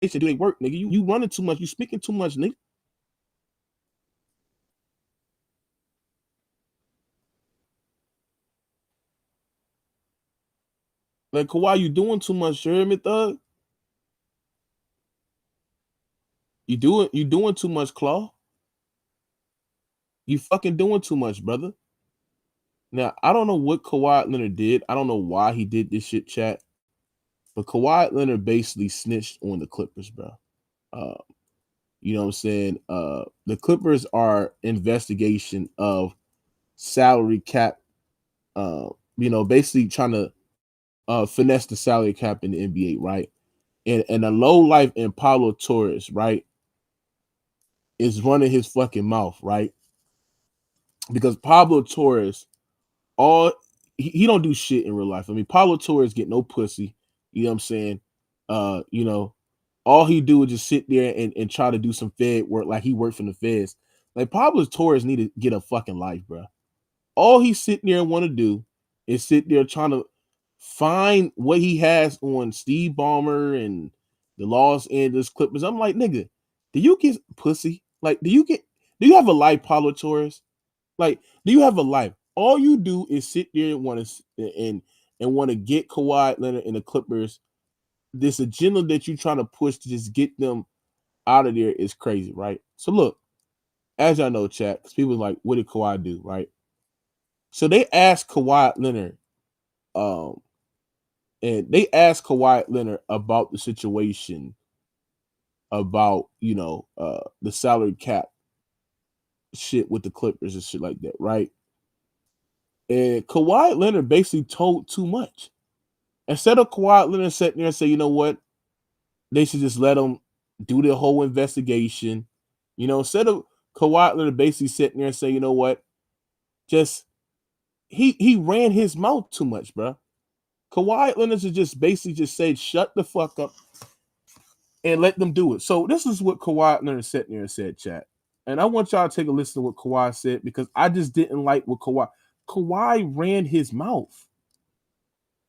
do their work, nigga. You running too much. You speaking too much, nigga. Like Kawhi, you doing too much. You hear me, thug? You doing too much, Claw. You fucking doing too much, brother. Now I don't know what Kawhi Leonard did. I don't know why he did this shit, chat. But Kawhi Leonard basically snitched on the Clippers, bro. Uh, you know what I'm saying? The Clippers are investigation of salary cap. Basically trying to finesse the salary cap in the NBA, right? And a low life in Pablo Torres, right, is running his fucking mouth, right? Because Pablo Torres, all he don't do shit in real life. I mean, Pablo Torres get no pussy. You know what I'm saying? Uh, you know, all he do is just sit there and try to do some Fed work like he worked from the Feds. Like Pablo Torres need to get a fucking life, bro. All he's sitting there and want to do is sit there trying to find what he has on Steve Ballmer and the Los Angeles Clippers. I'm like, nigga, do you get pussy? Like, do you have a life, Pablo Torres? Like, do you have a life? All you do is sit there and want to and want to get Kawhi Leonard and the Clippers. This agenda that you're trying to push to just get them out of there is crazy, right? So look, as y'all know, chat, because people are like, what did Kawhi do, right? So they asked Kawhi Leonard, um, and they asked Kawhi Leonard about the situation about the salary cap shit with the Clippers and shit like that, right? And Kawhi Leonard basically told too much. Instead of Kawhi Leonard sitting there and say, you know what, they should just let them do the whole investigation. Instead of Kawhi Leonard basically sitting there and say, you know what, just he ran his mouth too much, bro. Kawhi Leonard should just basically just say, shut the fuck up and let them do it. So this is what Kawhi Leonard sat there and said, chat. And I want y'all to take a listen to what Kawhi said because I just didn't like what Kawhi ran his mouth.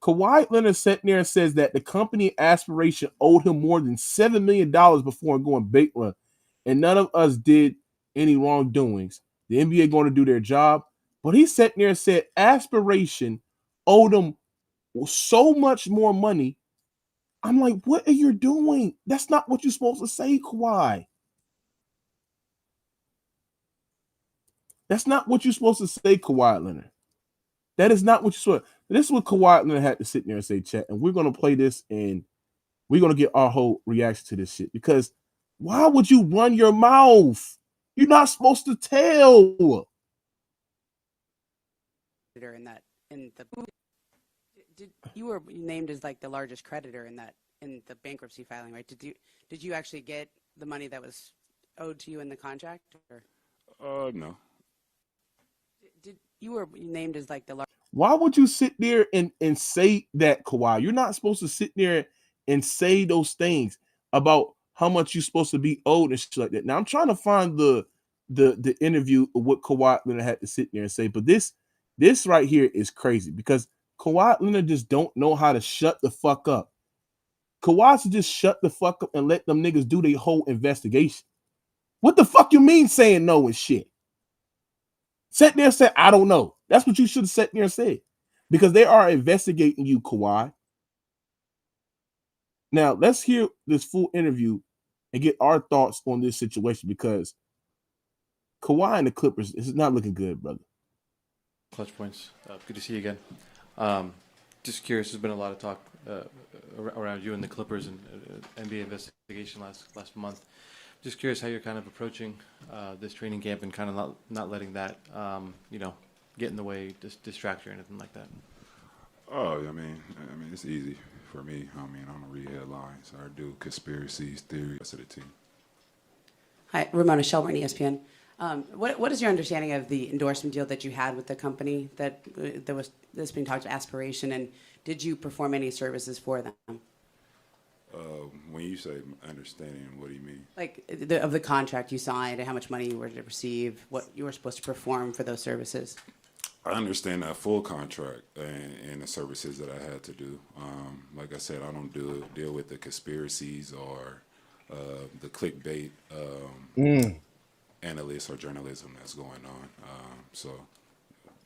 Kawhi Leonard sat there and says that the company aspiration owed him more than $7 million before going bankrupt, and none of us did any wrongdoings. The NBA going to do their job, but he sat there and said aspiration owed him so much more money. I'm like, what are you doing? That's not what you're supposed to say, Kawhi. That's not what you're supposed to say, Kawhi Leonard. That is not what you're supposed to. This is what Kawhi Leonard had to sit there and say, chat, and we're going to play this and we're going to get our whole reaction to this shit because why would you run your mouth? You're not supposed to tell. In that in the did you were named as like the largest creditor in that in the bankruptcy filing, right? Did you actually get the money that was owed to you in the contract? Or No. did you were named as like the largest? Why would you sit there and say that, Kawhi? You're not supposed to sit there and say those things about how much you're supposed to be owed and shit like that. Now I'm trying to find the interview of what Kawhi Leonard had to sit there and say, but this right here is crazy because Kawhi Leonard just don't know how to shut the fuck up. Kawhi should just shut the fuck up and let them niggas do their whole investigation. What the fuck you mean saying no and shit? Sit there and say, I don't know. That's what you should have sat there and said. Because they are investigating you, Kawhi. Now, let's hear this full interview and get our thoughts on this situation because Kawhi and the Clippers is not looking good, brother. Clutch points. Good to see you again. Um, just curious, there's been a lot of talk around you and the Clippers and NBA investigation last month. Just curious how you're kind of approaching this training camp and kind of not letting that get in the way, distract you or anything like that. Oh, I mean, it's easy for me. I mean, I don't read headlines. I do conspiracies, theories of the team. Hi, Ramona Shelburne, ESPN. What is your understanding of the endorsement deal that you had with the company that's being talked about aspiration, and did you perform any services for them? When you say understanding, what do you mean? Like of the contract you signed and how much money you were to receive, what you were supposed to perform for those services? I understand that full contract and the services that I had to do. Like I said, I don't deal with the conspiracies or the clickbait analyst or journalism that's going on. So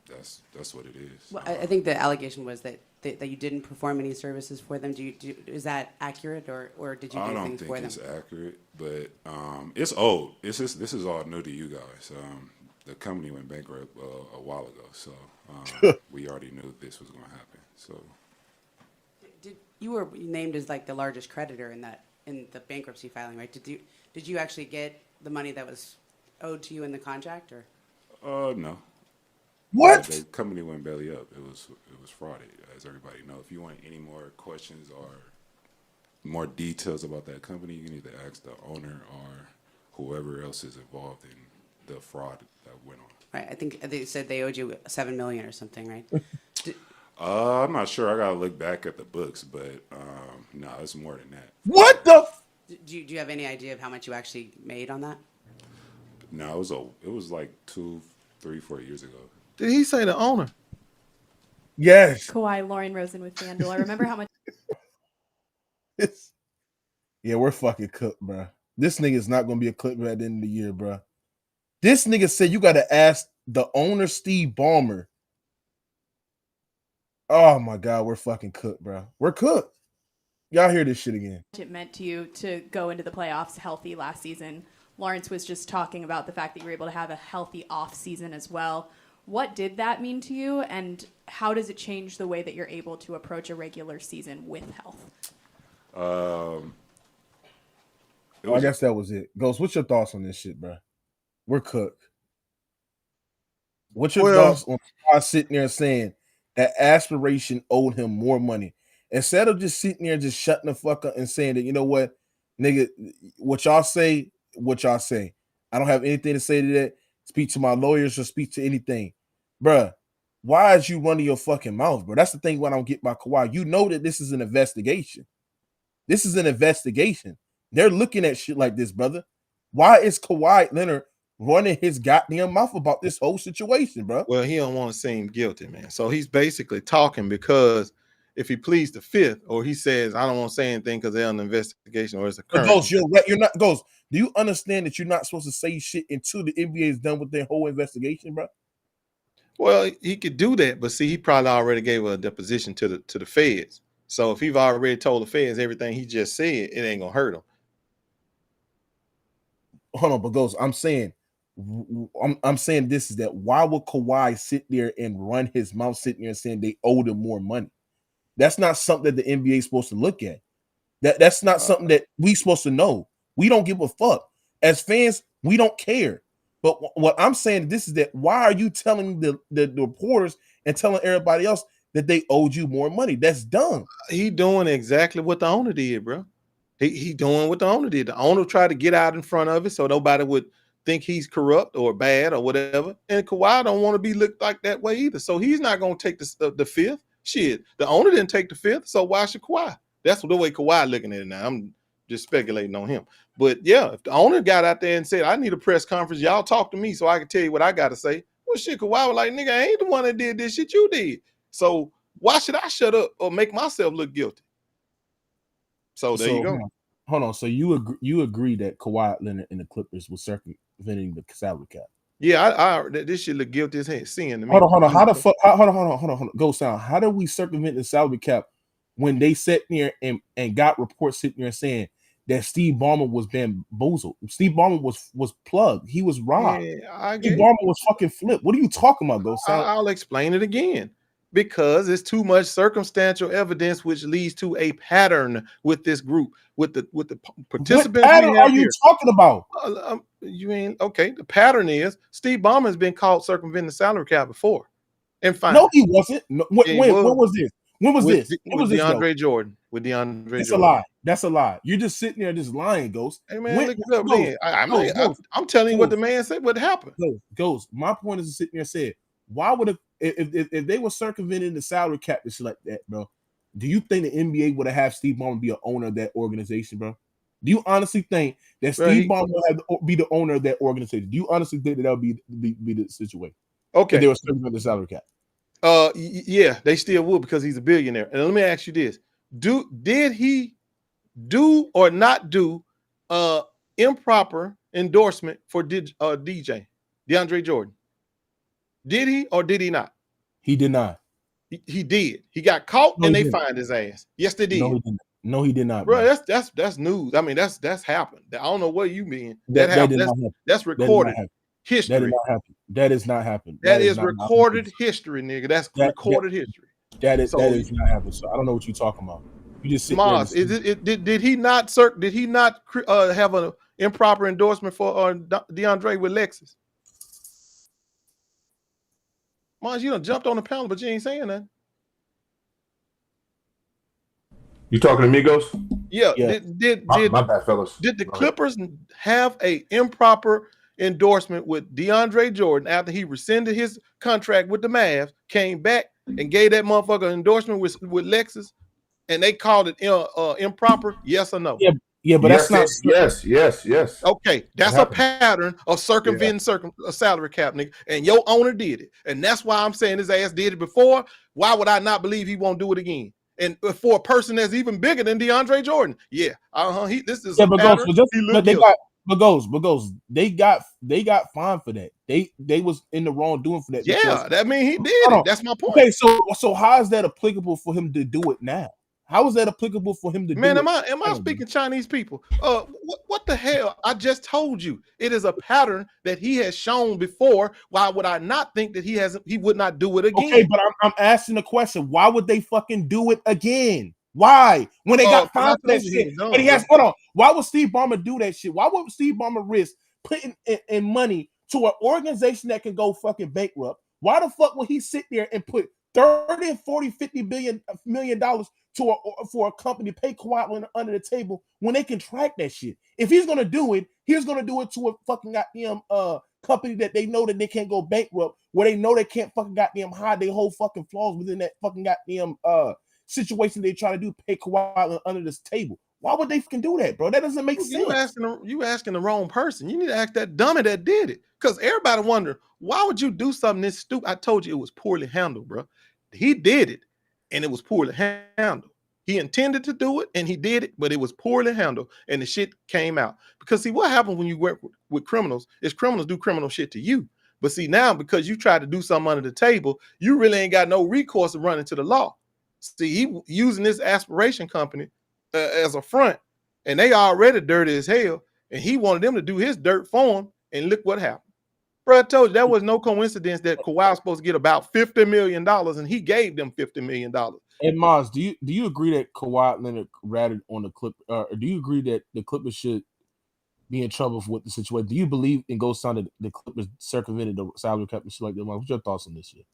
that's what it is. Well, I think the allegation was that you didn't perform any services for them. Is that accurate, or did you do things for them? I don't think it's accurate, but it's old. This is all new to you guys. The company went bankrupt a while ago, so we already knew this was going to happen. So You were named as like the largest creditor in the bankruptcy filing, right? Did you actually get the money that was owed to you in the contract, or? No. What? The company went belly up. It was frauded, as everybody knows. If you want any more questions or more details about that company, you can either ask the owner or whoever else is involved in the fraud that went on. Right. I think they said they owed you $7 million or something, right? I'm not sure. I gotta look back at the books, but no, it's more than that. What the? Do you have any idea of how much you actually made on that? No, it was like 2, 3, 4 years ago. Did he say the owner? Yes. KAWHI, Lauren Rosen with FanDuel. I remember how much. Yeah, we're fucking cooked, bro. This nigga is not gonna be a clipper at the end of the year, bro. This nigga said you gotta ask the owner, Steve Ballmer. Oh my god, we're fucking cooked, bro. We're cooked. Y'all hear this shit again. It meant to you to go into the playoffs healthy last season. Lawrence was just talking about the fact that you were able to have a healthy off season as well. What did that mean to you, and how does it change the way that you're able to approach a regular season with health? I guess that was it. Ghost, what's your thoughts on this shit, bro? We're cooked. What's your thoughts on us sitting there saying that Aspiration owed him more money? Instead of just sitting there just shutting the fuck up and saying that, you know what, nigga, what y'all say. I don't have anything to say to that. Speak to my lawyers or speak to anything. Bruh, why is you running your fucking mouth, bro? That's the thing what I don't get by Kawhi. You know that this is an investigation. This is an investigation. They're looking at shit like this, brother. Why is Kawhi Leonard running his goddamn mouth about this whole situation, bro? Well, he don't want to seem guilty, man. So he's basically talking because if he pleads the fifth, or he says, I don't want to say anything because they're on an investigation or it's a current. Ghost, you're not Ghost. Do you understand that you're not supposed to say shit until the NBA is done with their whole investigation, bro? Well, he could do that, but see, he probably already gave a deposition to the feds. So if he's already told the feds everything he just said, it ain't gonna hurt him. Hold on, but Ghost, I'm saying this is that why would Kawhi sit there and run his mouth sitting there and saying they owed him more money? That's not something that the NBA is supposed to look at. That's not something that we supposed to know. We don't give a fuck. As fans, we don't care. But what I'm saying this is that why are you telling the reporters and telling everybody else that they owed you more money? That's dumb. He doing exactly what the owner did, bro. He doing what the owner did. The owner tried to get out in front of it so nobody would think he's corrupt or bad or whatever. And Kawhi don't want to be looked like that way either. So he's not going to take the fifth. Shit, the owner didn't take the fifth, so why should Kawhi? That's the way Kawhi looking at it now. I'm just speculating on him. But yeah, if the owner got out there and said, I need a press conference, y'all talk to me so I can tell you what I got to say. Well, shit, Kawhi was like, nigga, I ain't the one that did this shit, you did. So why should I shut up or make myself look guilty? So there you go. Hold on. So you agree that Kawhi Leonard and the Clippers was circumventing the salary cap? Yeah, this shit look guilty as hell. Seeing to me. Hold on. How the fuck? Hold on. Go sound. How do we circumvent the salary cap when they sat there and got reports sitting there saying that Steve Ballmer was bamboozled? Steve Ballmer was plugged. He was robbed. Yeah, Steve Ballmer was fucking flipped. What are you talking about, Go sound? I'll explain it again. Because it's too much circumstantial evidence, which leads to a pattern with this group, with the participants. What pattern are you talking about? You ain't okay. The pattern is Steve Ballmer has been caught circumventing the salary cap before, and fine. No, he wasn't. No, when was this? When was this? When was this? DeAndre Jordan. With DeAndre It's Jordan. a lie. That's a lie. You're just sitting there just lying, Ghost. Hey man, look it up, man. I'm telling you what the man said. What happened? Ghost. My point is sitting there saying, why would if they were circumventing the salary cap and shit like that, bro? Do you think the NBA would have Steve Ballmer be an owner of that organization, bro? Do you honestly think that Steve Ballmer would have to be the owner of that organization? Do you honestly think that would be the situation? Okay, if they were circumventing the salary cap. Yeah, they still would because he's a billionaire. And let me ask you this: did he do or not do improper endorsement for DJ DeAndre Jordan? Did he or did he not? He did not. He did. He got caught No, and he they didn't. fined his ass. Yes, they did. No, he didn't. No, he did not, Bro, bro. that's news. I mean, that's happened. I don't know what you mean. That happened. did not happen. That's recorded history. That did not happen. That is not happen. That is recorded history, nigga. That's recorded history. That is not happening. So I don't know what you're talking about. You just sit Maz, did he not have an improper endorsement for DeAndre with Lexus? Maz, you done jumped on the panel, but you ain't saying nothing. You talking to Migos? Yeah. My bad, fellas. Did the Clippers have a improper endorsement with DeAndre Jordan after he rescinded his contract with the Mavs, came back and gave that motherfucker endorsement with Lexus, and they called it improper? Yes or no? Yeah, but that's not. Yes. Okay, that's a pattern of circumventing a salary cap, nigga, and your owner did it, and that's why I'm saying his ass did it before. Why would I not believe he won't do it again? And for a person that's even bigger than DeAndre Jordan, this is a pattern. They got fined for that. They was in the wrong doing for that. Yeah, that mean he did it. That's my point. Okay, so how is that applicable for him to do it now? How is that applicable for him to do it? Man, am I speaking Chinese people? What the hell? I just told you it is a pattern that he has shown before. Why would I not think that he would not do it again? Okay, but I'm asking the question. Why would they fucking do it again? Why? When they got fined for that shit. And he has, hold on. Why would Steve Ballmer do that shit? Why would Steve Ballmer risk putting in money to an organization that can go fucking bankrupt? Why the fuck would he sit there and put 30 and 40, $50 million for a company to pay Kawhi under the table when they can track that shit? If he's gonna do it, he's gonna do it to a fucking goddamn company that they know that they can't go bankrupt, where they know they can't fucking goddamn hide their whole fucking flaws within that fucking goddamn situation they try to do, pay Kawhi under this table. Why would they fucking do that, bro? That doesn't make sense. You asking the wrong person. You need to ask that dummy that did it. Because everybody wonder, why would you do something this stupid? I told you it was poorly handled, bro. He did it, and it was poorly handled. He intended to do it, and he did it, but it was poorly handled, and the shit came out. Because see, what happens when you work with criminals is criminals do criminal shit to you. But see, now because you tried to do something under the table, you really ain't got no recourse to run into the law. See, he using this aspiration company as a front, and they already dirty as hell, and he wanted them to do his dirt for him, and look what happened. Bro, I told you that was no coincidence that Kawhi was supposed to get about $50 million, and he gave them $50 million. And Maz, do you agree that Kawhi Leonard ratted on the Clip? Or do you agree that the Clippers should be in trouble with the situation? Do you believe in Ghost Son that the Clippers circumvented the salary cap and shit like that? What's your thoughts on this shit?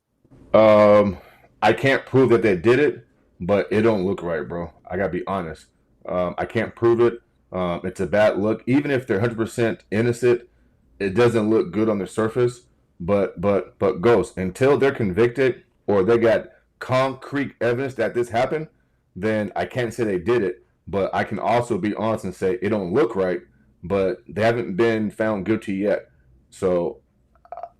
I can't prove that they did it, but it don't look right, bro. I gotta be honest. I can't prove it. It's a bad look. Even if they're 100% innocent, it doesn't look good on the surface. But Ghost, until they're convicted or they got concrete evidence that this happened, then I can't say they did it. But I can also be honest and say it don't look right, but they haven't been found guilty yet. So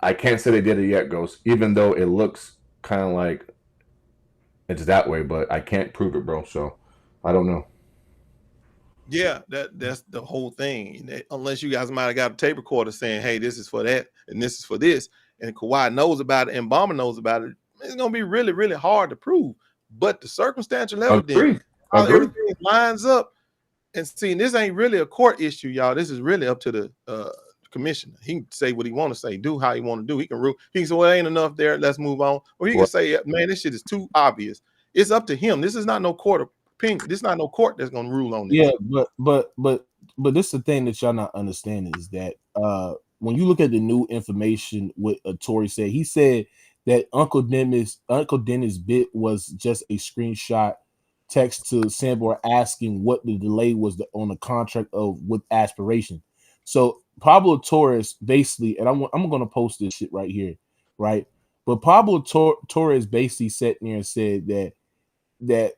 I can't say they did it yet, Ghost, even though it looks kind of like it's that way, but I can't prove it, bro. So I don't know. Yeah, that's the whole thing. Unless you guys might have got a tape recorder saying, hey, this is for that and this is for this, and Kawhi knows about it and Ballmer knows about it, it's going to be really, really hard to prove. But the circumstantial evidence, everything lines up. And see, this ain't really a court issue, y'all. This is really up to the commissioner. He can say what he want to say, do how he want to do. He can rule. He can say, well, ain't enough there. Let's move on. Or he can say, man, this shit is too obvious. It's up to him. This is not no court opinion. This is not no court that's going to rule on this. Yeah, but this is the thing that y'all not understanding is that when you look at the new information, what Tory said, he said that Uncle Dennis bit was just a screenshot text to Sandor asking what the delay was on the contract with aspiration. So Pablo Torres basically, and I'm going to post this shit right here, right? But Pablo Torres basically sat there and said that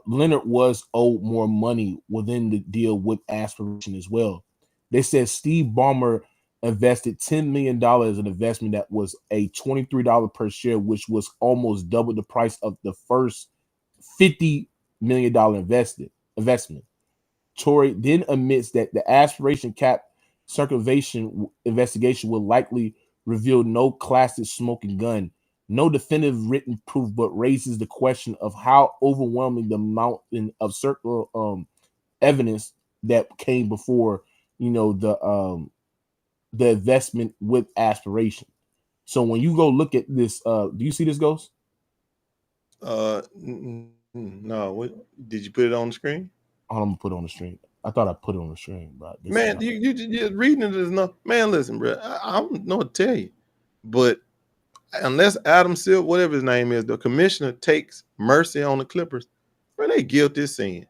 Leonard was owed more money within the deal with aspiration as well. They said Steve Ballmer invested $10 million in investment that was a $23 per share, which was almost double the price of the first $50 million investment. Tory then admits that the aspiration cap circumvention investigation will likely reveal no classic smoking gun, no definitive written proof, but raises the question of how overwhelming the mountain of evidence that came before, the investment with aspiration. So when you go look at this, do you see this, Ghost? No. Did you put it on the screen? I'm gonna put it on the screen. I thought I put it on the screen, but Man, you just reading it is enough. Man, listen, bro. I don't know what to tell you, but unless Adam Silver, whatever his name is, the commissioner takes mercy on the Clippers, bro, they guilty as sin.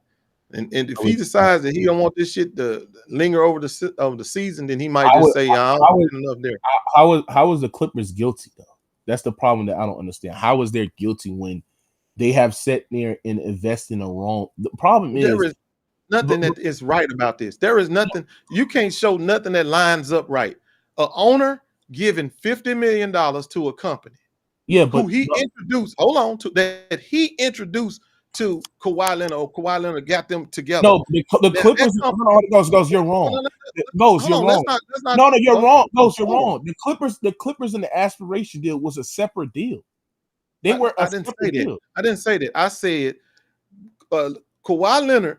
And if he decides that he don't want this shit to linger over the season, then he might just say, "I don't get enough there." How is the Clippers guilty though? That's the problem that I don't understand. How is they guilty when they have sat there and invested in a wrong? The problem is there is nothing that is right about this. There is nothing. You can't show nothing that lines up right. An owner giving $50 million to a company, but who he introduced. Hold on, to that he introduced to Kawhi Leonard, or Kawhi Leonard got them together. No, the Clippers. Goes, you're wrong. Goes, you're wrong. No, you're wrong. Goes, you're wrong. The Clippers and the aspiration deal was a separate deal. They were. I didn't say that. I didn't say that. I said Kawhi Leonard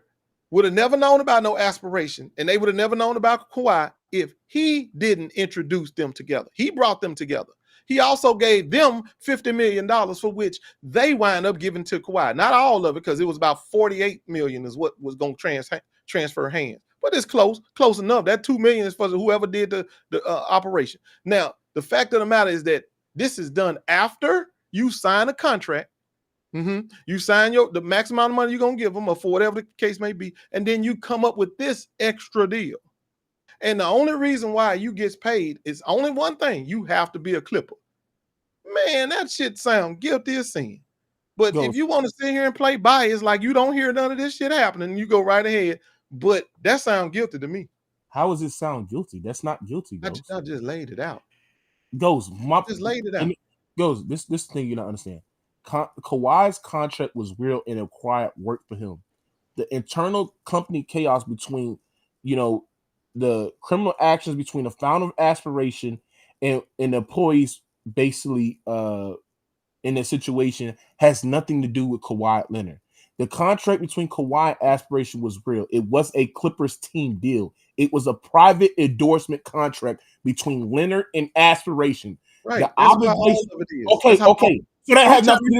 would have never known about no aspiration, and they would have never known about Kawhi if he didn't introduce them together. He brought them together. He also gave them $50 million, for which they wind up giving to Kawhi. Not all of it, because it was about $48 million is what was going to transfer hands. But it's close enough. That $2 million is for whoever did the operation. Now, the fact of the matter is that this is done after you sign a contract. You sign the maximum amount of money you're going to give them, or for whatever the case may be, and then you come up with this extra deal. And the only reason why you gets paid is only one thing: you have to be a Clipper. Man, that shit sound guilty as sin. But if you want to sit here and play bias like you don't hear none of this shit happening, you go right ahead. But that sound guilty to me. How does it sound guilty? That's not guilty. I just laid it out. Just laid it out. This thing you don't understand. Kawhi's contract was real and it required work for him. The internal company chaos between, the criminal actions between the founder of Aspiration and the employees, basically, in the situation, has nothing to do with Kawhi Leonard. The contract between Kawhi and Aspiration was real. It was a Clippers team deal. It was a private endorsement contract between Leonard and Aspiration. Right. The obligation. Okay. So they have nothing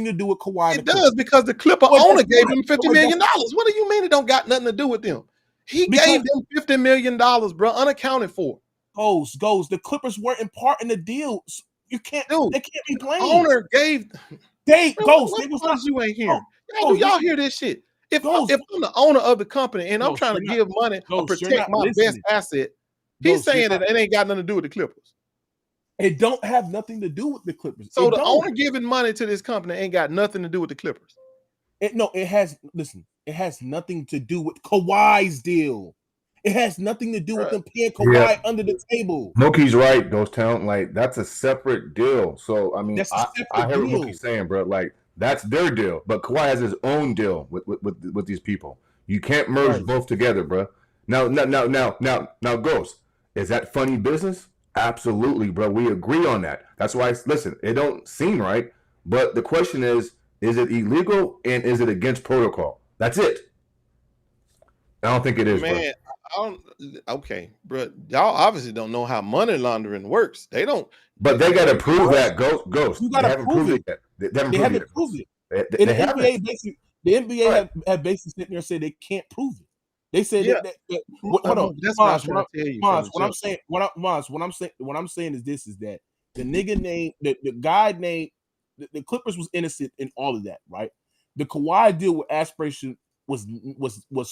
to do with Kawhi. It does, because the Clipper owner gave him $50 million. What do you mean it don't got nothing to do with them? He gave them $50 million, bro, unaccounted for. Goes. The Clippers weren't in part in the deal. You can't. They can't be blamed. Owner gave. You ain't hearing. Y'all hear this shit? If I'm the owner of the company and I'm trying to give money or protect my best asset, he's saying that it ain't got nothing to do with the Clippers. It don't have nothing to do with the Clippers. So the owner giving money to this company ain't got nothing to do with the Clippers. It has nothing to do with Kawhi's deal. It has nothing to do with them paying Kawhi under the table. Mookie's right, those talent, like, that's a separate deal. So I mean, I hear what Mookie's saying, bro. Like, that's their deal, but Kawhi has his own deal with these people. You can't merge both together, bro. Now, Ghost, is that funny business? Absolutely, bro. We agree on that. That's why, listen, it don't seem right, but the question is it illegal and is it against protocol? That's it. I don't think it is, man. Okay, bro. Y'all obviously don't know how money laundering works. They don't. But they got to prove that, Ghost. You got to prove it. They haven't proved it. The NBA have basically sitting there and said they can't prove it. They said hold on. That's what I'm saying is this: is that the nigga name, the guy named, the Clippers was innocent in all of that, right? The Kawhi deal with Aspiration was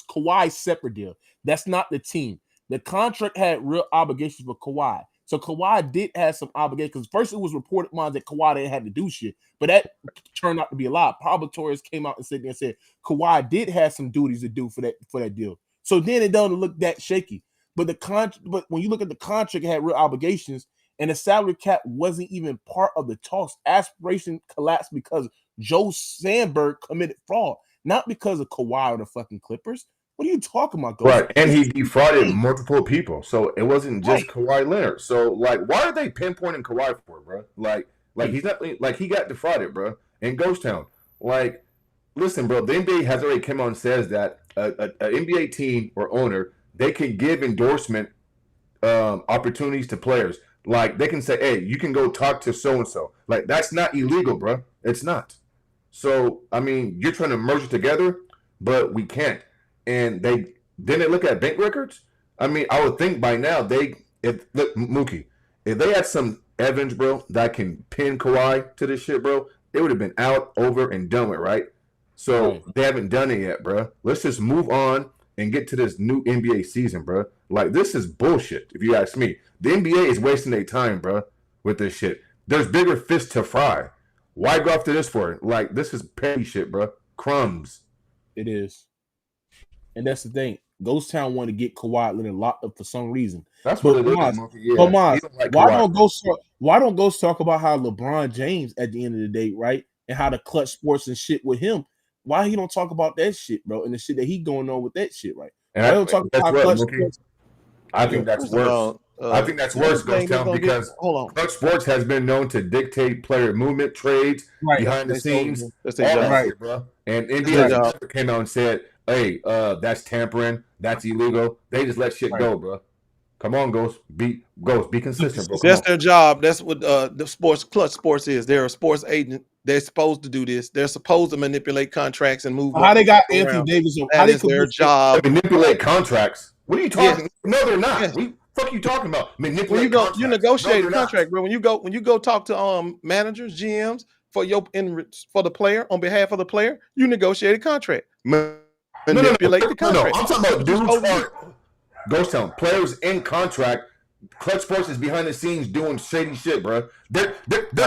Kawhi's separate deal. That's not the team. The contract had real obligations for Kawhi. So Kawhi did have some obligations. First, it was reported that Kawhi didn't have to do shit, but that turned out to be a lie. Pablo Torres came out and said Kawhi did have some duties to do for that deal. So then it doesn't look that shaky. But but when you look at the contract, it had real obligations, and the salary cap wasn't even part of the talks. Aspiration collapsed because Joe Sandberg committed fraud. not because of Kawhi or the fucking Clippers. What are you talking about, Ghost? Right, and he defrauded multiple people, so it wasn't just Kawhi Leonard. So, like, why are they pinpointing Kawhi for, bro? Like he's not like he got defrauded, bro, in Ghost Town. Like, listen, bro, the NBA has already come out and says that an NBA team or owner, they can give endorsement opportunities to players. Like, they can say, hey, you can go talk to so and so. Like, that's not illegal, bro. It's not. So, I mean, you're trying to merge it together, but we can't. And they look at bank records. I mean, I would think by now look, Mookie, if they had some evidence, bro, that can pin Kawhi to this shit, bro, it would have been out, over, and done with, right? So they haven't done it yet, bro. Let's just move on and get to this new NBA season, bro. Like, this is bullshit, if you ask me. The NBA is wasting their time, bro, with this shit. There's bigger fish to fry. Why go after this for? Like, this is petty shit, bro. Crumbs. It is. And that's the thing. Ghost Town wanted to get Kawhi Leonard locked up for some reason. That's what it is. Why don't Ghost talk about how LeBron James at the end of the day, right? And how the clutch sports and shit with him. Why he don't talk about that shit, bro? And the shit that he going on with that shit, right? And I don't talk about clutch sports. I think that's worse. I think that's worse, Ghost Town, because clutch sports has been known to dictate player movement, trades, behind the scenes, all that shit, bro. And NBA came out and said, hey, that's tampering, that's illegal. They just let shit go, bro. Come on, Ghost. Be consistent, bro. That's their job. That's what the clutch sports is. They're a sports agent. They're supposed to do this. They're supposed to manipulate contracts and move. How they got Anthony Davis? That is their job. Manipulate contracts. What are you talking? Yes. No, they're not. Yes. What the fuck are you talking about? Manipulate. You negotiate a contract, bro. When you go talk to managers, GMs for the player on behalf of the player, you negotiate a contract. Manipulate the contract. No, I'm talking about dudes. Ghost Town players in contract. Clutch Sports is behind the scenes doing shady shit, bro. They're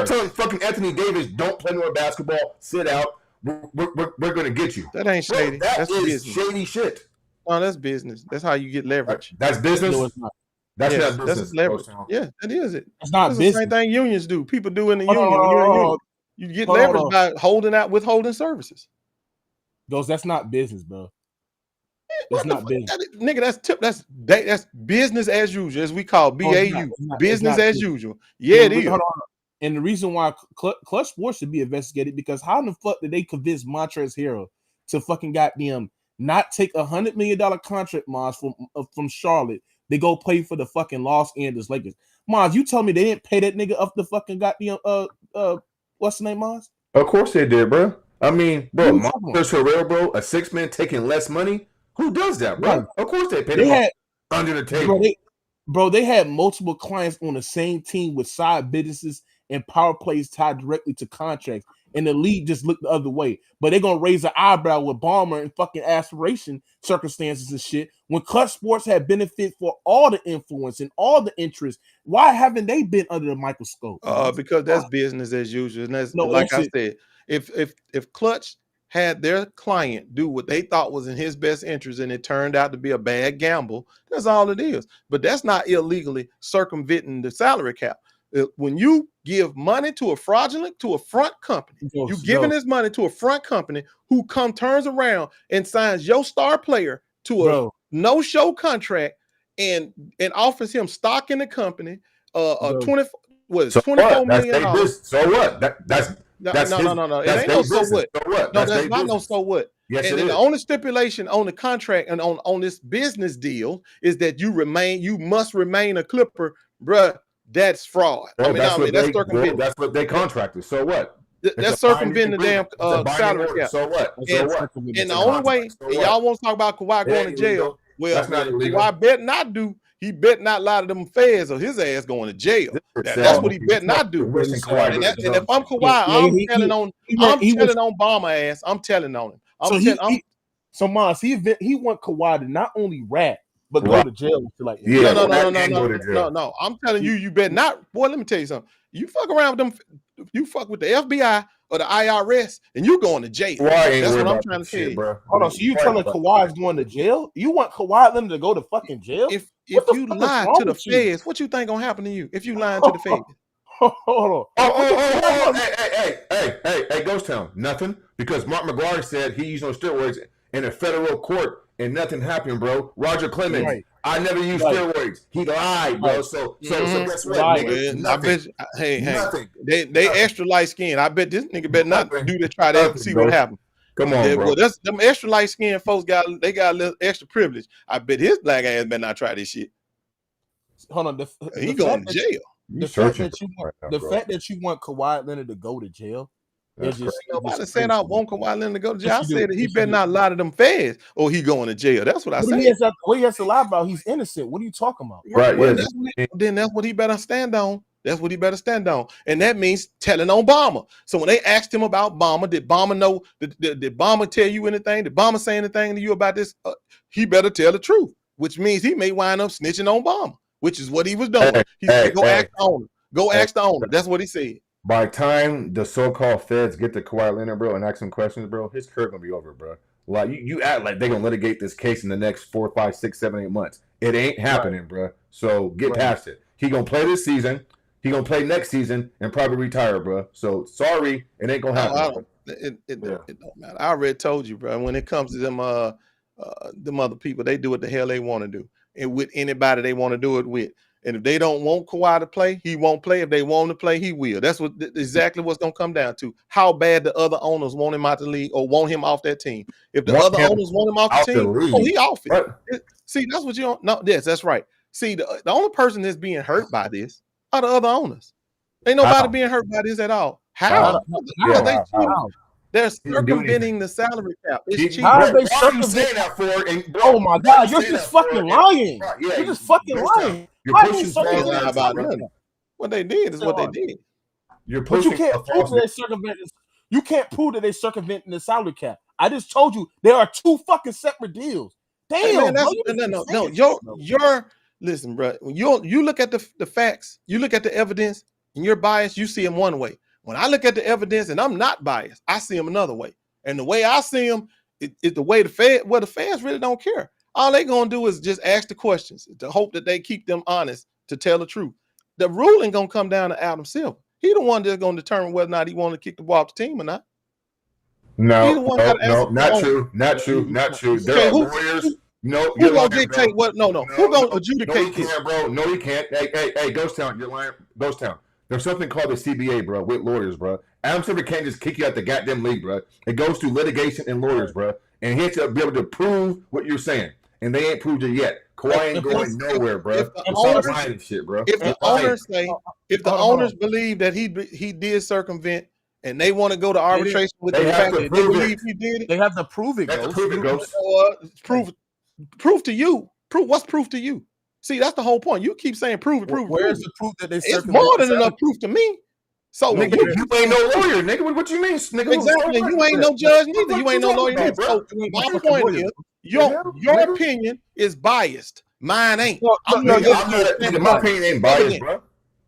telling fucking Anthony Davis, don't play more basketball, sit out. We're gonna get you. That ain't shady. Bro, that's business. Shady shit. No, that's business. That's how you get leverage. That's business. No, it's not. That's not business. That's leverage. Yeah, that is it. It's not business. The same thing unions do. People do in the union. You get leverage by withholding services. Those, that's not business, bro. It's not business, nigga. That's business as usual, as we call BAU. Business as usual. Yeah, it is. Hold on. And the reason why Clutch Sports should be investigated, because how in the fuck did they convince Montrezl Harrell to fucking goddamn not take $100 million contract, Maz, from Charlotte? They go play for the fucking Los Angeles Lakers. Maz, you tell me they didn't pay that nigga up the fucking goddamn what's the name, Maz? Of course they did, bro. I mean, bro, Montrezl Harrell, bro, a 6-man taking less money. Who does that, bro? Right. Of course they paid him under the table. They had multiple clients on the same team with side businesses and power plays tied directly to contracts, and the league just looked the other way. But they're gonna raise an eyebrow with Ballmer and fucking aspiration circumstances and shit. When Clutch Sports had benefit for all the influence and all the interest, why haven't they been under the microscope? Because that's business as usual. And that's I said, if Clutch had their client do what they thought was in his best interest and it turned out to be a bad gamble, that's all it is. But that's not illegally circumventing the salary cap. When you give money to a front company, you're giving this money to a front company who turns around and signs your star player to a no-show contract and offers him stock in the company, $24 million. So what? That's no. It ain't no so what. So what? No, that's not no so what. Yes, and the only stipulation on the contract and on this business deal is that you must remain a Clipper, bruh. That's fraud. Bro, that's circumventing. That's what they contracted. So what? That's circumventing the damn salary cap. So what? And the only way y'all want to talk about Kawhi going to jail, well, Kawhi bet not do. He bet not lie to them feds or his ass going to jail. That's what he bet not do. And if I'm Kawhi, I'm telling on Ballmer ass. I'm telling on him. So Mons, he want Kawhi to not only rap but go to jail. No. I'm telling you, you bet not. Boy, let me tell you something. You fuck around with them. You fuck with the FBI or the IRS, and you going to jail. That's what I'm trying to tell you, bro. Hold on. So you telling Kawhi's going to jail? You want Kawhi them to go to fucking jail? If you lie to the feds, what you think gonna happen to you if you lying to the feds? Hold on. Hey, Ghost Town, nothing. Because Mark McGuire said he used no steroids in a federal court and nothing happened, bro. Roger Clemens, Right. I never used Right. steroids. He lied, bro. Right. So Mhm. guess what, Right. nigga? Well, I bet. Hey, Nothing. they extra light skin. I bet this nigga better not Nothing. do that. Try that and Nothing, see bro. what happens. Come on, bro. Well, that's them extra light skinned folks got a little extra privilege. I bet his black ass better not try this shit. Hold on. He going to jail. You searching The fact that you want Kawhi Leonard to go to jail That's is just Nobody said I want Kawhi Leonard to go to jail. Yes, I you said do. that he Yes, you better do. not lie to them feds or he going to jail. That's what I What said. he has to lie about? He's innocent. What are you talking about? Right, Well, yes. then that's what he better stand on. That's what he better stand on. And that means telling Obama. So when they asked him about Obama, did Obama know? Did Obama tell you anything? Did Obama say anything to you about this? He better tell the truth, which means he may wind up snitching on Obama, which is what he was doing. He said, go ask the owner. Go ask the owner. That's what he said. By the time the so-called feds get to Kawhi Leonard, bro, and ask him questions, bro, his career gonna be over, bro. Like you act like they're gonna litigate this case in the next 4, 5, 6, 7, 8 months. It ain't happening, bro. So get past it. He gonna play this season. He gonna play next season and probably retire, bro. So sorry, it ain't gonna happen. It don't matter. I already told you, bro. When it comes to them other people, they do what the hell they want to do, and with anybody they want to do it with. And if they don't want Kawhi to play, he won't play. If they want him to play, he will. That's exactly what's gonna come down to. How bad the other owners want him out the league or want him off that team. If the other owners want him off the team, he off it. See, that's what you don't know. Yes, that's right. See, the only person that's being hurt by this are the other owners. Ain't nobody being hurt by this at all. How? They're circumventing the salary cap. It's cheap. How are they circumventing that for? Oh my God, you're just fucking lying. You're just fucking lying. You're pushing about nothing. What they did is what they did. You're But pushing. you can't prove that they circumventing. You can't prove that they circumventing the salary cap. I just told you there are two fucking separate deals. Damn, Hey, man, bro, no. Listen, bro. When you look at the facts, you look at the evidence, and you're biased. You see them one way. When I look at the evidence and I'm not biased, I see them another way. And the way I see them is the way the feds really don't care. All they gonna do is just ask the questions to hope that they keep them honest to tell the truth. The ruling gonna come down to Adam Silver. He the one that's gonna determine whether or not he want to kick the ball off the team or not. No, not true. There are lawyers. No, who gonna dictate what? No. Who gonna adjudicate this? Bro. No, you can't. Hey, Ghost Town, you're lying. Ghost Town. There's something called the CBA, bro, with lawyers, bro. Adam Silver can't just kick you out the goddamn league, bro. It goes through litigation and lawyers, bro. And he has to be able to prove what you're saying. And they ain't proved it yet. Kawhi ain't going nowhere, bro. If the owners believe that he did circumvent and they want to go to arbitration with the fact that they believe he did it, they have to prove it. Proof to you. What's proof to you? See, that's the whole point. You keep saying prove it. Where's the proof that they it's more than enough proof to me. So nigga, you ain't no lawyer, nigga. What you mean, nigga? Exactly. You ain't no judge neither. You ain't no lawyer neither. So my point is, your opinion is biased. Mine ain't. My opinion ain't biased, bro.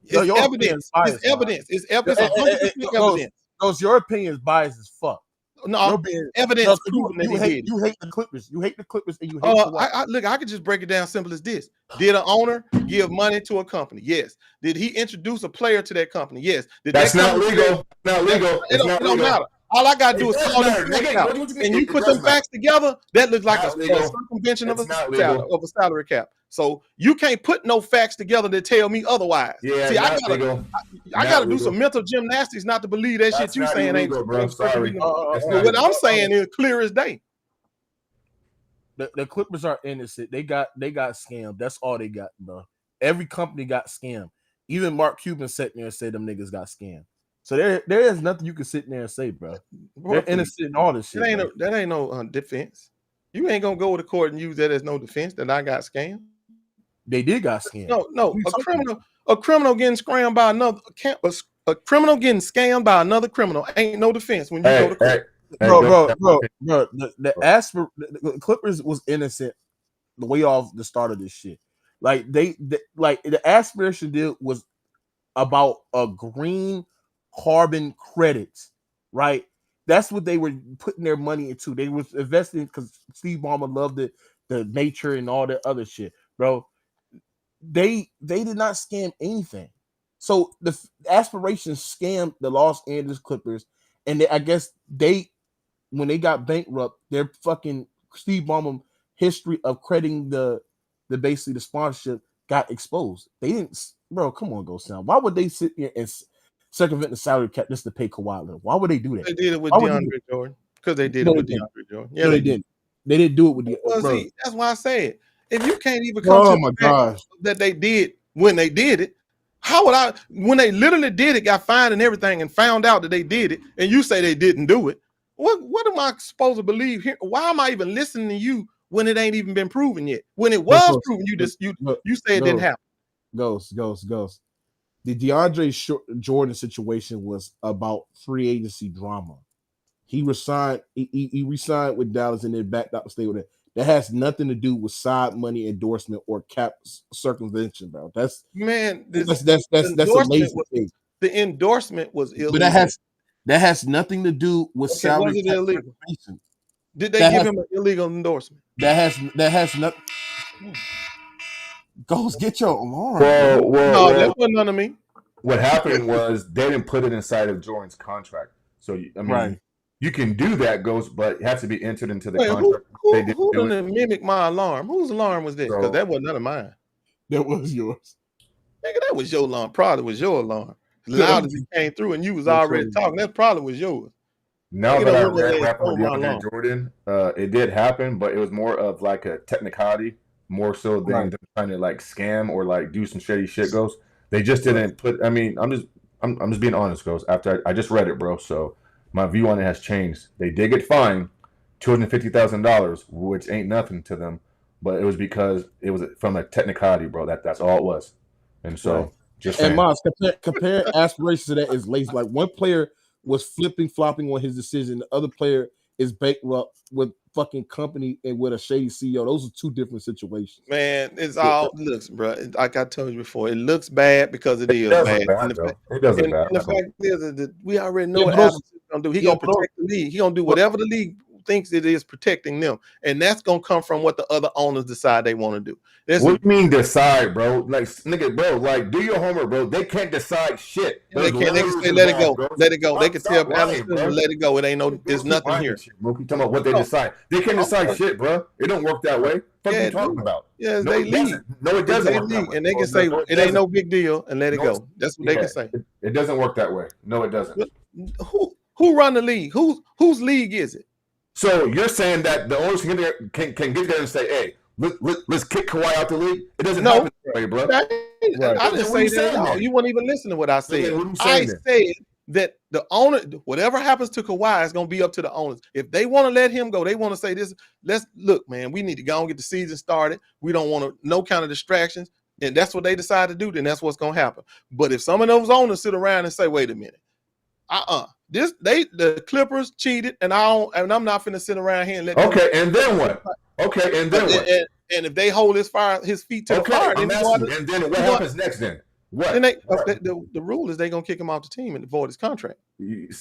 It's evidence. It's evidence. It's evidence. 100% evidence. Because your opinion is biased as fuck. No, evidence proving that he did. You hate the Clippers. You hate the Clippers, and you hate. Look, I could just break it down simple as this: did an owner give money to a company? Yes. Did he introduce a player to that company? Yes. That's not legal. Not legal. It don't matter. All I gotta do is call them facts out, and you put them facts together. That looks like a circumvention of a salary cap. So you can't put no facts together to tell me otherwise. Yeah, see, I gotta do some mental gymnastics not to believe that shit you saying ain't. Bro. Sorry. What I'm saying is clear as day. The Clippers are innocent. They got scammed. That's all they got, bro. Every company got scammed. Even Mark Cuban sat there and said them niggas got scammed. So there is nothing you can sit there and say, bro. They're innocent in all this shit. That ain't no defense. You ain't gonna go to court and use that as no defense that I got scammed. They did got scammed. No. A criminal getting scammed by another. A criminal getting scammed by another criminal ain't no defense when you go to court. Bro. The Clippers was innocent the way off the start of this shit. Like the aspiration deal was about a green carbon credits, right? That's what they were putting their money into. They was investing because Steve Ballmer loved the nature and all that other shit, bro. They did not scam anything. So the aspirations scammed the Los Angeles Clippers, and I guess when they got bankrupt, their fucking Steve Ballmer history of crediting the basically the sponsorship got exposed. They didn't, bro. Come on, go sound. Why would they sit here and circumvent the salary cap just to pay Kawhi Leonard? Why would they do that? They did it with DeAndre Jordan because they did it with DeAndre Jordan. Yeah, no, they didn't. They didn't do it with the. See, that's why I said if you can't even come to the fact that they did when they did it, how would I? When they literally did it, got fined and everything, and found out that they did it, and you say they didn't do it. What am I supposed to believe here? Why am I even listening to you when it ain't even been proven yet? When it was proven, you say it didn't happen. Ghost. The DeAndre Jordan situation was about free agency drama. He resigned. He resigned with Dallas and then backed out to stay with it. That has nothing to do with side money endorsement or cap circumvention, bro. That's a lazy thing. The endorsement was illegal. But that has nothing to do with salary cap circumvention. Did they give him an illegal endorsement? That has nothing. Ghost, get your alarm. No, that wasn't none of me. What happened was they didn't put it inside of Jordan's contract. So I mean, you can do that, Ghost, but it has to be entered into the contract. Who didn't mimic my alarm? Whose alarm was this? Because that wasn't none of mine. That was yours. Nigga, that was your alarm. Probably was your alarm. As loud as it came through and you was already talking, that probably was yours. Now that I read what happened with DeAndre Jordan, it did happen, but it was more of like a technicality, more so than them trying to like scam or like do some shady shit, Ghost. They just didn't put. I mean, I'm just being honest, Ghost. After I just read it, bro, so my view on it has changed. They did get fined $250,000, which ain't nothing to them, but it was because it was from a technicality, bro. That's all it was, and so. Just saying. And Miles, compare aspirations to that is lazy. Like one player was flopping on his decision. The other player is bankrupt with fucking company and with a shady CEO. Those are two different situations. Man, it's all looks, bro. Like I told you before, it looks bad because it is bad. It doesn't bad. And the fact is that we already know what Adams is gonna do. He's gonna protect the league. He's gonna do whatever the league thinks it is protecting them, and that's gonna come from what the other owners decide they want to do. What do you mean decide, bro? Like nigga, bro, like do your homework, bro. They can't decide shit. They can't. They can say let it go, bro. Let it go. They can tell Adams let it go. It ain't no. There's nothing here. Bro, keep talking about what they decide. They can't decide shit, bro. It don't work that way. What are you talking about? Yeah, they leave. No, it doesn't. And they can say it ain't no big deal and let it go. That's what they can say. It doesn't work that way. No, it doesn't. Who run the league? Whose league is it? So you're saying that the owners can get together and say, "Hey, let's kick Kawhi out the league"? It doesn't happen that way, bro. I didn't say that. No, you wouldn't even listen to what I said. I said that the owner, whatever happens to Kawhi, is going to be up to the owners. If they want to let him go, they want to say this. Let's look, man. We need to go and get the season started. We don't want no kind of distractions, and that's what they decide to do. Then that's what's going to happen. But if some of those owners sit around and say, "Wait a minute, the Clippers cheated, and I'm not finna sit around here and let." Okay, and then what? Okay, and then what? And if they hold his feet to the fire, then and then what happens next? Then what? Then the rule is they gonna kick him off the team and void his contract.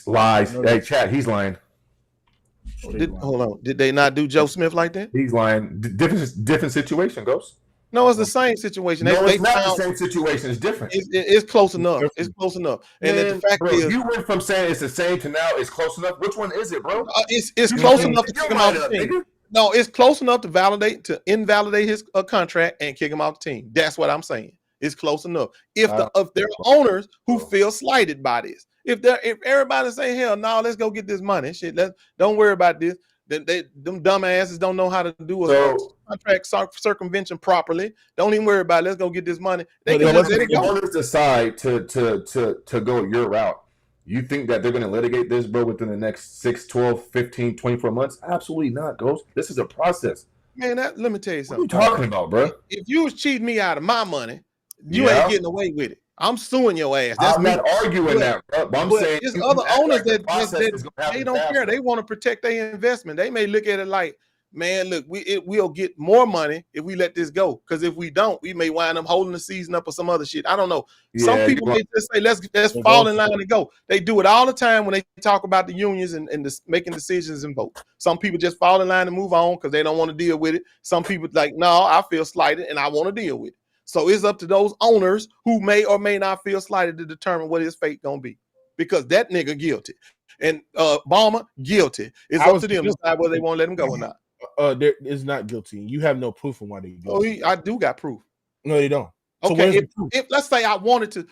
Lies. Hey, chat. He's lying. Hold on. Did they not do Joe Smith like that? He's lying. Different situation, Ghost. No, it's the same situation. No, it's not the same situation. It's different. It's close enough. It's close enough. And then the fact is, you went from saying it's the same to now it's close enough. Which one is it, bro? It's close enough to kick him off the team. No, it's close enough to invalidate his contract and kick him off the team. That's what I'm saying. It's close enough. If there are owners who feel slighted by this, if everybody say, "Hell no, let's go get this money," shit, don't worry about this. Them dumbasses don't know how to do a contract circumvention properly. Don't even worry about it. Let's go get this money. They can just let it go. Owners decide to go your route. You think that they're going to litigate this, bro, within the next 6, 12, 15, 24 months? Absolutely not, Ghost. This is a process. Man, let me tell you something. What are you talking about, bro? If you was cheating me out of my money, you ain't getting away with it. I'm suing your ass. I'm not arguing that, bro. But I'm saying there's other owners that they don't care. They want to protect their investment. They may look at it like, man, look, we'll get more money if we let this go. Because if we don't, we may wind up holding the season up or some other shit. I don't know. Some people may just say, let's fall in line and go. They do it all the time when they talk about the unions and making decisions and vote. Some people just fall in line and move on because they don't want to deal with it. Some people like, no, I feel slighted and I want to deal with it. So it's up to those owners who may or may not feel slighted to determine what his fate gonna be, because that nigga guilty and Ballmer guilty. It's up to them to decide whether they want to let him go or not. There is not guilty. You have no proof on why they do. Oh, I do got proof. No, you don't. So Okay, if let's say I wanted to,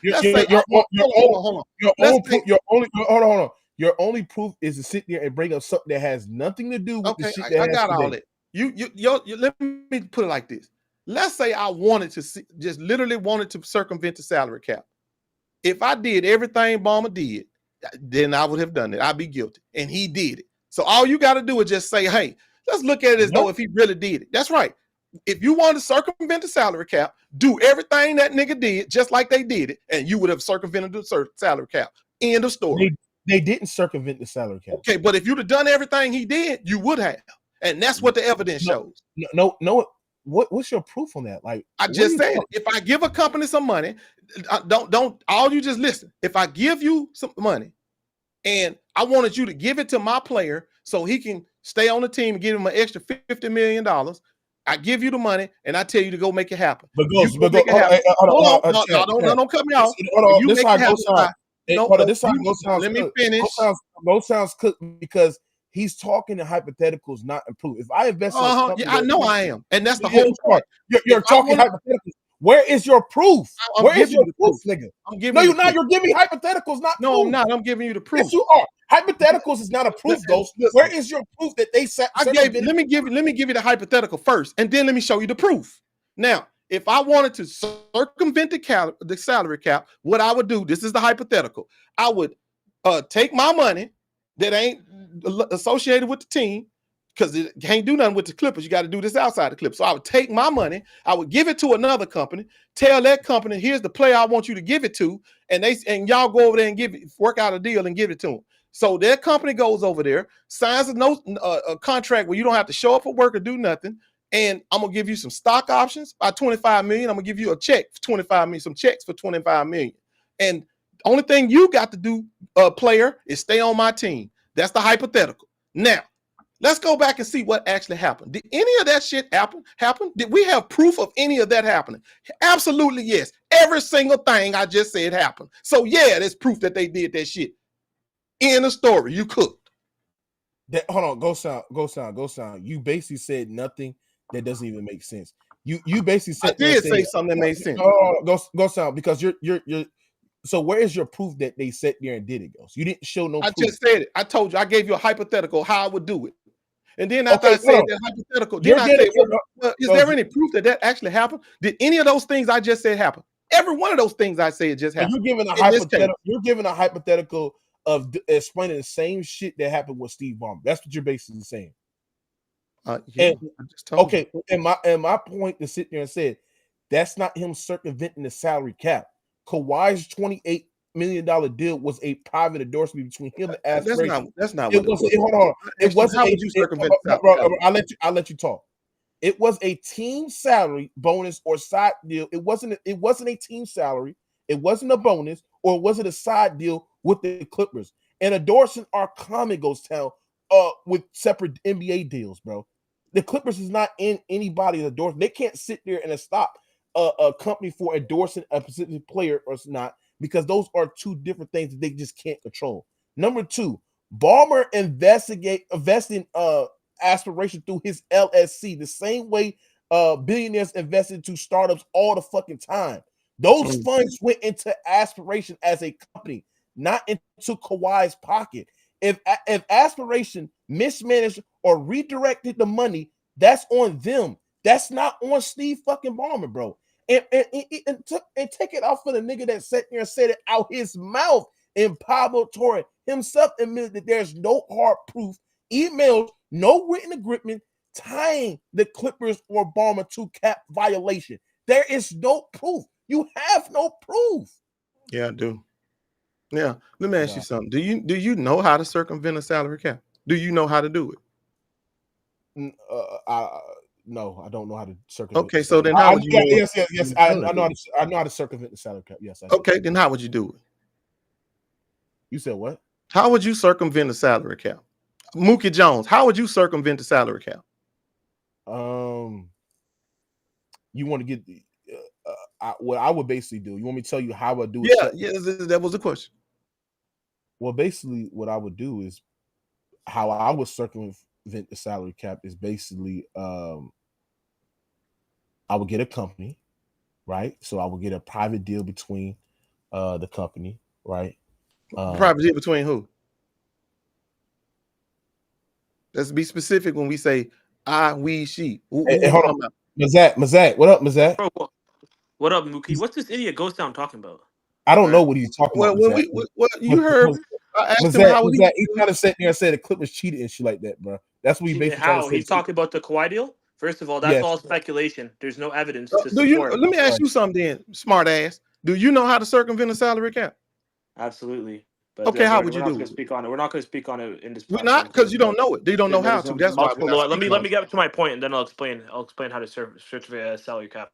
your only proof is to sit there and bring up something that has nothing to do with the shit that I got all that. You let me put it like this. Let's say I wanted to just literally wanted to circumvent the salary cap. If I did everything Ballmer did, then I would have done it. I'd be guilty. And he did it. So all you got to do is just say, hey, let's look at it as though if he really did it. That's right. If you want to circumvent the salary cap, do everything that nigga did, just like they did it, and you would have circumvented the salary cap. End of story. They didn't circumvent the salary cap. Okay, but if you'd have done everything he did, you would have. And that's what the evidence shows. No. What's your proof on that? Like I just said, if I give a company some money, don't all you just listen. If I give you some money and I wanted you to give it to my player so he can stay on the team and give him an extra $50 million, I give you the money and I tell you to go make it happen. Don't cut me off. This side goes sound. Let me finish. Both sounds cooked because he's talking in hypotheticals, not in proof. If I invest, I know I am, and that's the whole point. You're talking hypotheticals. Where is your proof? Where is your proof, nigga? I'm giving. You're not. You're giving hypotheticals, not. No, proof. I'm not. I'm giving you the proof. Yes, you are. Hypotheticals is not a proof, Ghost. Where is your proof that they said? Let me give you the hypothetical first, and then let me show you the proof. Now, if I wanted to circumvent the salary cap, what I would do, this is the hypothetical. I would take my money that ain't associated with the team, because it can't do nothing with the Clippers. You got to do this outside the Clippers. So I would take my money, I would give it to another company, tell that company, here's the player I want you to give it to, and y'all go over there and work out a deal and give it to them. So that company goes over there, signs a contract where you don't have to show up for work or do nothing, and I'm gonna give you some stock options by $25 million. I'm gonna give you a check for $25 million, some checks for $25 million, and the only thing you got to do, player, is stay on my team. That's the hypothetical. Now, let's go back and see what actually happened. Did any of that shit happen? Did we have proof of any of that happening? Absolutely, yes. Every single thing I just said happened. So, yeah, there's proof that they did that shit. In the story, you cooked. Hold on, go sound. You basically said nothing that doesn't even make sense. You basically said I did say something that made sense. Go sound, because you're. So where is your proof that they sat there and did it, Ghost? You didn't show no proof. I just said it. I told you. I gave you a hypothetical how I would do it. And then after I said that hypothetical, then I said, well, is there any proof that actually happened? Did any of those things I just said happen? Every one of those things I said just happened. You're giving a hypothetical of explaining the same shit that happened with Steve Ballmer. That's what you're basically saying. And my point to sit there and say that's not him circumventing the salary cap. Kawhi's $28 million deal was a private endorsement between him and Aspiration. That's not what it was. Hold on. It wasn't. How would you circumvent the salary cap? I'll let you talk. It was a team salary bonus or side deal. It wasn't a team salary. It wasn't a bonus, or it wasn't a side deal with the Clippers. And endorsing our common goes down with separate NBA deals, bro. The Clippers is not in anybody's endorsement. They can't sit there and stop a company for endorsing a specific player or not, because those are two different things that they just can't control. Number two, Ballmer investing Aspiration through his LSC the same way billionaires invest into startups all the fucking time. Those funds went into Aspiration as a company, not into Kawhi's pocket. If Aspiration mismanaged or redirected the money, that's on them. That's not on Steve fucking Ballmer, bro. And take it off for the nigga that sat there and said it out his mouth. And Pablo Torre himself admitted that there's no hard proof, emails, no written agreement tying the Clippers or Ballmer to cap violation. There is no proof. You have no proof. Yeah, I do. Yeah, let me ask you something. Do you know how to circumvent a salary cap? Do you know how to do it? No, I don't know how to circumvent. Okay, so then how would you? Yes. I know how to circumvent the salary cap. Yes. Okay, then how would you do it? You said what? How would you circumvent the salary cap? Mookie Jones, how would you circumvent the salary cap? You want to get what I would basically do. You want me to tell you how I do it? Yeah, that was the question. Well, basically, what I would do is how I would circumvent the salary cap is basically I would get a company, right? So I would get a private deal between the company, right? Private deal between who? Let's be specific when we say I, we, she. Who Hey, hold on. Mazak, what up, Mazak? Bro, what up, Mookie? What's this idiot Ghost Town talking about? I don't know what he's talking Well, about. You heard. I asked him how Mazak, he trying to sit there and say the Clippers cheated and shit like that, bro. That's what he basically trying to say. He's talking about the Kawhi deal? First of all, that's all speculation. There's no evidence to support. Let me ask right. you something then, smart ass. Do you know how to circumvent a salary cap? Absolutely. But okay, how would you do it? We're not going to speak on it in this. We're not, because you don't know it. You don't know how to. That's why. Let me get to my point, and then I'll explain how to circumvent a salary cap.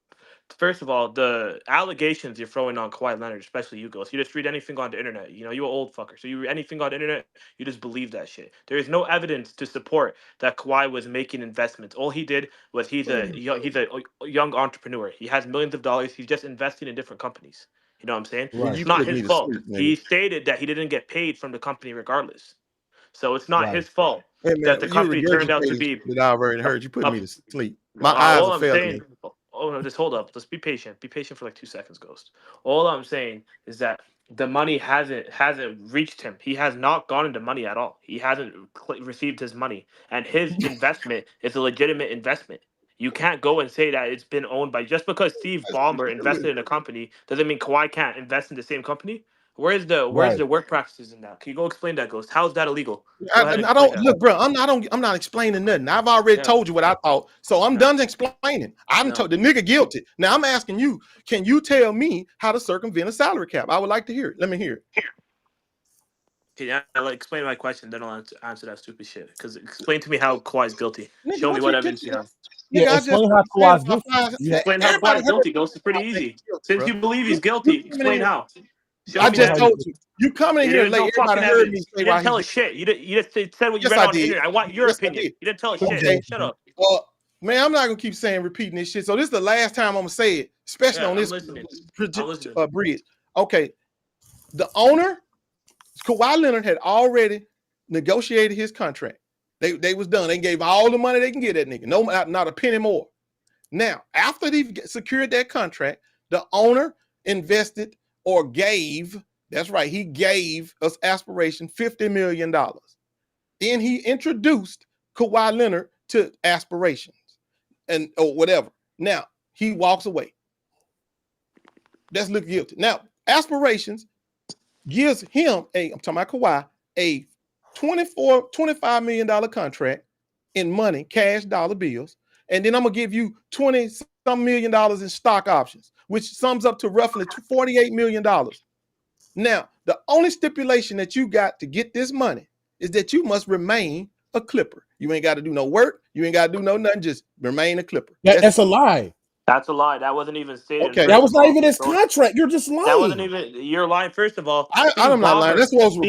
First of all, the allegations you're throwing on Kawhi Leonard, especially you, Ghost, you just read anything on the internet. You know, you're an old fucker. So you read anything on the internet, you just believe that shit. There is no evidence to support that Kawhi was making investments. All he did was he's a young entrepreneur. He has millions of dollars. He's just investing in different companies. You know what I'm saying? Right. It's not his fault. He stated that he didn't get paid from the company regardless. So it's not his fault that the company turned out to be. That I already heard. You put me to sleep. My eyes are failing. Oh no, just hold up. Let's be patient. Be patient for like 2 seconds, Ghost. All I'm saying is that the money hasn't reached him. He has not gone into money at all. He hasn't received his money, and his investment is a legitimate investment. You can't go and say that it's been owned by just because Steve Ballmer invested in a company doesn't mean Kawhi can't invest in the same company. Where's the work practices in that? Can you go explain that, Ghost? How's that illegal? I don't look, bro. I'm not explaining nothing. I've already told you what I thought, so I'm done explaining. I'm told the nigga guilty. Now I'm asking you, can you tell me how to circumvent a salary cap? I would like to hear it. Let me hear it. Can you explain my question? Then I'll answer that stupid shit. Because explain to me how Kawhi's guilty. Show me what evidence you have. Explain how Kawhi's guilty. Explain how Kawhi's guilty, Ghost. It's pretty easy. Since you believe he's guilty, explain how. I just told you. You coming in here late. Everybody heard me say you didn't tell us shit. You just said what you read on the internet. I want your opinion. You didn't tell us shit. Shut up. Man, I'm not gonna keep repeating this shit. So this is the last time I'm gonna say it, especially on this bridge. Okay, the owner, Kawhi Leonard, had already negotiated his contract. They was done. They gave all the money they can get that nigga. No, not a penny more. Now, after they secured that contract, the owner invested or gave, that's right, he gave us Aspiration $50 million. Then he introduced Kawhi Leonard to Aspirations or whatever. Now, he walks away. That's look guilty. Now, Aspirations gives him I'm talking about Kawhi, a $25 million contract in money, cash dollar bills. And then I'm going to give you $20-some million in stock options, which sums up to roughly $48 million. Now, the only stipulation that you got to get this money is that you must remain a Clipper. You ain't got to do no work. You ain't got to do nothing. Just remain a Clipper. That's a lie. That's a lie. That wasn't even stated. Okay. That was not even his contract. You're just lying. That wasn't even. You're lying. First of all, I'm not lying. That's what was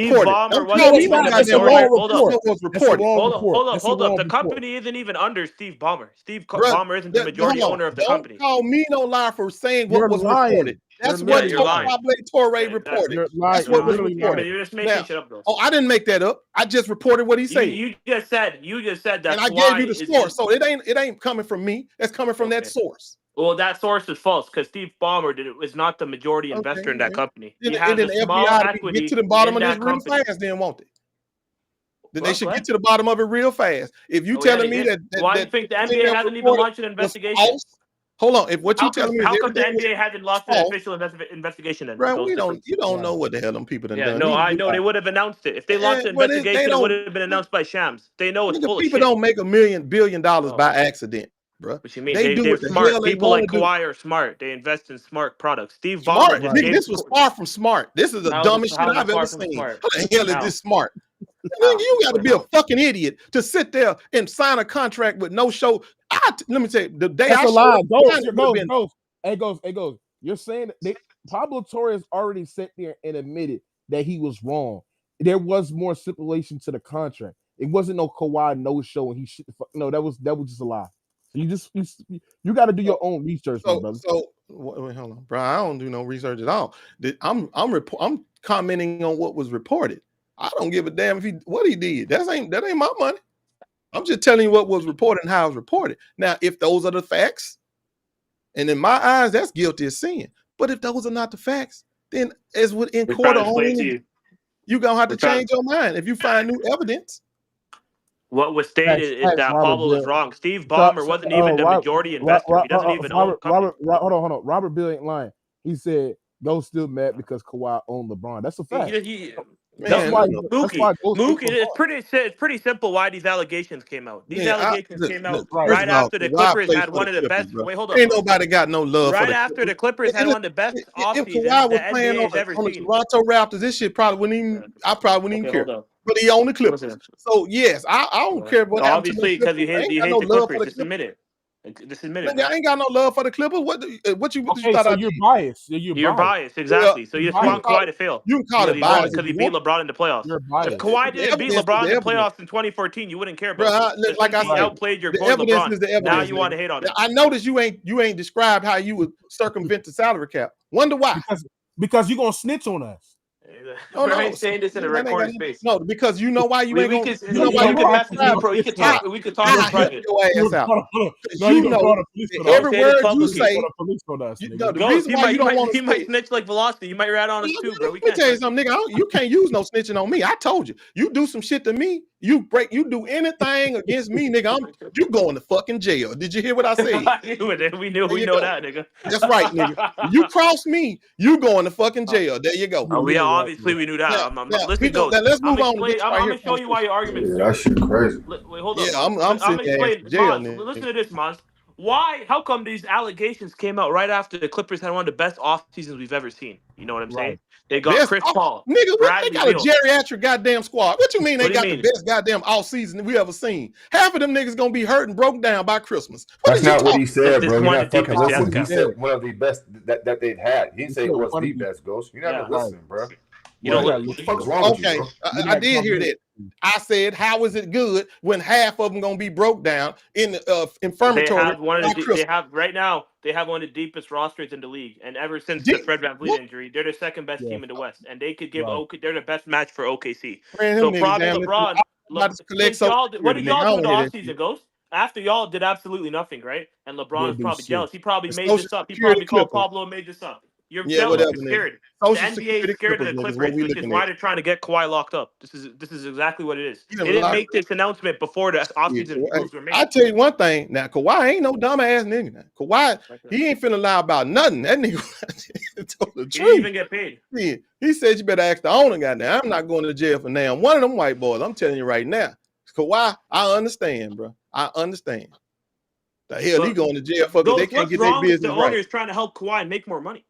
reported. Hold up. The company isn't even under Steve Ballmer. Steve Ballmer isn't the majority owner of the company. Don't call me no liar for saying what was reported. That's what Torre reported. That's what was reported. You're just making shit up, though. Oh, I didn't make that up. I just reported what he said. You just said that. And I gave you the source, so it ain't coming from me. It's coming from that source. Well, that source is false because Steve Ballmer was not the majority investor in that company. He has a small equity. Get to the bottom of this real fast, then won't it? They should get to the bottom of it real fast. If you telling me that, why do you think the NBA hasn't even launched an investigation? Hold on. If what you telling me, how come the NBA hasn't launched an official investigation? Then, bro, you don't know what the hell them people done done. No, I know they would have announced it if they launched an investigation. It would have been announced by Shams. They know it's full of shit. People don't make $1 billion by accident. Bro. What you mean? They're smart. People like Kawhi are smart. They invest in smart products. Steve Ballmer. This was far from smart. This is the dumbest shit I've ever seen. How the hell is this smart? You got to be a fucking idiot to sit there and sign a contract with no show. Let me tell you, the day that's a lie. Goes. You're saying that Pablo Torres already sat there and admitted that he was wrong. There was more stipulation to the contract. It wasn't no Kawhi no show and that was just a lie. You got to do your own research, brother. So Wait, hold on, bro. I don't do no research at all. I'm commenting on what was reported. I don't give a damn if what he did. That ain't my money. I'm just telling you what was reported and how it was reported. Now, if those are the facts, and in my eyes, that's guilty of sin. But if those are not the facts, then as with in court or only, you're gonna have to change your mind if you find new evidence. What was stated is that Pablo was wrong. Steve Ballmer wasn't even the majority investor. He doesn't even own the company. Hold on. Robert Bill ain't lying. He said Ghost still mad because Kawhi owned LeBron. That's a fact. That's why Mookie. It's pretty simple why these allegations came out. These allegations came out right after the Clippers had one of the best. Wait, hold on. Ain't nobody got no love. Right after the Clippers had one of the best offseasons the NBA has ever seen. The Toronto Raptors, this shit probably wouldn't even. I probably wouldn't even care. But he owned the Clippers. So yes, I don't care what. Obviously, because he hates the Clippers. Just admit it. Just admit it. I ain't got no love for the Clippers. What you thought? So you're biased. You're biased, exactly. So you just want Kawhi to fail. You can call it biased because he beat LeBron in the playoffs. If Kawhi didn't beat LeBron in the playoffs in 2014, you wouldn't care about it. Like I said, outplayed your boy LeBron. Now you want to hate on it. I noticed you ain't described how you would circumvent the salary cap. Wonder why? Because you're gonna snitch on us. I ain't saying this in a recorded space. No, because you know why you ain't gonna. You know why you can message me, bro. We could talk in private. Your ass out. You know every word you say. The reason why you don't want to. You might snitch like Velocity. You might rat on us too, bro. Let me tell you something, nigga. You can't use no snitching on me. I told you. You do some shit to me. You do anything against me, nigga. You going to fucking jail. Did you hear what I said? We know that, nigga. That's right, nigga. You cross me, you going to fucking jail. There you go. Obviously we knew that. Listen, let's move on. I'm gonna show you why your argument is. That shit crazy. Wait, hold on. Yeah, I'm sitting jail. Listen to this, Mons. How come these allegations came out right after the Clippers had one of the best off seasons we've ever seen? You know what I'm saying? They got Chris Paul. Nigga, they got a geriatric goddamn squad. What you mean they got the best goddamn off season we ever seen? Half of them niggas gonna be hurt and broken down by Christmas. That's not what he said, bro. You're not fucking listening. He said one of the best that they've had. He didn't say it was the best, Ghost. You're not listening, bro. You know what? What the fuck's wrong with you, bro? I did hear that. I said, how is it good when half of them gonna be broke down in the infirmary? They have one of the deepest rosters in the league, and ever since the Fred VanVleet injury, they're the second best team in the West, and they could give they're the best match for OKC. So probably LeBron. What did y'all do in the offseason, Ghost? After y'all did absolutely nothing, right? And LeBron was probably jealous. He probably made this up. He probably called Pablo and made this up. You're jealous. You're scared. The NBA is scared of the Clippers, which is why they're trying to get Kawhi locked up. This is exactly what it is. They didn't make this announcement before the offseason moves were made. I tell you one thing. Now, Kawhi ain't no dumbass nigga. Now. Kawhi, he ain't finna lie about nothing. That nigga told the truth. He didn't even get paid. He said you better ask the owner. Goddamn, I'm not going to jail for now. One of them white boys. I'm telling you right now. Kawhi, I understand, bro. I understand. The hell he going to jail for because they can't get their business right. The owner is trying to help Kawhi make more money.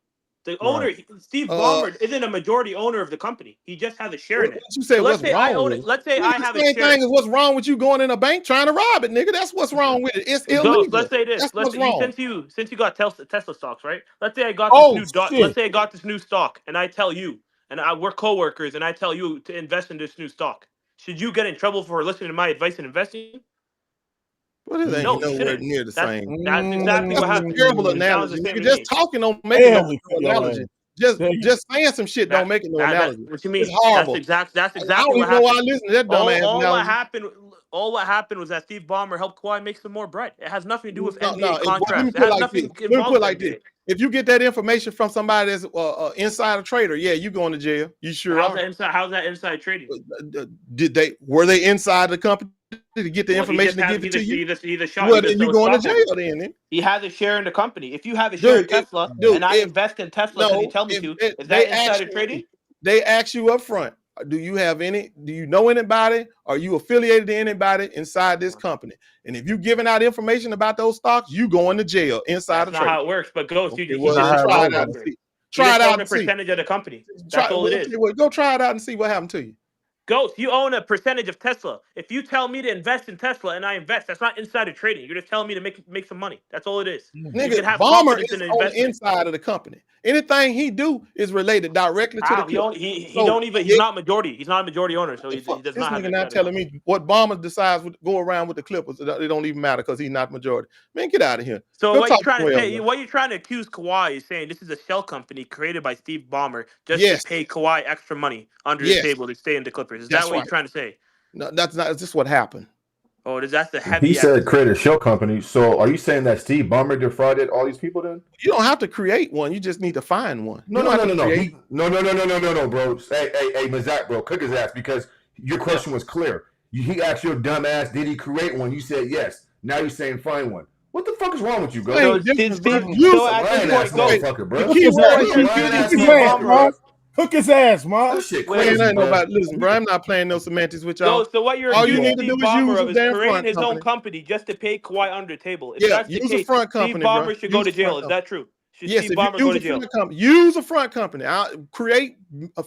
The owner, Steve Ballmer, isn't a majority owner of the company. He just has a share in it. You say what's wrong with it? Let's say I have a share. The same thing as what's wrong with you going in a bank trying to rob it, nigga. That's what's wrong with it. It's illegal. Let's say this. Since you got Tesla stocks, right? Let's say I got this new stock, and I tell you, and we're coworkers, and I tell you to invest in this new stock. Should you get in trouble for listening to my advice in investing? Well, this ain't nowhere near the same. That's exactly what happened. Terrible analogy. Just talking don't make it no analogy. Just saying some shit don't make it no analogy. What you mean? It's horrible. That's exactly I don't even know why I listen to that dumbass analogy. All what happened was that Steve Ballmer helped Kawhi make some more bread. It has nothing to do with NBA contracts. It has nothing to do with it. If you get that information from somebody that's insider trader, yeah, you going to jail. You sure are. How's that inside trading? Were they inside the company to get the information to give it to you? Well, then you going to jail then. He has a share in the company. If you have a share in Tesla and I invest in Tesla because you tell me to, is that insider trading? They ask you up front, do you know anybody? Are you affiliated to anybody inside this company? And if you giving out information about those stocks, you going to jail inside the trade. That's not how it works, but Ghost, you try it out and see. Try it out and see. Percentage of the company. That's all it is. Go try it out and see what happened to you. Ghost, you own a percentage of Tesla. If you tell me to invest in Tesla and I invest, that's not insider trading. You're just telling me to make some money. That's all it is. Nigga, Ballmer is on the inside of the company. Anything he do is related directly to the He Clippers. don't even. He's not majority. He's not a majority owner, so he does This not have nigga that now credit. telling me what Ballmer decides to go around with the Clippers. It don't even matter because he's not majority. Man, get out of here. So Go what you talk trying to somewhere say? else, What you trying to accuse Kawhi is saying this is a shell company created by Steve Ballmer just Yes. to pay Kawhi extra money under the Yes. table to stay in the Clippers. Is That's that what right. you're trying to say? No, that's not. It's just what happened. Oh, that's the heavy. He said create a shell company. So are you saying that Steve Ballmer defrauded all these people then? You don't have to create one. You just need to find one. No, You don't have to no, create- no, bro. Hey, Mazak, bro, cook his ass because your question was clear. He asked your dumb ass, did he create one? You said yes. Now you're saying find one. What the fuck is wrong with you, bro? Hey, So, different, Steve, bro. so You at lying this ass point, go. motherfucker, bro. The key word is You're confusing. accusing Steve Steve Ballmer. Ballmer. Cook his ass, That Mom. shit Wait, crazy, Man, I ain't bro. nobody. Listen, bro, I'm not playing no semantics with y'all. So what you're All you accusing need to Steve do is Ballmer use of a is damn creating front his own company. company just to pay Kawhi under the table. If Yeah, that's the use a case, front Steve company, Ballmer bro. should go Use to a jail. front Is that true? Should Yes, Steve if you Ballmer go use to a jail? front company, use a front company. Create,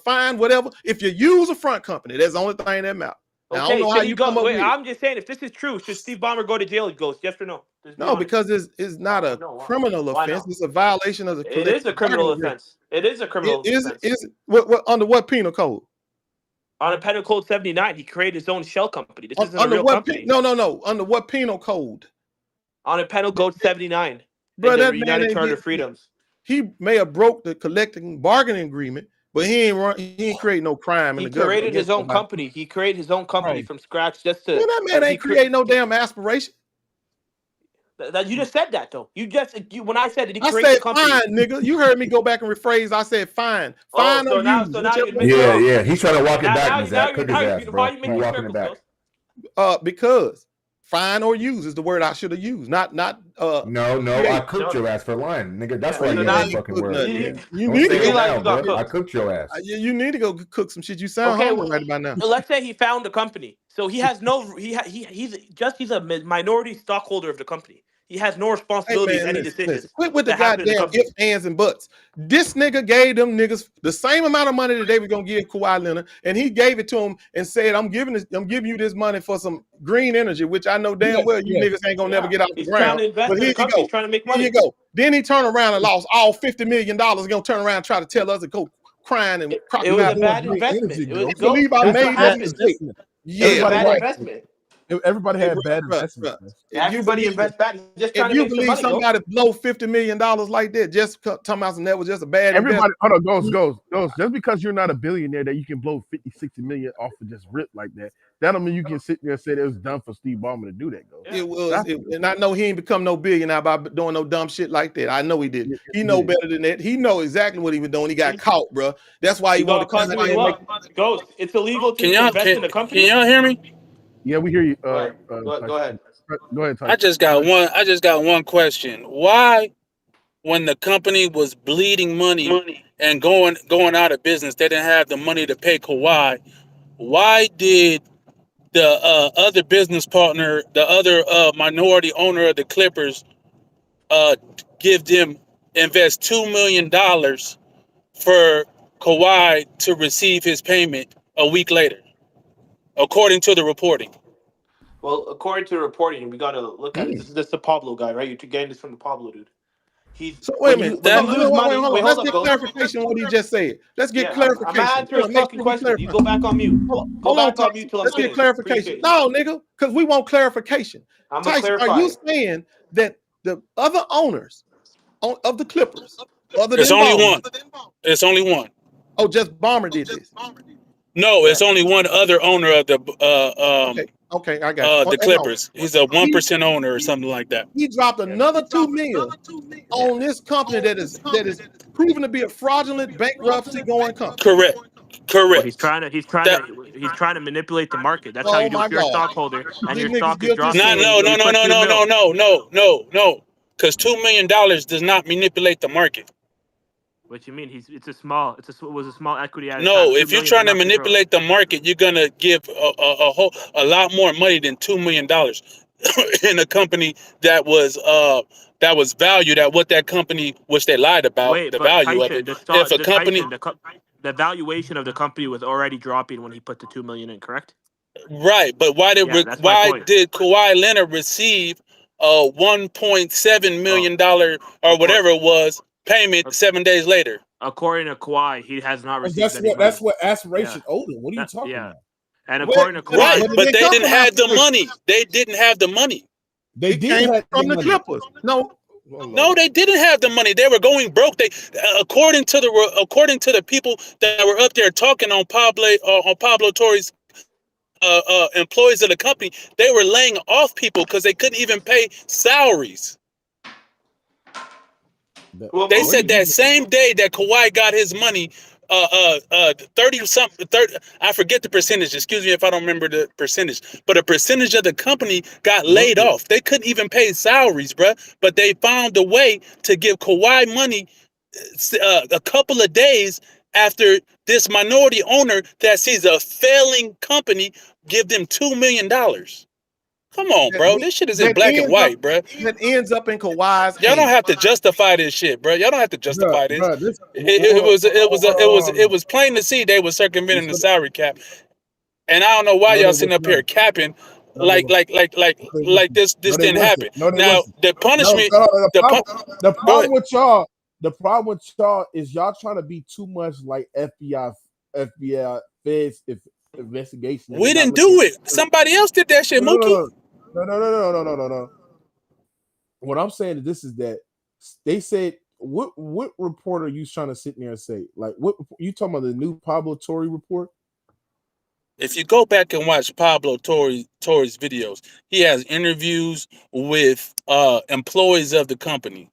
find whatever. If you use a front company, that's the only thing that matters. Now, I don't Okay, know how should he you come go? up Wait, with it. I'm just saying, if this is true, should Steve Ballmer go to jail, Ghost? Yes or no? Just be No, honest. because it's not a No, why? criminal Why offense. not? It's a violation of the It is a collective criminal bargaining agreement. offense. It is a criminal offense. Is what under what penal code? On a Penal Code 79, he created his own shell company. This isn't a Under real what? company. No. Under what penal code? On a Penal Code 79 Bro, in that the man United ain't Charter get- of Freedoms. He may have broke the collective bargaining agreement, but he ain't create no crime in He the government. created his own Nobody. company. He created his own company Right. from scratch just to. Man, that man he ain't create no damn aspiration. That you just said that though. When I said, did he I create said the company? fine, nigga. You heard me go back and rephrase. I said fine. Fine so or now- use. so now whichever you one admit you you're want. wrong. Yeah, he's trying to walk it Now back, Mazak. Cook his ass, bro. why you He's making walking it circles, back. Ghost? Because fine or use is the word I should have used. Not No, create. I cooked your ass for lying, nigga. That's Yeah, why so you now ain't you fucking cook word. nothing, You- man. You Don't need say to it go. like now, you got bro. I cooked. cooked your ass. You need to go cook some shit. You sound Okay, hungry right about now. let's say he found the company. So he has no he's a minority stockholder of the company. He has no Hey responsibility in man, any listen. decisions Quit with the that happen in the goddamn company. ifs, ands, and buts. This nigga gave them niggas the same amount of money that they were gonna give Kawhi Leonard, and he gave it to him and said, "I'm giving you this money for some green energy," which I know damn well you niggas ain't gonna never get out the He's trying ground. to invest But in here the you company. go. He's trying to make Here money. you go. Then he turned around and lost all $50 million. Gonna turn around and try to tell us to go crying and It was crocodile. a bad Green investment. energy, It was bro. You believe I That's made what that happened. mistake? It Yeah, was a Everybody bad right. investment. Everybody had bad Bruh, investments. bruh. Man. If you Everybody believe invests bad. He's just trying If to you make some believe money, Ghost. somebody blow $50 million like that, just talking about something that was just a bad Everybody, investment. hold on, goes. Just because you're not a billionaire that you can blow 50, 60 million off of just rip like that, that don't mean you can sit there and say that it was done for Steve Ballmer to do that, goes. Yeah. It was, and I know he ain't become no billionaire by doing no dumb shit like that. I know he didn't. He know better than that. He know exactly what he was doing. He got caught, bro. That's why he You wanted got to come caught out doing here and what? Ghost. It's illegal to Can y'all invest in a company. can y'all hear me? Yeah, we hear you. Go ahead. Go ahead. Go ahead, I Tyson. just got one question. Why, when the company was bleeding money and going out of business, they didn't have the money to pay Kawhi? Why did the other business partner, the other minority owner of the Clippers, give them invest $2 million for Kawhi to receive his payment a week later, according to the reporting? Well, according to the reporting, we got to look at it. This is the Pablo guy, right? You're getting this from the Pablo dude. So wait a when minute. you Hold lose money. on. Wait, Let's hold get up, Ghost. clarification on what he just said. Let's get Yeah, I'm clarification. gonna answer his Make fucking sure we question. clarify. You go back on mute. Go Hold on, back on mute Tyson. till I'm Let's get finished. clarification. Appreciate it. No, nigga, because we want clarification. I'm gonna Tyson, clarify. are you saying that the other owners of the Clippers, other It's than only Ballmer, one. It's only one. oh, just Ballmer did this? No, it's only one other owner of the Okay, I got you. the Clippers. He's a 1% owner or something like that. He dropped another $2 million on this company that is proven to be a fraudulent bankruptcy going company. Correct. Well, he's trying to manipulate the market. That's how Oh you do my it. If you're a God. stockholder and These your niggas stock is guilty dropping. as sin. No. Because $2 million does not manipulate the market. What you mean? It was a small equity at a No, time. if you're trying to manipulate the market, you're gonna give a lot more money than $2 million in a company that was valued at what that company, which they lied about, Wait, the but value of Tyson, it. If a company, the valuation of the company was already dropping when he put the $2 million in, correct? right? But why did that's my point. Kawhi Leonard receive a $1.7 million or Of whatever it was payment 7 days later. According to Kawhi, he has not received That's any what money. that's what aspiration owed him. What are you talking Yeah. about? And What? according to But it- Kawhi, Right, but it but didn't they come didn't from have the aspiration. money. They didn't have the money. They It did came have from the money. Clippers. No. Oh, No, Lord. they didn't have the money. They were going broke. They, according to the people that were up there talking on Pablo Torre's employees of the company, they were laying off people because they couldn't even pay salaries. They Where said did you that same day that Kawhi got his money, 30 something, 30, I forget the percentage. Excuse me if I don't remember the percentage, but a percentage of the company got laid off. They couldn't even pay salaries, bruh. But they found a way to give Kawhi money a couple of days after this minority owner that sees a failing company give them $2 million. Come on, bro. This shit is in black and white, bro. That ends up in Kawhi's Y'all don't hand. have to justify this shit, bro. Y'all don't have to justify this. Bruh, this It was plain to see they was circumventing the salary cap, and I don't know why no, y'all they sitting was up here not. capping No, they was. this No, they didn't happen. wasn't. No, they Now wasn't. the punishment, No, the the go problem ahead. with y'all, the problem with y'all is y'all trying to be too much like FBI feds investigation. And We you're not didn't looking. do it. Somebody else did that shit, No, Mookie. no. What I'm saying is this is that they said what report are you trying to sit there and say? Like what you talking about the new Pablo Torre report? If you go back and watch Pablo Torre's videos, he has interviews with employees of the company.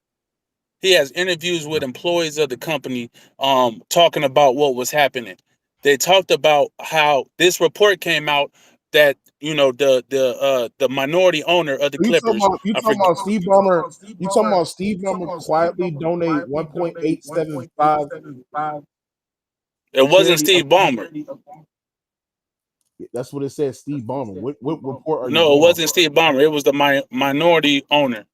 He has interviews with employees of the company talking about what was happening. They talked about how this report came out that the minority owner of the Clippers. You talking about Steve Ballmer? You talking about Steve Ballmer quietly donate 1.875 It wasn't charity? Steve Ballmer. That's what it says. Steve Ballmer. What report are you No, it going wasn't off? Steve Ballmer. It was the minority owner.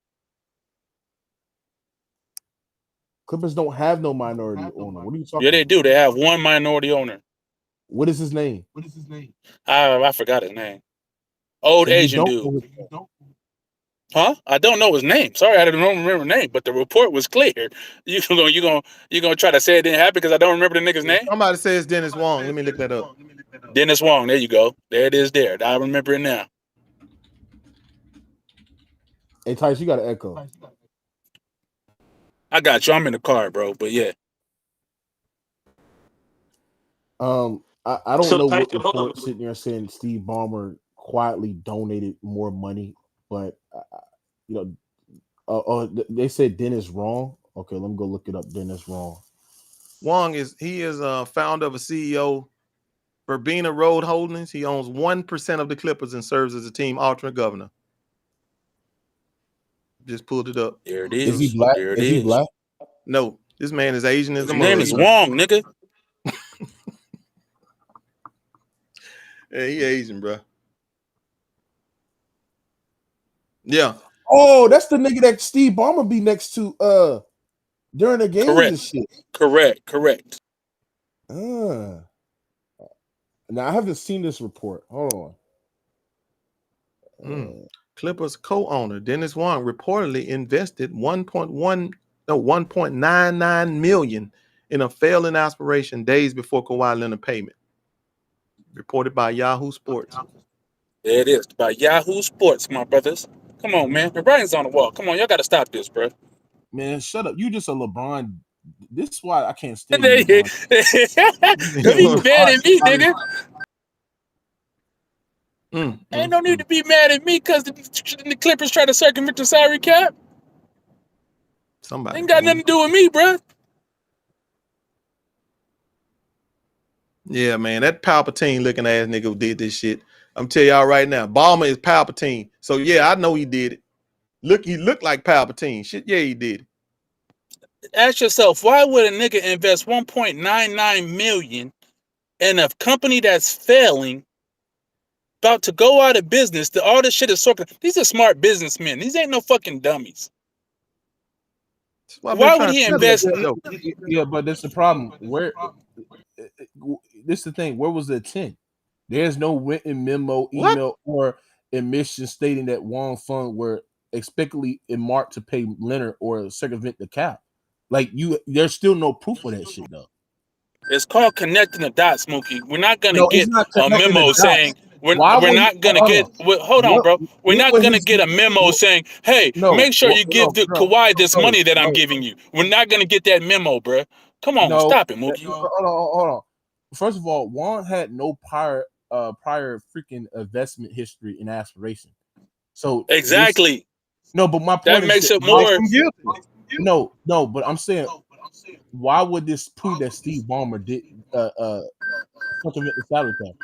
Clippers don't have no minority owner. What are you talking Yeah, they about? do. They have one minority owner. What is his name? I forgot his name. Old So you Asian don't dude. know his name. Huh? I don't know his name. Sorry, I don't remember his name. But the report was clear. You gonna try to say it didn't happen because I don't remember the nigga's name? Somebody says Dennis Wong. Let me look that up. Dennis Wong. There you go. There it is. There. I remember it now. Hey Tice, you got an echo. I got you. I'm in the car, bro. But yeah. I don't So, know Tice, what hold report on. sitting there saying Steve Ballmer quietly donated more money, but you know, they said Dennis Wrong. Okay, let me go look it up. Dennis Wrong. Wong is founder of a CEO Verbena Road Holdings. He owns 1% of the Clippers and serves as a team alternate governor. Just pulled it up. There it Is he is. black? There it Is he is. black? No, this man is Asian as His a name mug. is Wong, nigga. Yeah, he Asian, bro. Yeah. Oh, that's the nigga that Steve Ballmer be next to during the games and Correct. shit. Correct. Now I haven't seen this report. Hold on. Clippers co-owner Dennis Wong reportedly invested 1.99 million in a failing aspiration days before Kawhi Leonard payment. Reported by Yahoo Sports. There it is. By Yahoo Sports, my brothers. Come on, man. The writing's on the wall. Come on, y'all gotta stop this, bro. Man, shut up. You just a LeBron. This is why I can't stand Don't you, be LeBron. mad at me, nigga. Ain't no need to be mad at me because the Clippers try to circumvent the salary cap. Somebody Ain't got nothing to do with me, bro. Yeah, man, that Palpatine looking ass nigga who did this shit. I'm telling y'all right now, Ballmer is Palpatine. So yeah, I know he did it. Look, he looked like Palpatine. Shit, yeah, he did it. Ask yourself, why would a nigga invest 1.99 million in a company that's failing, about to go out of business? All this shit is circling. These are smart businessmen. These ain't no fucking dummies. Why would he invest? Yeah, but that's the problem. This is the thing. Where was the intent? There's no written memo, email, or admission stating that Wong Fund were expectedly earmarked to pay Leonard or circumvent the cap. Like there's still no proof of that shit though. It's called connecting the dots, Mookie. We're not gonna No, it's get not a connecting the memo saying dots. Why we're would he, not gonna hold get. on? Hold on, bro. We're What not would gonna his get a memo what, saying, "Hey, no, make sure you give no, Kawhi this no, money that I'm no, giving you." We're not gonna get that memo, bro. Come on, no. stop it, Mookie. Hold on. First of all, Juan had no prior freaking investment history in aspiration. So Exactly. no, but my That point is makes that it why, more. no, but I'm saying why would this prove that Steve Ballmer did circumvent the salary cap?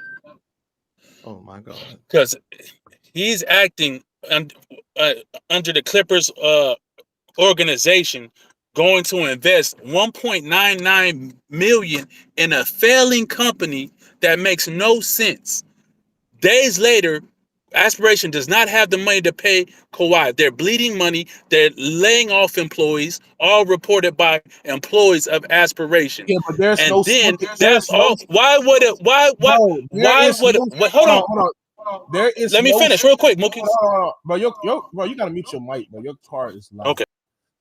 Oh my God. Because he's acting under the Clippers organization, going to invest 1.99 million in a failing company that makes no sense. Days later, Aspiration does not have the money to pay Kawhi. They're bleeding money. They're laying off employees, all reported by employees of Aspiration. Yeah, but there's And no then there's that's all. Why would it? no there Why is would it? no Wait, hold on. There is Let me no finish real quick, Mookie. hold on. Bro, you gotta mute your mic, bro. Your car is loud. Okay.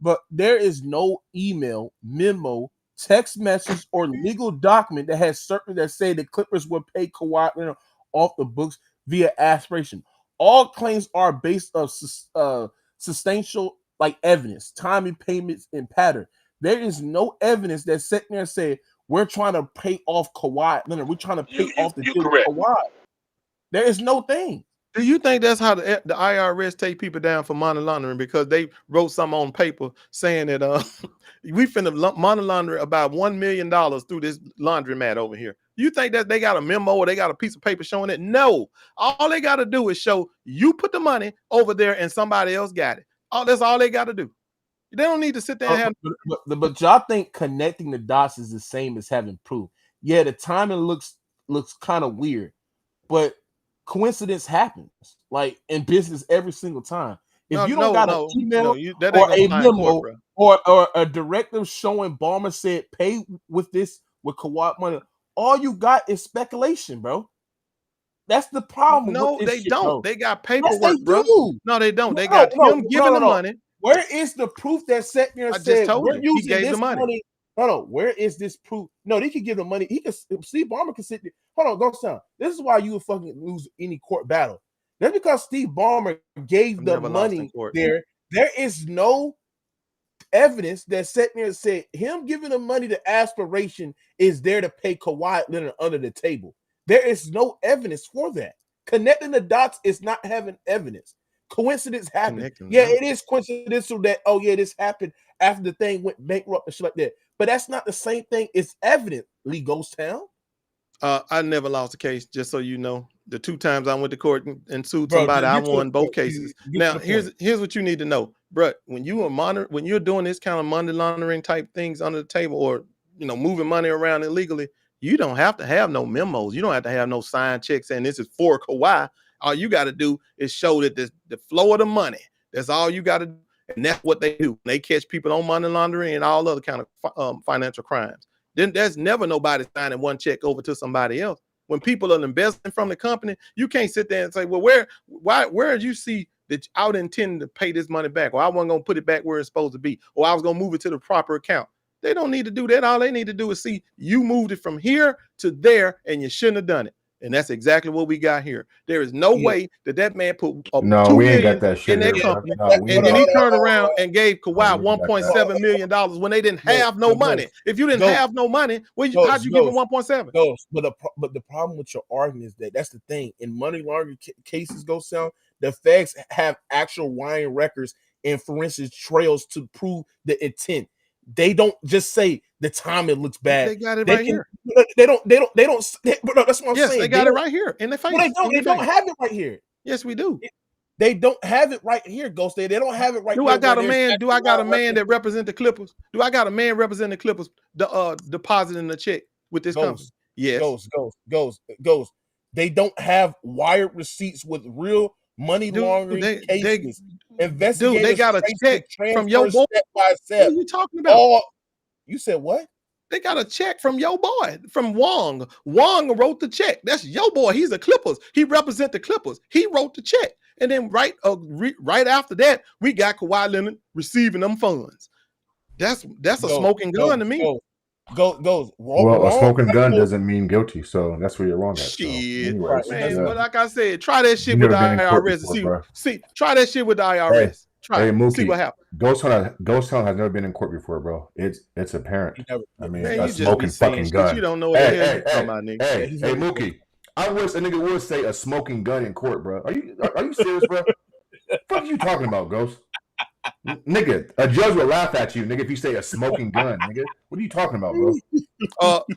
But there is no email, memo, text message, or legal document that has certain that say the Clippers will pay Kawhi Leonard off the books via aspiration. All claims are based of substantial like evidence, timing, payments, and pattern. There is no evidence that sat there and said we're trying to pay off Kawhi Leonard. We're trying to pay off the deal with Kawhi. There is no thing. Do you think that's how the IRS take people down for money laundering? Because they wrote something on paper saying that we finna money launder about $1 million through this laundromat over here. You think that they got a memo or they got a piece of paper showing it? No. All they got to do is show you put the money over there and somebody else got it. That's all they got to do. They don't need to sit there and have. But y'all think connecting the dots is the same as having proof. Yeah, the timing looks kind of weird, but coincidence happens like in business every single time. If you don't got an email or a memo or a directive showing Ballmer said pay with Kawhi money, all you got is speculation, bro. That's the problem. No, they don't. Bro. They got paperwork, yes, they bro. do. No, they don't. They got him giving the money. Where is the proof that sat there and said we're using he gave this the money? No, where is this proof? No, they can give the money. He can. Steve Ballmer can sit there. Hold on, go sound. This is why you would fucking lose any court battle. That's because Steve Ballmer gave the money there. There is no evidence that sat there and said him giving the money to aspiration is there to pay Kawhi Leonard under the table. There is no evidence for that. Connecting the dots is not having evidence. Coincidence happened. Yeah, it is coincidental that, oh yeah, this happened after the thing went bankrupt and shit like that. But that's not the same thing. It's evident, Lee Ghost Town. I never lost a case, just so you know. The 2 times I went to court and sued somebody, I won both cases. Now, here's what you need to know, bro. When you're doing this kind of money laundering type things under the table, or moving money around illegally, you don't have to have no memos. You don't have to have no signed checks saying this is for Kawhi. All you got to do is show that the flow of the money. That's all you got to do, and that's what they do. They catch people on money laundering and all other kind of financial crimes. Then there's never nobody signing one check over to somebody else. When people are investing from the company, you can't sit there and say, well, where did you see that I would intend to pay this money back, or I wasn't going to put it back where it's supposed to be, or I was going to move it to the proper account. They don't need to do that. All they need to do is see you moved it from here to there, and you shouldn't have done it. And that's exactly what we got here. There is no way that man put $2 million in that company, and then he turned around and gave Kawhi $1.7 million when they didn't have no money. If you didn't have no money, how'd you give him 1.7? But the problem with your argument is that's the thing. In money laundering cases, the facts have actual wiring records and forensic trails to prove the intent. They don't just say the time it looks bad. They got it here. They don't. That's what I'm saying. They got it right here in the face. They don't have it right here. Yes, we do. They don't have it right here, Ghost. They don't have it right here. Do I got a man that represent the Clippers? Do I got a man representing the Clippers depositing the check with this company? Yes. Ghost. They don't have wired receipts with real money laundering cases. Investigators, they got a check from your boy. Step by step. What are you talking about? You said what? They got a check from your boy, from Wong. Wong wrote the check. That's your boy. He's the Clippers. He represents the Clippers. He wrote the check. And then right after that, we got Kawhi Leonard receiving them funds. That's a Go, smoking gun to me. Goes. Well, a smoking gun goes- doesn't mean guilty, so that's where you're wrong at. So, Shit, anyways, Right. man. yeah. But like I said, try that shit You with the never been in court IRS. before, bro. See, try that shit with the IRS. Try Hey, it. Mookie, See what happens. Ghost Town has never been in court before, bro. It's apparent. I mean, Man, a you just be smoking saying fucking shit. gun. You don't know what the hell you talking about, nigga. Hey, he's hey, never- Mookie. I wish a nigga would say a smoking gun in court, bro. Are you serious, bro? What are you talking about, Ghost? Nigga, a judge will laugh at you, nigga, if you say a smoking gun, nigga. What are you talking about, bro?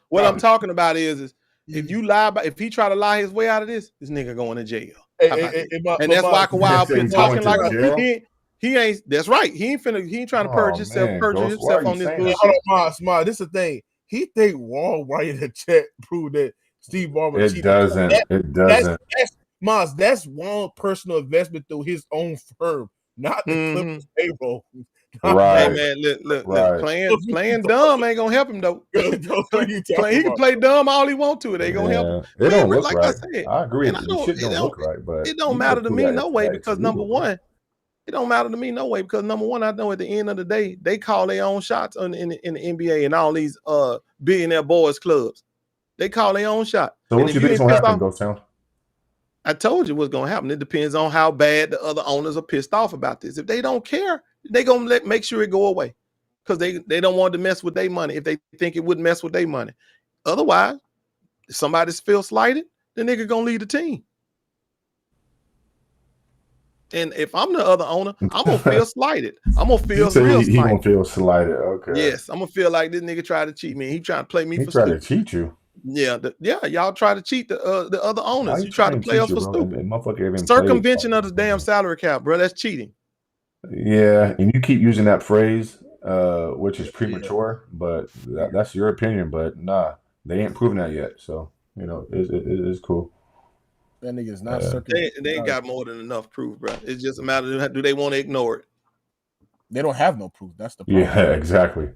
What I'm talking about is if you lie, if he try to lie his way out of this nigga going to jail. And that's why Kawhi up here He's talking going to like jail? he ain't. That's right. He ain't trying to purge himself, man, perjure Ghost, why himself are you on this saying bullshit. that? Hold on, Smart. This is the thing. He think Wall writing a check prove that Steve Ballmer It cheated. doesn't. It doesn't. That's Wall's personal investment through his own firm, not the Clippers payroll. Right. Hey man, look, Right. playing dumb ain't gonna help him though. He can play dumb all he want to. It ain't gonna help him. It don't look like right. I said, I agree. and The shit don't look right, but it don't you matter can to prove me that no it's- way that it's because number illegal, bro. one, it don't matter to me no way because number one, I know at the end of the day they call their own shots in the NBA and all these billionaire boys clubs. They call their own shot. So And what if you you think's ain't gonna pissed happen, off- Ghost Town? I told you what's gonna happen. It depends on how bad the other owners are pissed off about this. If they don't care, they gonna make sure it go away because they don't want to mess with their money if they think it wouldn't mess with their money. Otherwise, if somebody feels slighted, the nigga gonna leave the team. And if I'm the other owner, I'm gonna feel slighted. I'm gonna feel You say real he gonna slighted. feel slighted. Okay. Yes, I'm gonna feel like this nigga tried to cheat me. He trying to play me He for tried to stupid. cheat you. Yeah, y'all try to cheat the other How owners. you You try to trying play cheat us you, for bro? stupid. And motherfucker even Circumvention played of the damn salary cap, bro. That's cheating. Yeah, and you keep using that phrase, which is premature, but that's your opinion. But nah, they ain't proven that yet. So it's cool. That nigga's not They ain't got more than enough proof, bro. It's just a matter of do they want to ignore it. They don't have no proof. That's the problem. Yeah, exactly.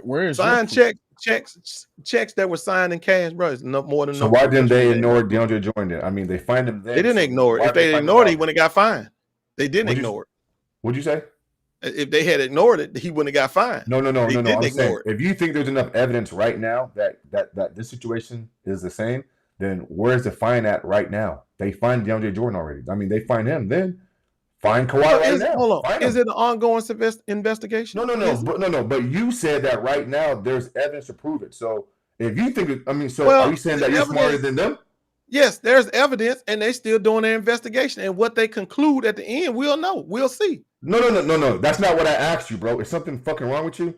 Where is signed checks that were signed in cash, bro? It's no more than So enough why proof didn't for they you. ignore DeAndre Jordan? I mean, they find him. They didn't ignore it. Why If they find him ignored it, out? he wouldn't have got fined. They didn't What'd you- ignore it. What'd you say? If they had ignored it, he wouldn't have got fined. No. They I'm didn't saying, ignore it. if you think there's enough evidence right now that this situation is the same, then where's the fine at right now? They find DeAndre Jordan already. I mean, they find him. Then find Kawhi right now. Hold on. Find Is him. it an ongoing investigation? No. But you said that right now there's evidence to prove it. So if you think, are you saying that you're smarter than them? Yes, there's evidence, and they still doing their investigation. And what they conclude at the end, we'll know. We'll see. No. That's not what I asked you, bro. Is something fucking wrong with you?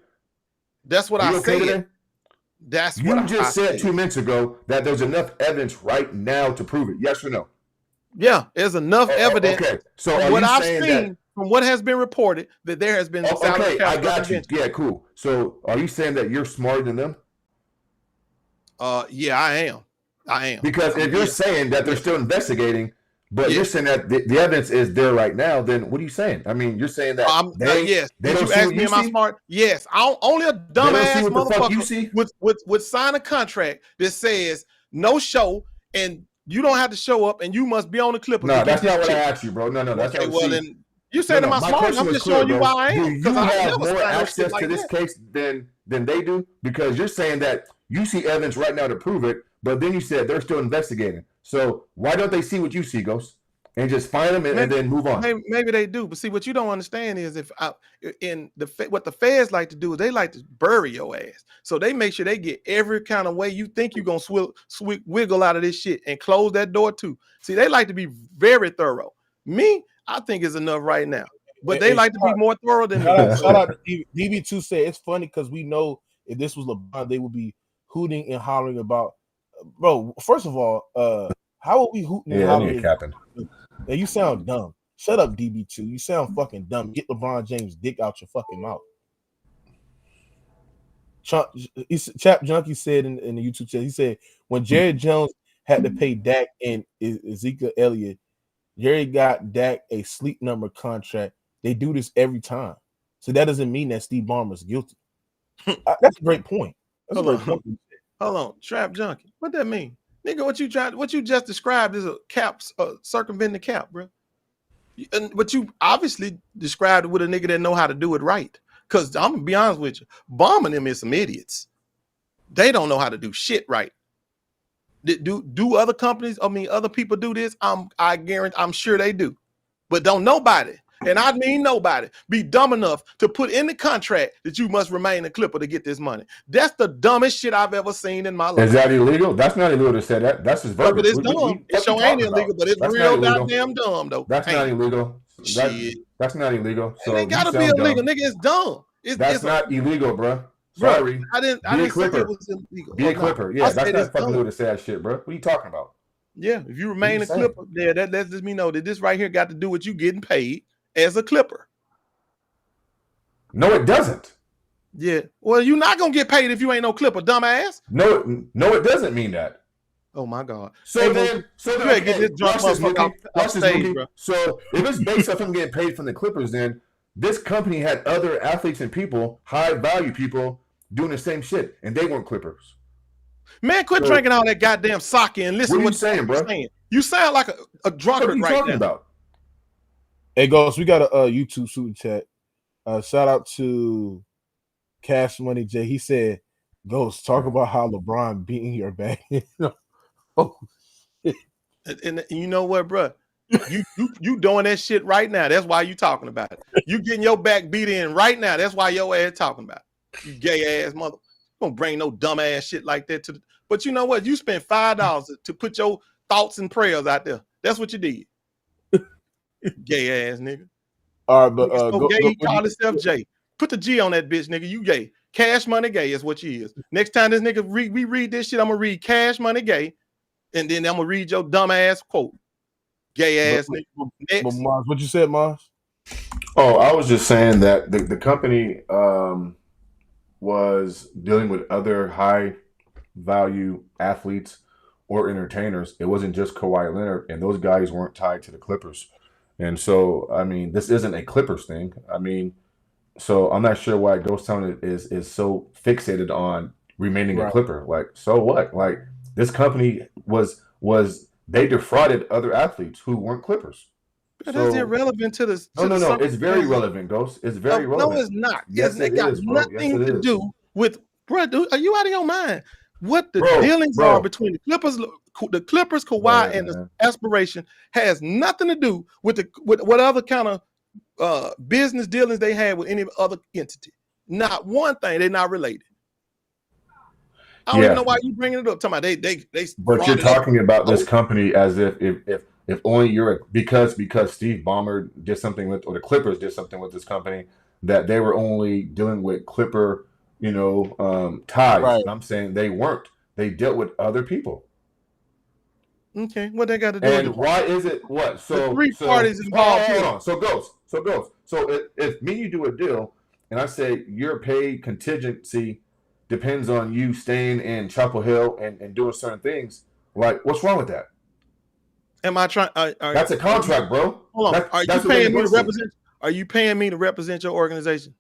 That's what I said. That's what you just said 2 minutes ago that there's enough evidence right now to prove it. Yes or no? Yeah, there's enough evidence. Okay, so from are what you I've saying seen, that? from what has been reported, that there has been. Okay, I got you. Yeah, cool. So are you saying that you're smarter than them? Yeah, I am. Because if you're saying that they're still investigating, but you're saying that the evidence is there right now, then what are you saying? I mean, you're saying that yes. they Did don't you see ask what me you am I see? smart? Yes. Only a dumbass what the fuck you see? would sign a contract that says no show and you don't have to show up and you must be on the Clippers. No, that's not what I asked you, bro. No, that's okay. not Well, then you said am I smart? I'm just showing you why I am. Do you have more access to this case than they do? Because you're saying that you see evidence right now to prove it, but then you said they're still investigating. So why don't they see what you see, Ghost, and just find them and then move on? Maybe they do, but see what you don't understand is what the feds like to do is they like to bury your ass. So they make sure they get every kind of way you think you're gonna wiggle out of this shit and close that door too. See, they like to be very thorough. Me, I think is enough right now, but they like to be more thorough than me. Shout out to DB2 said it's funny because we know if this was LeBron, they would be hooting and hollering about. Bro, first of all, how are we hooting and hollering? Captain. Hey, you sound dumb. Shut up, DB2. You sound fucking dumb. Get LeBron James' dick out your fucking mouth. Chap Junkie said in the YouTube chat, he said when Jerry Jones had to pay Dak and Ezekiel Elliott, Jerry got Dak a sleep number contract. They do this every time. So that doesn't mean that Steve Ballmer's guilty. That's a great point. Hold on, Trap Junkie. What that mean? Nigga, what you just described is a circumventing the cap, bro. But you obviously described it with a nigga that know how to do it right. Because I'm gonna be honest with you, bombing them is some idiots. They don't know how to do shit right. Do other companies? I mean, other people do this. I guarantee. I'm sure they do, but don't nobody, and I mean nobody, be dumb enough to put in the contract that you must remain a Clipper to get this money. That's the dumbest shit I've ever seen in my life. Is that illegal? That's not illegal to say that. That's just verbiage. But it's dumb. It sure ain't illegal, but it's real goddamn dumb though. That's not illegal. Shit. That's not illegal. So it ain't gotta be illegal, nigga. It's dumb. That's not illegal, bro. Sorry. Bro, I didn't say it was illegal. Be a Clipper. Yeah, that's not fucking illegal to say that shit, bro. What are you talking about? Yeah, if you remain a Clipper, yeah, that lets me know that this right here got to do with you getting paid as a Clipper. No, it doesn't. Yeah. Well, you're not gonna get paid if you ain't no Clipper, dumbass. No, it doesn't mean that. Oh my God. So then, get this drunk motherfucker off stage, bro. So if it's based off him getting paid from the Clippers, then this company had other athletes and people, high value people, doing the same shit, and they weren't Clippers. Man, quit drinking all that goddamn sake and listen to what you're saying, bro. You sound like a drunkard what are you right talking now. About? Hey, Ghost, we got a YouTube super chat. Shout out to Cash Money J. He said, Ghost, talk about how LeBron beating your back. Oh, shit. And you know what, bro? You doing that shit right now. That's why you talking about it. You getting your back beat in right now. That's why your ass talking about it. You gay ass mother. Don't bring no dumb ass shit like that to the. But you know what? You spent $5 to put your thoughts and prayers out there. That's what you did. Gay ass nigga. All right, but he called himself Jay. Put the G on that bitch, nigga. You gay. Cash Money Gay is what you is. Next time this nigga we read this shit, I'm gonna read Cash Money Gay, and then I'm gonna read your dumb ass quote. Gay ass nigga. But Mars, what you said, Mars? Oh, I was just saying that the company was dealing with other high value athletes or entertainers. It wasn't just Kawhi Leonard, and those guys weren't tied to the Clippers. And so, I mean, this isn't a Clippers thing. I mean, so I'm not sure why Ghost Town is so fixated on remaining a Clipper. Like, so what? Like, this company was they defrauded other athletes who weren't Clippers. But that's irrelevant to this. No. It's very relevant, Ghost. It's very relevant. No, it's not. Yes, it got nothing to do with, bro. Are you out of your mind? What the dealings are between the Clippers, Kawhi, and the Aspiration has nothing to do with what other kind of business dealings they had with any other entity. Not one thing. They're not related. I don't even know why you bringing it up. Talking about they. But you're talking about this company as if only you're because Steve Ballmer did something with, or the Clippers did something with this company, that they were only dealing with Clipper, ties. Right. And I'm saying they weren't. They dealt with other people. Okay, what they got to do? And why is it what? So the three parties involved here. Hold on. So Ghost. So if me and you do a deal, and I say your paid contingency depends on you staying in Chapel Hill and doing certain things, like what's wrong with that? Am I trying? That's a contract, bro. Hold on. Are you paying me to represent? Are you paying me to represent your organization?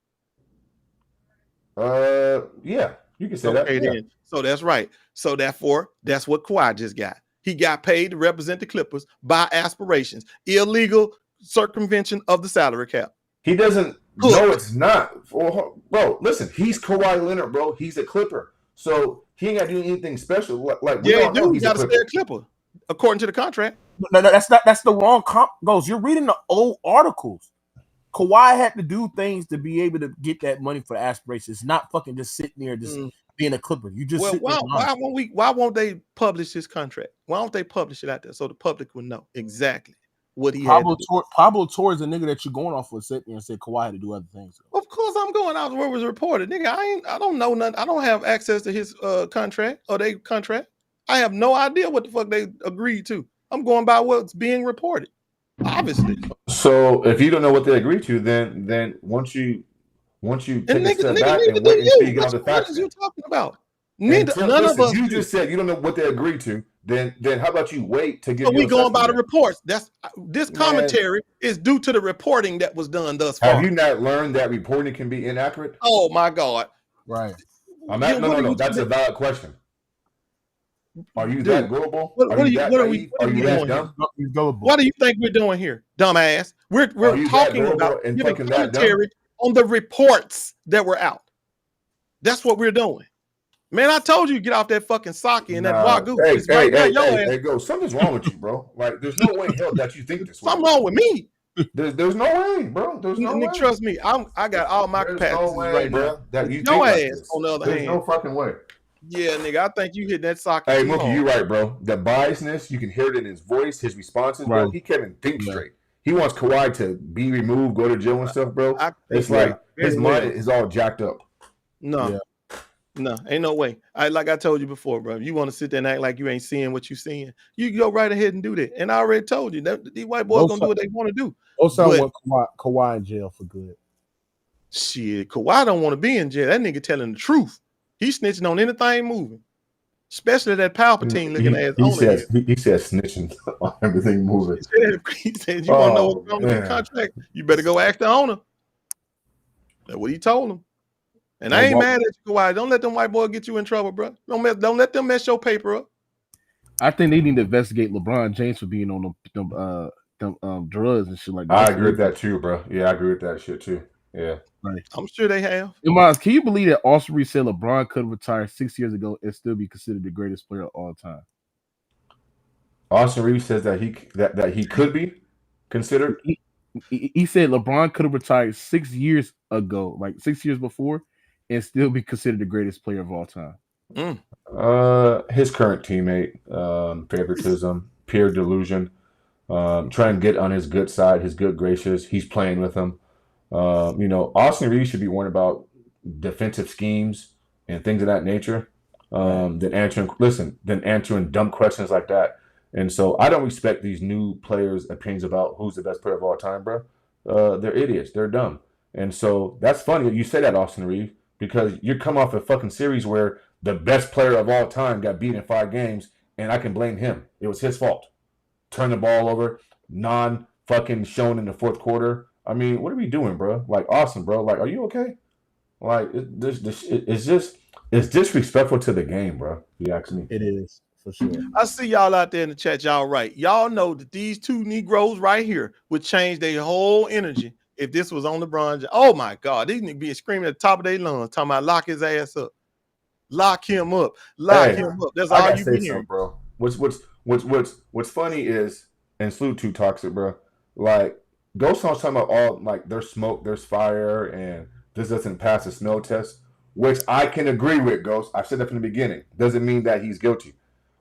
Yeah, you can say that. Okay, then. So that's right. So therefore, that's what Kawhi just got. He got paid to represent the Clippers by Aspirations. Illegal circumvention of the salary cap. He doesn't. No, it's not. Bro, listen. He's Kawhi Leonard, bro. He's a Clipper, so he ain't got to do anything special. Like we all know, he got to stay a Clipper according to the contract. No, that's not. That's the wrong comp. Goes. You're reading the old articles. Kawhi had to do things to be able to get that money for Aspirations. Not fucking just sitting there just being a Clipper. You just why won't they publish his contract? Why don't they publish it out there so the public will know exactly what he had? Pablo Torre is the nigga that you're going off with, sitting there and said Kawhi had to do other things. Of course, I'm going out where it was reported, nigga. I don't know nothing. I don't have access to his contract or their contract. I have no idea what the fuck they agreed to. I'm going by what's being reported, obviously. So if you don't know what they agreed to, then once you take a step back and wait until you get all the facts. What are you talking about? None of us. You just said you don't know what they agreed to. Then how about you wait to get? So we going by the reports. This commentary is due to the reporting that was done thus far. Have you not learned that reporting can be inaccurate? Oh my God! Right. No. That's a valid question. Are you that gullible? What are you that dumb? What do you think we're doing here, dumbass? We're talking about giving commentary on the reports that were out. That's what we're doing. Man, I told you to get off that fucking sake and that wagyu. It's right there, your ass. Hey, go. Something's wrong with you, bro. Like, there's no way in hell that you think this way. Something wrong with me. There's no way, bro. There's no way. Trust me, I got all my capacities right now. That you Your think ass, on the other there's hand. no fucking way. Yeah, nigga, I think you hit that sake. Hey, Mookie, you're right, bro. The biasness, you can hear it in his voice, his responses, bro. He can't even think straight. He wants Kawhi to be removed, go to jail and stuff, bro. It's like his mind is all jacked up. No, ain't no way. Like I told you before, bro. If you want to sit there and act like you ain't seeing what you seeing, you can go right ahead and do that. And I already told you that these white boys gonna do what they want to do. Also, want Kawhi in jail for good. Shit, Kawhi don't want to be in jail. That nigga telling the truth. He's snitching on anything moving, especially that Palpatine looking ass. He says snitching on everything moving. He said, "You want to know what's wrong with the contract? You better go ask the owner." That's what he told him. And I ain't mad at you, Kawhi. Don't let them white boys get you in trouble, bro. Don't let them mess your paper up. I think they need to investigate LeBron James for being on them drugs and shit like that. I agree with that too, bro. Yeah, I agree with that shit too. Yeah. Right. I'm sure they have. Miles, can you believe that Austin Reeves said LeBron could retire 6 years ago and still be considered the greatest player of all time? Austin Reeves says that he could be considered. He said LeBron could have retired 6 years ago, like 6 years before, and still be considered the greatest player of all time. His current teammate, favoritism, peer delusion, trying to get on his good side, his good graces. He's playing with him. Austin Reeves should be worried about defensive schemes and things of that nature than answering dumb questions like that. And so I don't respect these new players' opinions about who's the best player of all time, bro. They're idiots. They're dumb. And so that's funny that you say that, Austin Reeves, because you come off a fucking series where the best player of all time got beat in 5 games, and I can blame him. It was his fault. Turn the ball over, non-fucking shown in the fourth quarter. I mean, what are we doing, bro? Like, Austin, bro. Like, are you okay? Like, it's disrespectful to the game, bro. If you ask me. It is, for sure. I see y'all out there in the chat. Y'all right. Y'all know that these two Negroes right here would change their whole energy if this was on LeBron James. Oh, my God. These niggas be screaming at the top of their lungs, talking about lock his ass up. Lock him up. Lock him up. That's all you be hearing. Bro. What's funny is, and Salute to Toxic, bro, like, Ghost Town's talking about all, like, there's smoke, there's fire, and this doesn't pass the smell test, which I can agree with, Ghost. I said that from the beginning. Doesn't mean that he's guilty.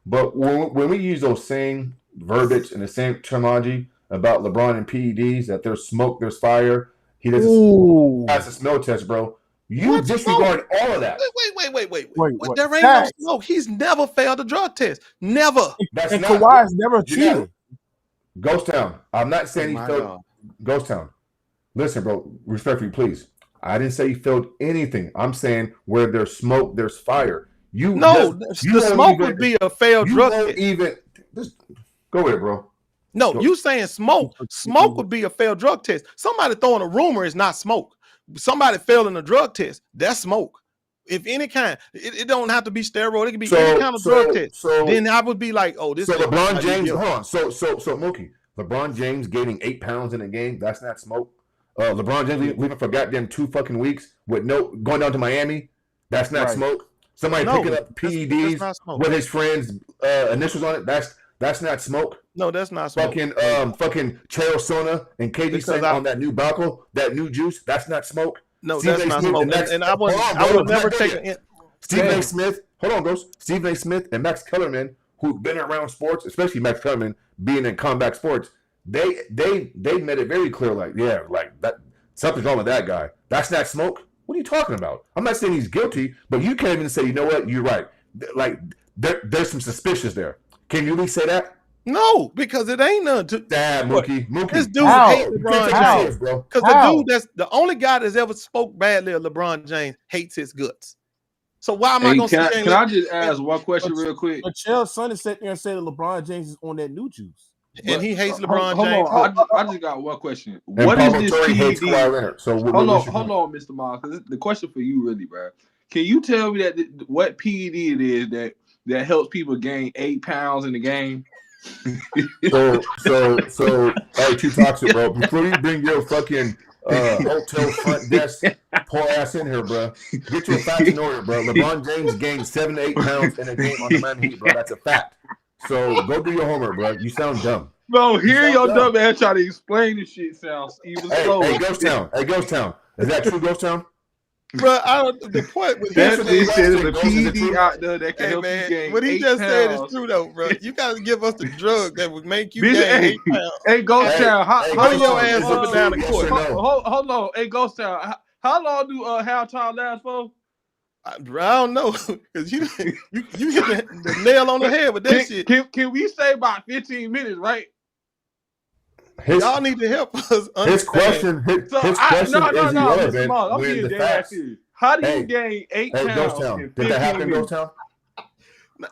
But when we use those same verbiage and the same terminology about LeBron and PEDs, that there's smoke, there's fire, he doesn't pass the smell test, bro. You disregard all of that. Wait. There ain't no smoke. He's never failed a drug test. Never. And Kawhi's never cheated. Ghost Town. I'm not saying he failed. Ghost Town. Listen, bro, respectfully, please. I didn't say he failed anything. I'm saying where there's smoke, there's fire. The smoke would be a failed drug test. Go ahead, bro. No, you saying smoke. Smoke would be a failed drug test. Somebody throwing a rumor is not smoke. Somebody failing a drug test, that's smoke. If any kind, it don't have to be steroid. It could be any kind of drug test. Then I would be like, oh, this. So LeBron James, hold on. So Mookie, LeBron James gaining 8 pounds in a game, that's not smoke. LeBron James leaving for goddamn 2 fucking weeks with going down to Miami, that's not smoke. Somebody picking up PEDs with his friends' initials on it, that's not smoke. No, that's not smoke. Fucking Trail Sona and KD saying on that new Baco, that new juice, that's not smoke. No, that's not smoke. And I would never take it. Stephen A. Smith, hold on, Ghost. Stephen A. Smith and Max Kellerman, who've been around sports, especially Max Kellerman being in combat sports, they made it very clear, like, yeah, like that something's wrong with that guy. That's not smoke. What are you talking about? I'm not saying he's guilty, but you can't even say, you know what, you're right. Like there's some suspicious there. Can you at least say that? No, because it ain't none to Mookie. This dude hates LeBron James, bro. Because the dude that's the only guy that's ever spoke badly of LeBron James hates his guts. So why am I going to say? Can I just ask one question real quick? But Chael Sonny sat there and said that LeBron James is on that new juice. And he hates LeBron James. Hold on. I just got one question. What is this PED? Hold on, Mr. Miles. The question for you, really, bro. Can you tell me what PED it is that helps people gain 8 pounds in the game? So, hey, too toxic, bro. Before you bring your fucking hotel front desk, poor ass in here, bro. Get your facts in order, bro. LeBron James gained 7 to 8 pounds in a game on the Miami Heat, bro. That's a fact. So go do your homework, bro. You sound dumb. Bro, hear your dumb. dumb ass try to explain this shit sounds even slower. Hey, Ghost Town. Hey, Ghost Town. Is that true, Ghost Town? Bro, the point with That him bitch said saying, there's a PD out there that can hey help man, you gain what he 8 just said is pounds. true though, bro. You gotta give us the drug that would make you Bitch, gain hey, 8 pounds. hey, Ghost Town, Bring your ass up and down the court. Hold on. Hey, Ghost Town, how long do halftime last for? I don't know, because you hit the nail on the head with that shit. Can we say about 15 minutes, right? Y'all need to help us understand. His question is irrelevant when the facts. How do you gain 8 pounds? Ghost Town. Did that happen, Ghost Town?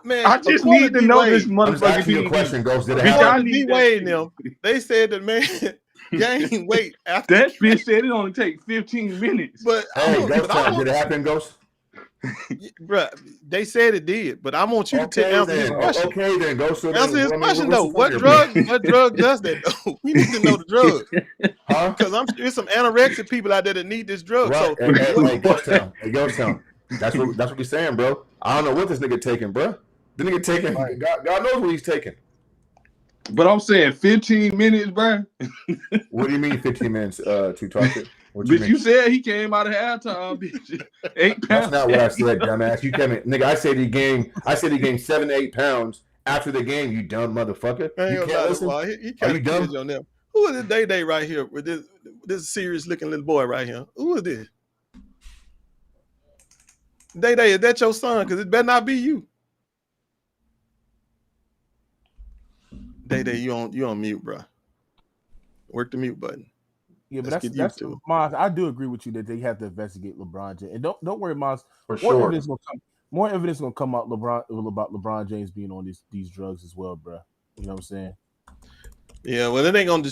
Man, I just need to know this I'm just motherfucking asking you a question, Ghost. Did it Bitch, I happen? need D-Wade them. They said the man gained weight after that bitch said it only take 15 minutes. But hey, Ghost Town, did it happen, Ghost? Bruh, they said it did, but I want you to answer his question. Okay, then go. So answer his question though. What drug does that though? We need to know the drug. Huh? Because I'm sure there's some anorexic people out there that need this drug. Right. So hey, Ghost Town. Hey, Ghost Town. That's what we're saying, bro. I don't know what this nigga taking, bro. The nigga taking. God knows what he's taking. But I'm saying 15 minutes, bro. What do you mean 15 minutes to talk it? Bitch, you said he came out of halftime, bitch. 8 pounds. That's not what I said, dumbass. You came in, nigga. I said he gained 7 to 8 pounds after the game. You dumb motherfucker. You can't listen. He kind of dumb on them. Who is this Day right here with this serious looking little boy right here? Who is this? Day, is that your son? Because it better not be you. Day, you on mute, bro. Work the mute button. Yeah, but that's Maz. I do agree with you that they have to investigate LeBron James, and don't worry, Maz. More evidence gonna come out about LeBron James being on these drugs as well, bro. You know what I'm saying? Yeah, well, it ain't gonna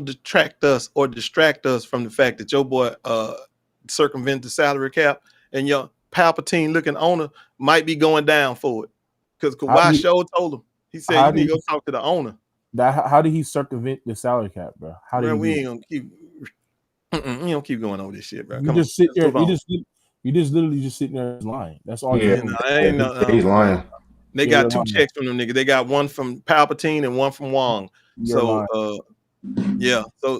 detract us or distract us from the fact that your boy circumvent the salary cap and your Palpatine looking owner might be going down for it. Because Kawhi Show told him. He said you need to go talk to the owner. How did he circumvent the salary cap, bro? How did we ain't gonna keep we don't keep going over this shit, bro. You just sit there. You just literally just sitting there lying. That's all. Yeah, he's lying. They got 2 checks from them niggas. They got one from Palpatine and one from Wong. So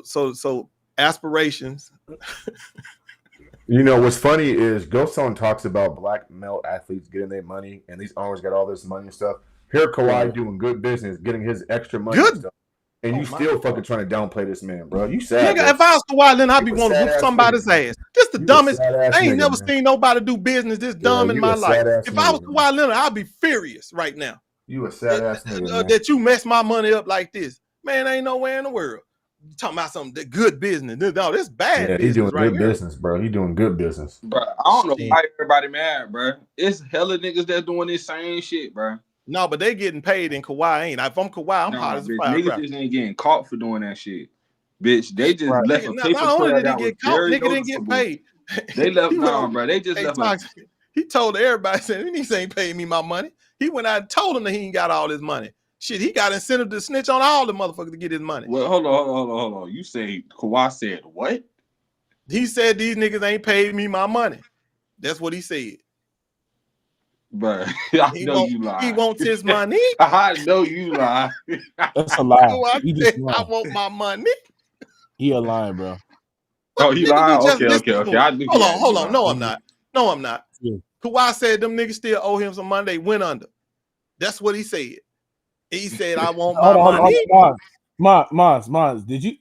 So aspirations. You know what's funny is Ghost Town talks about black male athletes getting their money, and these owners got all this money and stuff. Here, Kawhi doing good business, getting his extra money and stuff. And you still fucking trying to downplay this man, bro. You sad. Nigga, if I was Kawhi, then I'd be wanting to whoop somebody's ass. This the dumbest. I ain't never seen nobody do business this dumb in my life. If I was Kawhi Leonard, I'd be furious right now. You a sad ass nigga. That you mess my money up like this. Man, ain't nowhere in the world. You talking about some good business. No, this bad business. He's doing right good business, bro. He's doing good business. Bro, I don't know why everybody mad, bro. It's hella niggas that's doing this same shit, bro. No, but they getting paid and Kawhi ain't. If I'm Kawhi, I'm hot as a fire. Niggas just ain't getting caught for doing that shit. Bitch, they just left a paper not only did trail they get caught, nigga didn't get paid. They left bro. They just left. He told everybody, said, "These ain't paying me my money." He went out and told him that he ain't got all his money. Shit, he got incentive to snitch on all the motherfuckers to get his money. Well, hold on. You say Kawhi said what? He said these niggas ain't paid me my money. That's what he said. But I know you lie. He wants his money. I know you lie. That's a lie. I want my money. He a lying, bro. Oh, he lying? Okay. Hold on. No, I'm not. Yeah. Kawhi said them niggas still owe him some money. They went under. That's what he said. He said, "I want my money." Maz, did you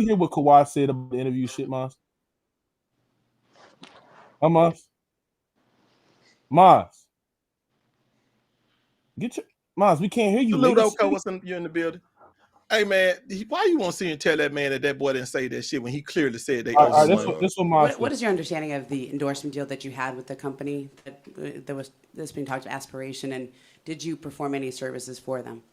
hear what Kawhi said about the interview shit, Maz? Maz. Get your Maz, we can't hear you. Ludo, you're in the building. Hey man, why you want to see and tell that man that boy didn't say that shit when he clearly said they? What is your understanding of the endorsement deal that you had with the company that's being talked about, Aspiration, and did you perform any services for them?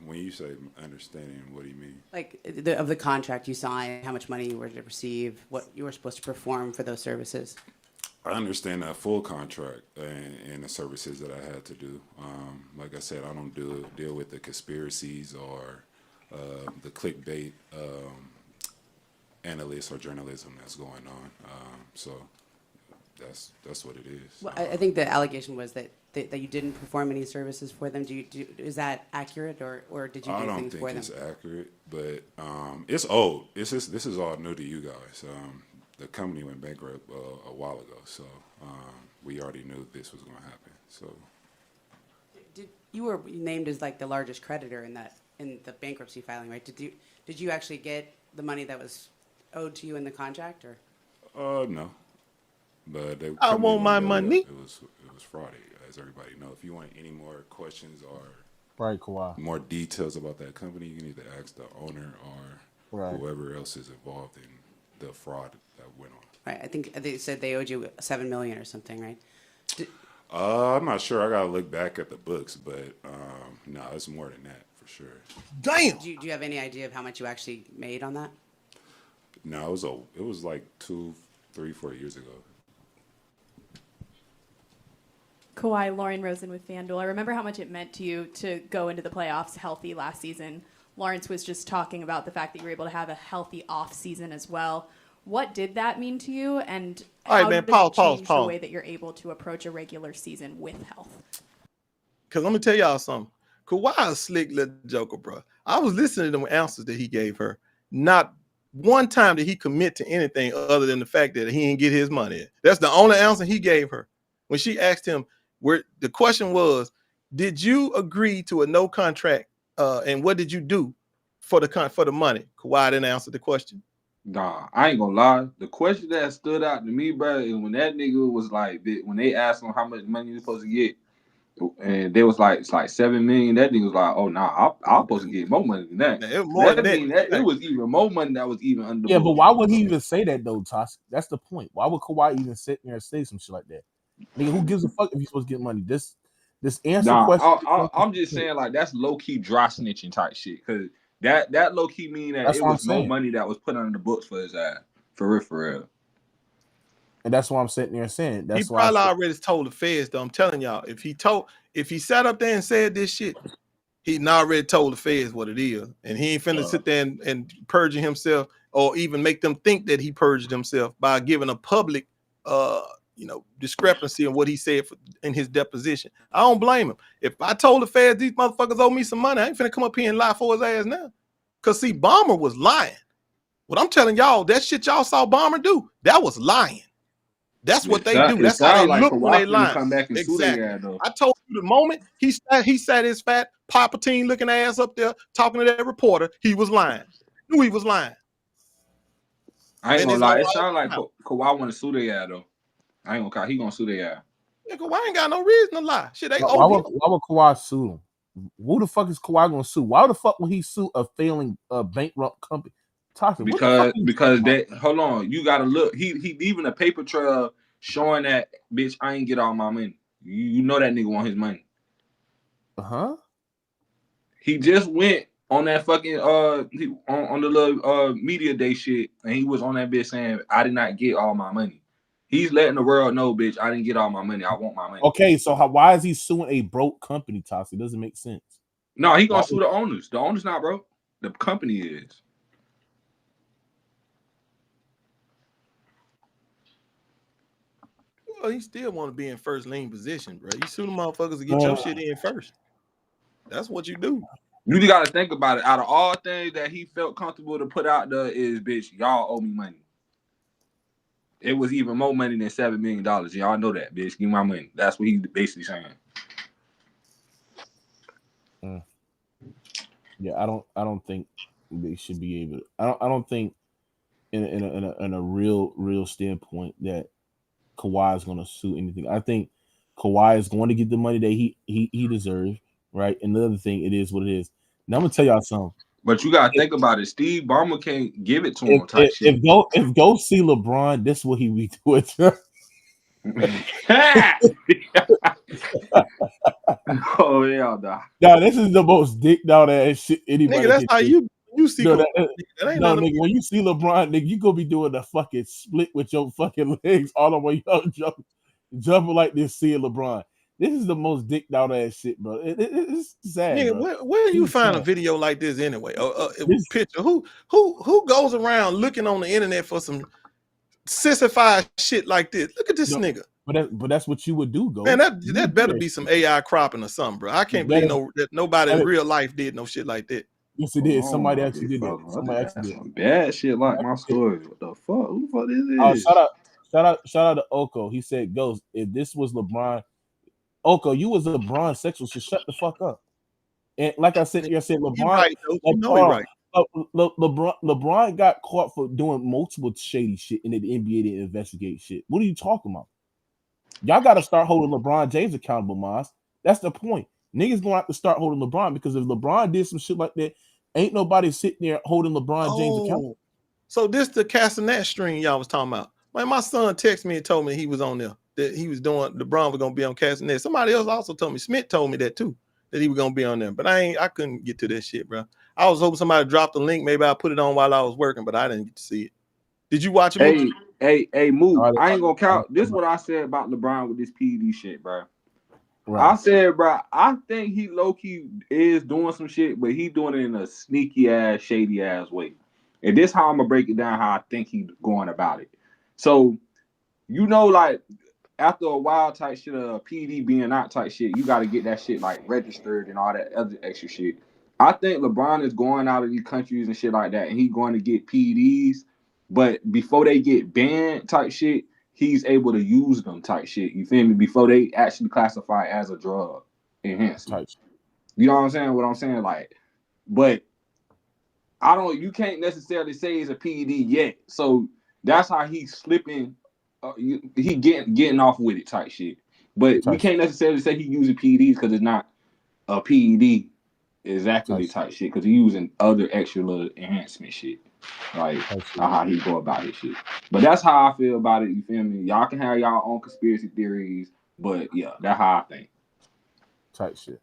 When you say understanding, what do you mean? Like of the contract you signed, how much money you were to receive, what you were supposed to perform for those services. I understand that full contract and the services that I had to do. Like I said, I don't deal with the conspiracies or the clickbait analysts or journalism that's going on. So that's what it is. Well, I think the allegation was that you didn't perform any services for them. Is that accurate, or did you do things for them? I don't think it's accurate, but it's old. This is all new to you guys. The company went bankrupt a while ago, so we already knew this was going to happen. So You were named as like the largest creditor in the bankruptcy filing, right? Did you actually get the money that was owed to you in the contract, or? No. But I want my money. It was Friday, as everybody know. If you want any more questions or Right, Kawhi. more details about that company, you need to ask the owner or whoever else is involved in the fraud that went on. Right. I think they said they owed you $7 million or something, right? I'm not sure. I gotta look back at the books, but no, it's more than that for sure. Damn. Do you have any idea of how much you actually made on that? No, it was like 2, 3, 4 years ago. Kawhi, Lauren Rosen with FanDuel. I remember how much it meant to you to go into the playoffs healthy last season. Lawrence was just talking about the fact that you were able to have a healthy off season as well. What did that mean to you, and how did it change the way that you're able to approach a regular season with health? Because let me tell y'all something. Kawhi is a slick little joker, bro. I was listening to them answers that he gave her. Not one time did he commit to anything other than the fact that he didn't get his money. That's the only answer he gave her. When she asked him, the question was, did you agree to a no contract, and what did you do for the money? Kawhi didn't answer the question. Nah, I ain't gonna lie. The question that stood out to me, bro, is when that nigga was like, when they asked him how much money you're supposed to get, and they was like, it's like $7 million. That nigga was like, oh nah, I'm supposed to get more money than that. It was more than that. It was even more money that was even under. Yeah, but why would he even say that though, Toss? That's the point. Why would Kawhi even sit there and say some shit like that? Nigga, who gives a fuck if you're supposed to get money? This answer question. I'm just saying, like, that's low key dry snitching type shit, because that low key mean that it was more money that was put under the books for his ass, for real. And that's why I'm sitting there saying He probably already told the feds, though. I'm telling y'all, if he sat up there and said this shit, he already told the feds what it is, and he ain't finna sit there and purging himself, or even make them think that he purged himself by giving a public discrepancy in what he said in his deposition. I don't blame him. If I told the feds these motherfuckers owe me some money, I ain't finna come up here and lie for his ass now. Cause see, Bomber was lying. What I'm telling y'all, that shit y'all saw Bomber do, that was lying. That's what they do. That's how they look when they lie. Exactly. I told you the moment he sat his fat Palpatine looking ass up there talking to that reporter, he was lying. Knew he was lying. I ain't gonna lie. It sounds like Kawhi want to sue their ass though. I ain't gonna call. He gonna sue their ass. Yeah, Kawhi ain't got no reason to lie. Shit, why would Kawhi sue him? Who the fuck is Kawhi gonna sue? Why the fuck would he sue a failing bankrupt company? Because that, hold on, you gotta look. He leaving a paper trail showing that bitch I ain't get all my money. You know that nigga want his money. He just went on that fucking on the little media day shit, and he was on that bitch saying I did not get all my money. He's letting the world know, bitch, I didn't get all my money. I want my money. Okay, so why is he suing a broke company, Toss? It doesn't make sense. No, he gonna sue the owners. The owners not broke. The company is. Well, he still want to be in first lane position, bro. You sue the motherfuckers to get your shit in first. That's what you do. You got to think about it. Out of all things that he felt comfortable to put out there is, bitch, y'all owe me money. It was even more money than $7 million. Y'all know that, bitch. Give me my money. That's what he's basically saying. Yeah, I don't think they should be able to. I don't think in a real standpoint that Kawhi is going to sue anything. I think Kawhi is going to get the money that he deserves, right? And the other thing, it is what it is. Now I'm gonna tell y'all something. But you gotta think about it. Steve Ballmer can't give it to him. If go see LeBron, this is what he be doing. Oh yeah, nah, this is the most dick down ass shit anybody. Nigga, that's how you see. Nigga, when you see LeBron, nigga, you gonna be doing the fucking split with your fucking legs all the way up, jumping like this, seeing LeBron. This is the most dicked out ass shit, bro. It's sad, Nigga, bro. where you It's find a sad. video like this anyway? This- Picture. Who goes around looking on the internet for some sissified shit like this? Look at this No, nigga. But that's what you would do, go. Man, that better be some AI cropping or something, bro. I can't believe that nobody in real life did no shit like that. Yes, it did. Oh, Somebody my actually did big that. fuck. Somebody That's actually did. some bad shit like my story. What the fuck? Who the fuck this is? Shout out to Oko. He said, "Ghost, if this was LeBron, Oko, you was LeBron sexual, so shut the fuck up." And like I said, LeBron, He right, though. You know he right. LeBron got caught for doing multiple shady shit, and the NBA didn't investigate shit. What are you talking about? Y'all got to start holding LeBron James accountable, Maz. That's the point. Niggas gonna have to start holding LeBron, because if LeBron did some shit like that, ain't nobody sitting there holding LeBron James accountable. So this the Castanet stream y'all was talking about. Man, my son texted me and told me he was on there, that he was doing, LeBron was gonna be on Castanet. Somebody else also told me, Smith told me that too, that he was gonna be on there. But I couldn't get to that shit, bro. I was hoping somebody dropped the link. Maybe I put it on while I was working, but I didn't get to see it. Did you watch it? Hey, Mook. I ain't gonna count. This is what I said about LeBron with this PED shit, bro. Right. I said, bro, I think he low-key is doing some shit, but he doing it in a sneaky ass, shady ass way. And this how I'm gonna break it down how I think he's going about it. So, you know, like after a while type shit, PD being out type shit, you got to get that shit like registered and all that other extra shit. I think LeBron is going out of these countries and shit like that, and he's going to get PEDs, but before they get banned type shit, he's able to use them type shit. You feel me? Before they actually classify as a drug enhancement. You know what I'm saying? What I'm saying, like, but you can't necessarily say it's a PED yet. So that's how he's slipping. He getting off with it type shit. But we can't necessarily say he using PEDs because it's not a PED exactly type shit, because he's using other extra little enhancement shit. Like how he go about his shit. But that's how I feel about it. You feel me? Y'all can have y'all own conspiracy theories, but yeah, that's how I think. Type shit.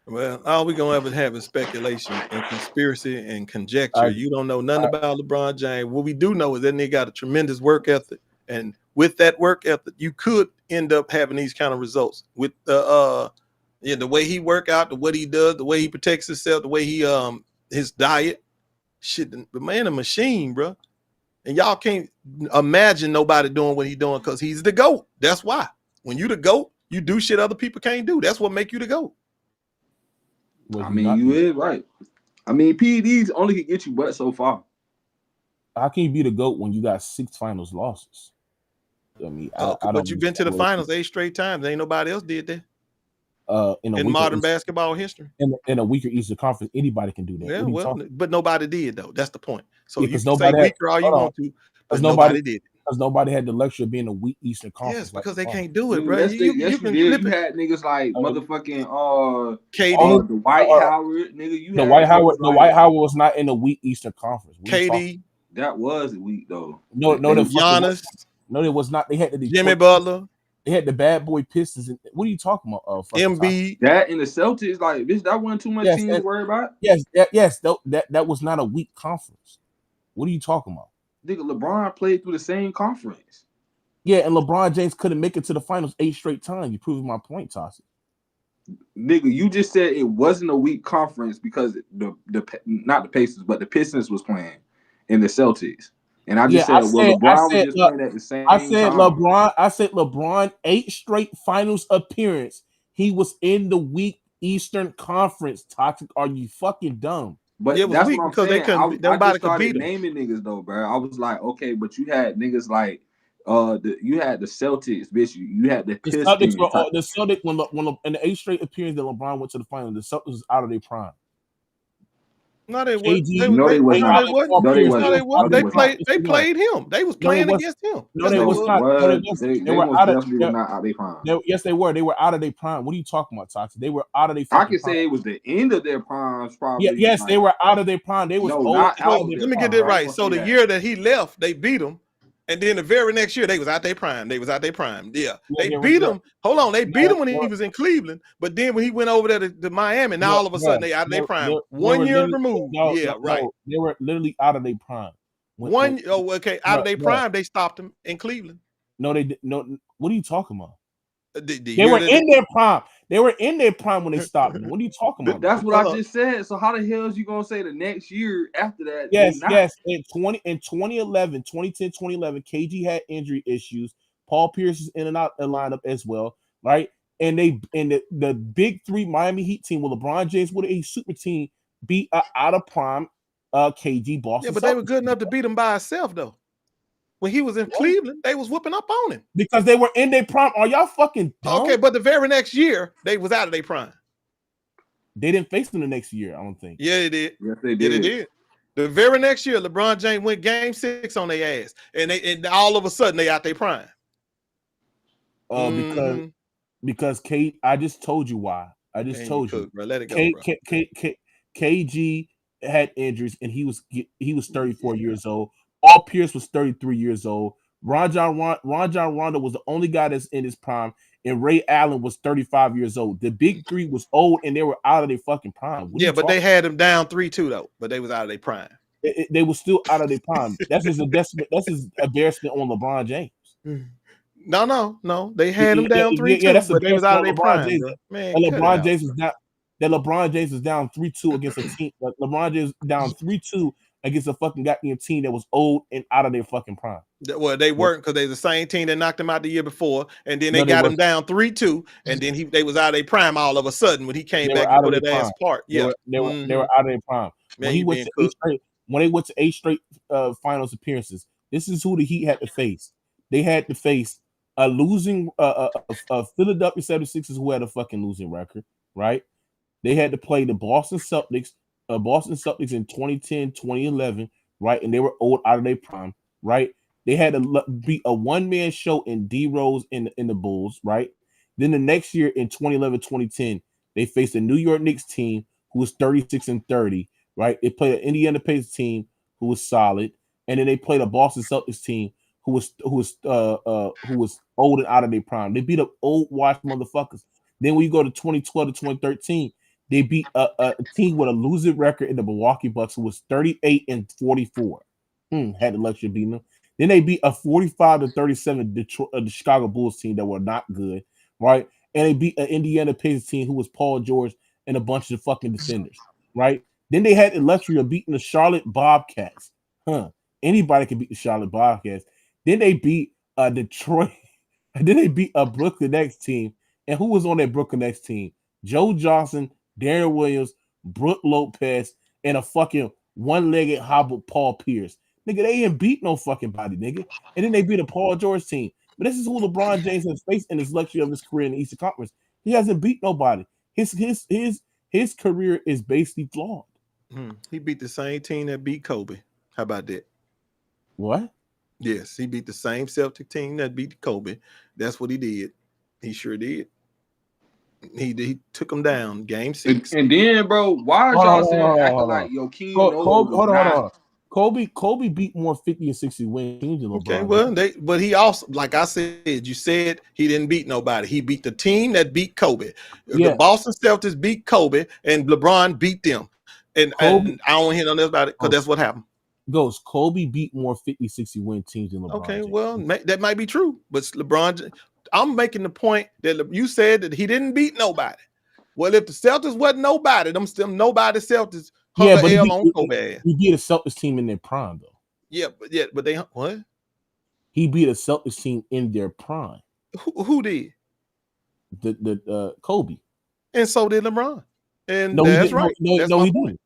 Well, all we gonna ever have is speculation and conspiracy and conjecture. You don't know nothing about LeBron James. What we do know is that nigga got a tremendous work ethic, and with that work ethic, you could end up having these kind of results with the way he work out, the what he does, the way he protects himself, the way he his diet. Shit, the man a machine, bro. And y'all can't imagine nobody doing what he's doing because he's the GOAT. That's why. When you the GOAT, you do shit other people can't do. That's what make you the GOAT. I mean, you is right. I mean, PEDs only can get you but so far. How can you be the GOAT when you got 6 finals losses? I mean, but you've been to the finals 8 straight times. Ain't nobody else did that. In modern basketball history. In a weaker Eastern Conference, anybody can do that. Yeah, well, but nobody did though. That's the point. So you can say weaker all you want to, but nobody did. Because nobody had the luxury of being a weak Eastern Conference. Yes, because they can't do it, bro. Yes, you had niggas like motherfucking KD, the White Howard, nigga. The White Howard was not in a weak Eastern Conference. KD, that was weak though. No, Giannis. No, it was not. They had the Jimmy Butler. They had the bad boy Pistons. What are you talking about? Embiid. That in the Celtics, like, bitch, that wasn't too much team to worry about. Yes. That was not a weak conference. What are you talking about? Nigga, LeBron played through the same conference. Yeah, and LeBron James couldn't make it to the finals 8 straight times. You proved my point, Tossie. Nigga, you just said it wasn't a weak conference because the not the Pacers, but the Pistons was playing in the Celtics. And I just said LeBron was just playing at the same time. I said LeBron 8 straight finals appearance. He was in the weak Eastern Conference. Toxic, are you fucking dumb? But that's what I'm saying. They couldn't. Nobody could beat them. Naming niggas though, bro. I was like, okay, but you had niggas like you had the Celtics, bitch. You had the Pistons. The Celtics when in the 8 straight appearance that LeBron went to the finals, the Celtics was out of their prime. No, they weren't. They played him. They was playing against him. No, they was not. They were out of their prime. Yes, they were. They were out of their prime. What are you talking about, Toxic? They were out of their prime. I can say it was the end of their prime, probably. Yes, they were out of their prime. They was old. Let me get that right. So the year that he left, they beat him. And then the very next year, they was out their prime. Yeah. They beat him. Hold on. They beat him when he was in Cleveland. But then when he went over there to Miami, now all of a sudden they out of their prime. 1 year removed. Right. They were literally out of their prime. Out of their prime, they stopped him in Cleveland. No, they did. No, what are you talking about? The They year were that in their prime. They were in their prime when they stopped. What are you talking about? That's what I just said. So how the hell is you gonna say the next year after that they Yes, not? yes. In 2011, 2010, 2011, KG had injury issues. Paul Pierce is in and out of the lineup as well, right? And the big three Miami Heat team with LeBron James with a super team beat out of prime KG Boston. Yeah, but they were good enough to beat him by itself though. When he was in Cleveland, they was whooping up on him because they were in their prime. Are y'all fucking dumb? Okay, but the very next year they was out of their prime. They didn't face them the next year, I don't think. Yeah, they did. Yes, they did. Yeah, they did. The very next year, LeBron James went Game 6 on their ass, and all of a sudden they out their prime. Because I just told you why. I just told you. Bro. Let it go, bro. KG had injuries, and he was 34 years old. Paul Pierce was 33 years old. Ron John Rondo was the only guy that's in his prime, and Ray Allen was 35 years old. The big three was old, and they were out of their fucking prime. Yeah, but they had them down 3-2 though. But they was out of their prime. They were still out of their prime. That's his embarrassment on LeBron James. No. They had them down 3-2, but they was out of their prime. Man, LeBron James was down. That LeBron James is down 3-2 against a team. LeBron James down 3-2 against a fucking goddamn team that was old and out of their fucking prime. Well, they weren't, because they the same team that knocked him out the year before, and then they got him down 3-2, and then they was out of their prime all of a sudden when he came back and put his ass apart. Yeah, they were out of their prime. Man, when they went to 8 straight finals appearances, this is who the Heat had to face. They had to face a losing Philadelphia 76ers who had a fucking losing record, right? They had to play the Boston Celtics in 2010, 2011, right? And they were old out of their prime, right? They had to beat a one-man show in D Rose in the Bulls, right? Then the next year in 2011, 2010, they faced a New York Knicks team who was 36-30, right? They played an Indiana Pacers team who was solid, and then they played a Boston Celtics team who was old and out of their prime. They beat up old washed motherfuckers. Then when you go to 2012 to 2013, they beat a team with a losing record in the Milwaukee Bucks who was 38-44. Had the luxury of beating them. Then they beat a 45-37 the Chicago Bulls team that were not good, right? And they beat an Indiana Pacers team who was Paul George and a bunch of fucking defenders, right? Then they had the luxury of beating the Charlotte Bobcats. Anybody can beat the Charlotte Bobcats. Then they beat Detroit. And then they beat a Brooklyn Nets team. And who was on that Brooklyn Nets team? Joe Johnson, Darren Williams, Brook Lopez, and a fucking one-legged hobbled Paul Pierce. Nigga, they ain't beat no fucking body, nigga. And then they beat a Paul George team. But this is who LeBron James has faced in his luxury of his career in the Eastern Conference. He hasn't beat nobody. His career is basically flawed. He beat the same team that beat Kobe. How about that? What? Yes, he beat the same Celtic team that beat Kobe. That's what he did. He sure did. He took him down Game 6. And then, bro, why are y'all acting like Joakim Noah? Hold on. Kobe beat more 50 and 60 wins teams than LeBron. Okay, well, but he also, like I said, you said he didn't beat nobody. He beat the team that beat Kobe. Yeah. The Boston Celtics beat Kobe, and LeBron beat them. And I don't want to hear nothing else about it, because that's what happened. Kobe beat more 50, 60 win teams than LeBron. Okay, well, that might be true, but LeBron, I'm making the point that you said that he didn't beat nobody. Well, if the Celtics wasn't nobody, them nobody Celtics hung the L on Kobe. He beat a Celtics team in their prime, though. Yeah, but they what? He beat a Celtics team in their prime. Who did? The Kobe. And so did LeBron. And no, that's right. No, he didn't.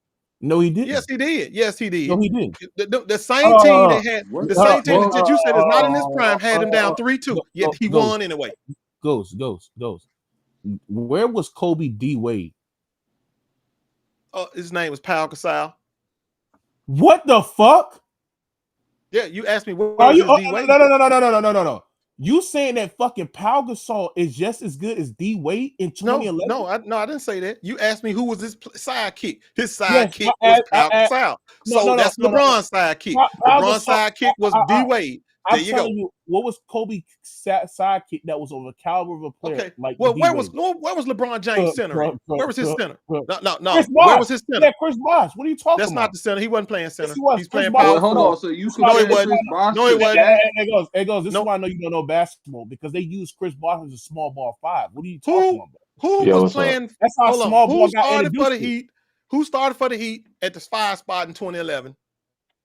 No, he didn't. Yes, he did. Yes, he did. No, he didn't. The same team that had the same team that you said is not in his prime had him down 3-2. Yet he won anyway. Goes. Where was Kobe D Wade? His name was Pau Gasol. What the fuck? Yeah, you asked me what was his D Wade. No. You saying that fucking Pau Gasol is just as good as D Wade in 2011? No, I didn't say that. You asked me who was his sidekick. His sidekick was Pau Gasol. So that's LeBron's sidekick. LeBron's sidekick was D Wade. I'm telling you, what was Kobe's sidekick that was of a caliber of a player? Okay. Like, well, where was LeBron James center? Where was his center? No. Chris Where was his center? Yeah, Chris Bosh. What are you talking about? That's not the center. He wasn't playing center. Yes, He's playing Well, power. hold on. So you No, it wasn't. Chris Bosh No, it to wasn't. Shaq? It goes. This is why I know you don't know basketball, because they use Chris Bosh as a small ball 5. What are you talking about? Who Yo, was what's up? playing? That's how Hold small on. ball Who got started for the introduced. Heat? Who started for the Heat at the 5 spot in 2011?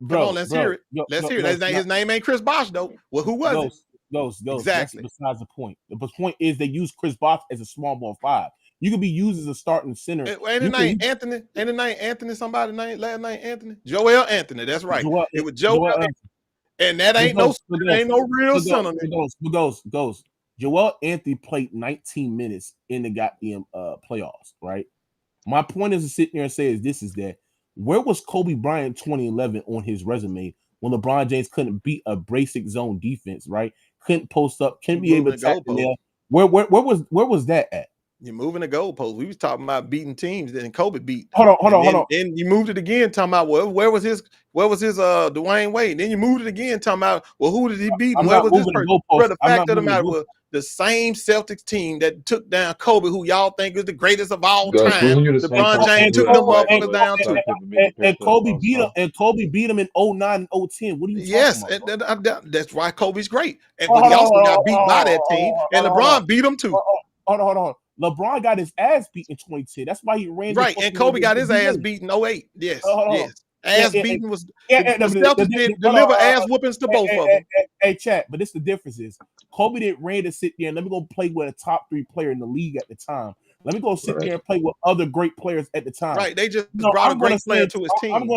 Come on, let's hear it. Let's hear it. His name ain't Chris Bosh though. Well, who was it? Goes. Exactly. That's besides the point. The point is they use Chris Bosh as a small ball 5. You can be used as a starting center. Ain't the name Anthony? Ain't the name Anthony? Somebody name last name Anthony? Joel Anthony. That's right. It was Joel Anthony. And that ain't no real center. Goes. Joel Anthony played 19 minutes in the goddamn playoffs, right? My point is to sit there and say that where was Kobe Bryant 2011 on his resume when LeBron James couldn't beat a basic zone defense, right? Couldn't post up, couldn't be able to attack the nail. Where was that at? You're moving the goalpost. We was talking about beating teams that Kobe beat. Hold on. Then you moved it again, talking about where was his Dwayne Wade. Then you moved it again, talking about who did he beat and where was this person? Bro, the fact of the matter was the same Celtics team that took down Kobe, who y'all think is the greatest of all time. LeBron James took them motherfuckers down too. And Kobe beat him in 09 and 010. What are you talking about? That's why Kobe's great. And but he also got beat by that team, and LeBron beat him too. Hold on. LeBron got his ass beat in 2010. That's why he ran. Right, and Kobe got his ass beat in 08. Yes. Ass beating was the Celtics did deliver ass whoopings to both of them. Hey, chat, but this the difference is Kobe didn't ready to sit there and let me go play with a top 3 player in the league at the time. Let me go sit there and play with other great players at the time. Right, they just brought a great player to his team. I'm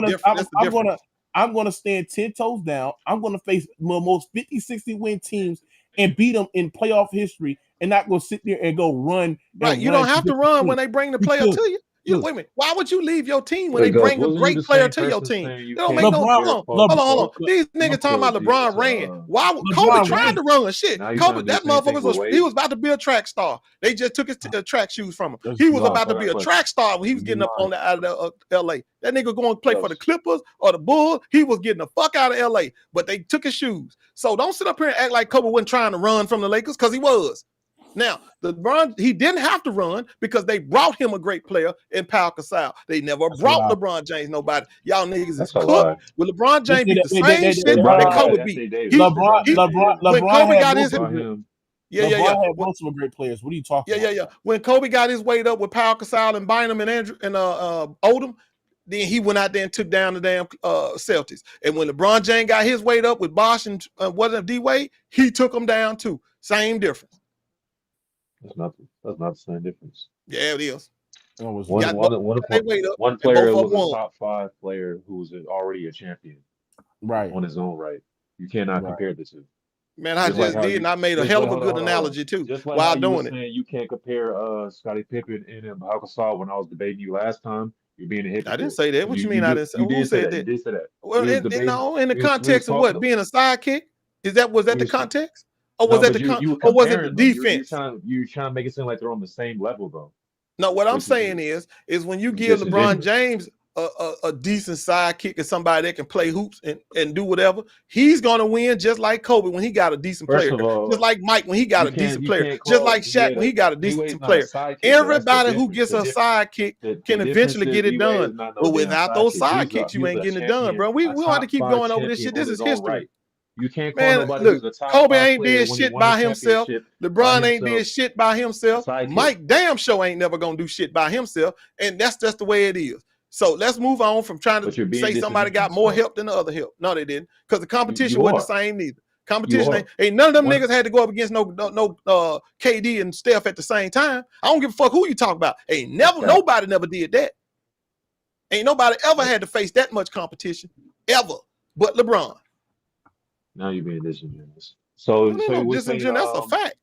gonna stand 10 toes down. I'm gonna face the most 50, 60 win teams and beat them in playoff history, and not go sit there and go run. Right, you don't have to run when they bring the player to you. Wait a minute. Why would you leave your team when they bring a great player to your team? It don't make no sense. Hold on. These niggas talking about LeBron ran. Why would Kobe tried to run shit? Kobe, that motherfucker he was about to be a track star. They just took his track shoes from him. He was about to be a track star when he was getting up on out of LA. That nigga going to play for the Clippers or the Bulls. He was getting the fuck out of LA, but they took his shoes. So don't sit up here and act like Kobe wasn't trying to run from the Lakers, because he was. Now, LeBron, he didn't have to run because they brought him a great player in Pau Gasol. They never brought LeBron James nobody. Y'all niggas is cooked. With LeBron James beat the same shit that Kobe beat. When Kobe got his LeBron had most of them great players. What are you talking about? Yeah. When Kobe got his weight up with Pau Gasol and Bynum and Odom, then he went out there and took down the damn Celtics. And when LeBron James got his weight up with Bosh and D-Wade, he took them down too. Same difference. That's not the same difference. Yeah, it is. One player was a top 5 player who was already a champion, right, on his own right. You cannot compare the two. Man, I just did, and I made a hell of a good analogy too while doing it. You can't compare Scottie Pippen and Pau Gasol. When I was debating you last time, you're being a hypocrite. I didn't say that. What you mean? I didn't say? Who said that? You did say that. Well, in the context of what, being a sidekick? Was that the context? Or was that or was it the defense? You're trying to make it seem like they're on the same level, though. No, what I'm saying is when you give LeBron James a decent sidekick and somebody that can play hoops and do whatever, he's gonna win just like Kobe when he got a decent player, just like Mike when he got a decent player, just like Shaq when he got a decent player. Everybody who gets a sidekick can eventually get it done, but without those sidekicks, you ain't getting it done, bro. We don't have to keep going over this shit. This is history. You can't call nobody who's a top Kobe 5 ain't player did when shit he won by a himself. LeBron ain't did shit by himself. Sidekick. Mike damn sure ain't never gonna do shit by himself, and that's just the way it is. So let's move on from trying to say somebody got more help than the other help. No, they didn't, because the competition wasn't the same neither. Competition ain't none of them niggas had to go up against no KD and Steph at the same time. I don't give a fuck who you talk about. Nobody never did that. Ain't nobody ever had to face that much competition ever, but LeBron. Now you're being disingenuous. So disingenuous. That's a fact.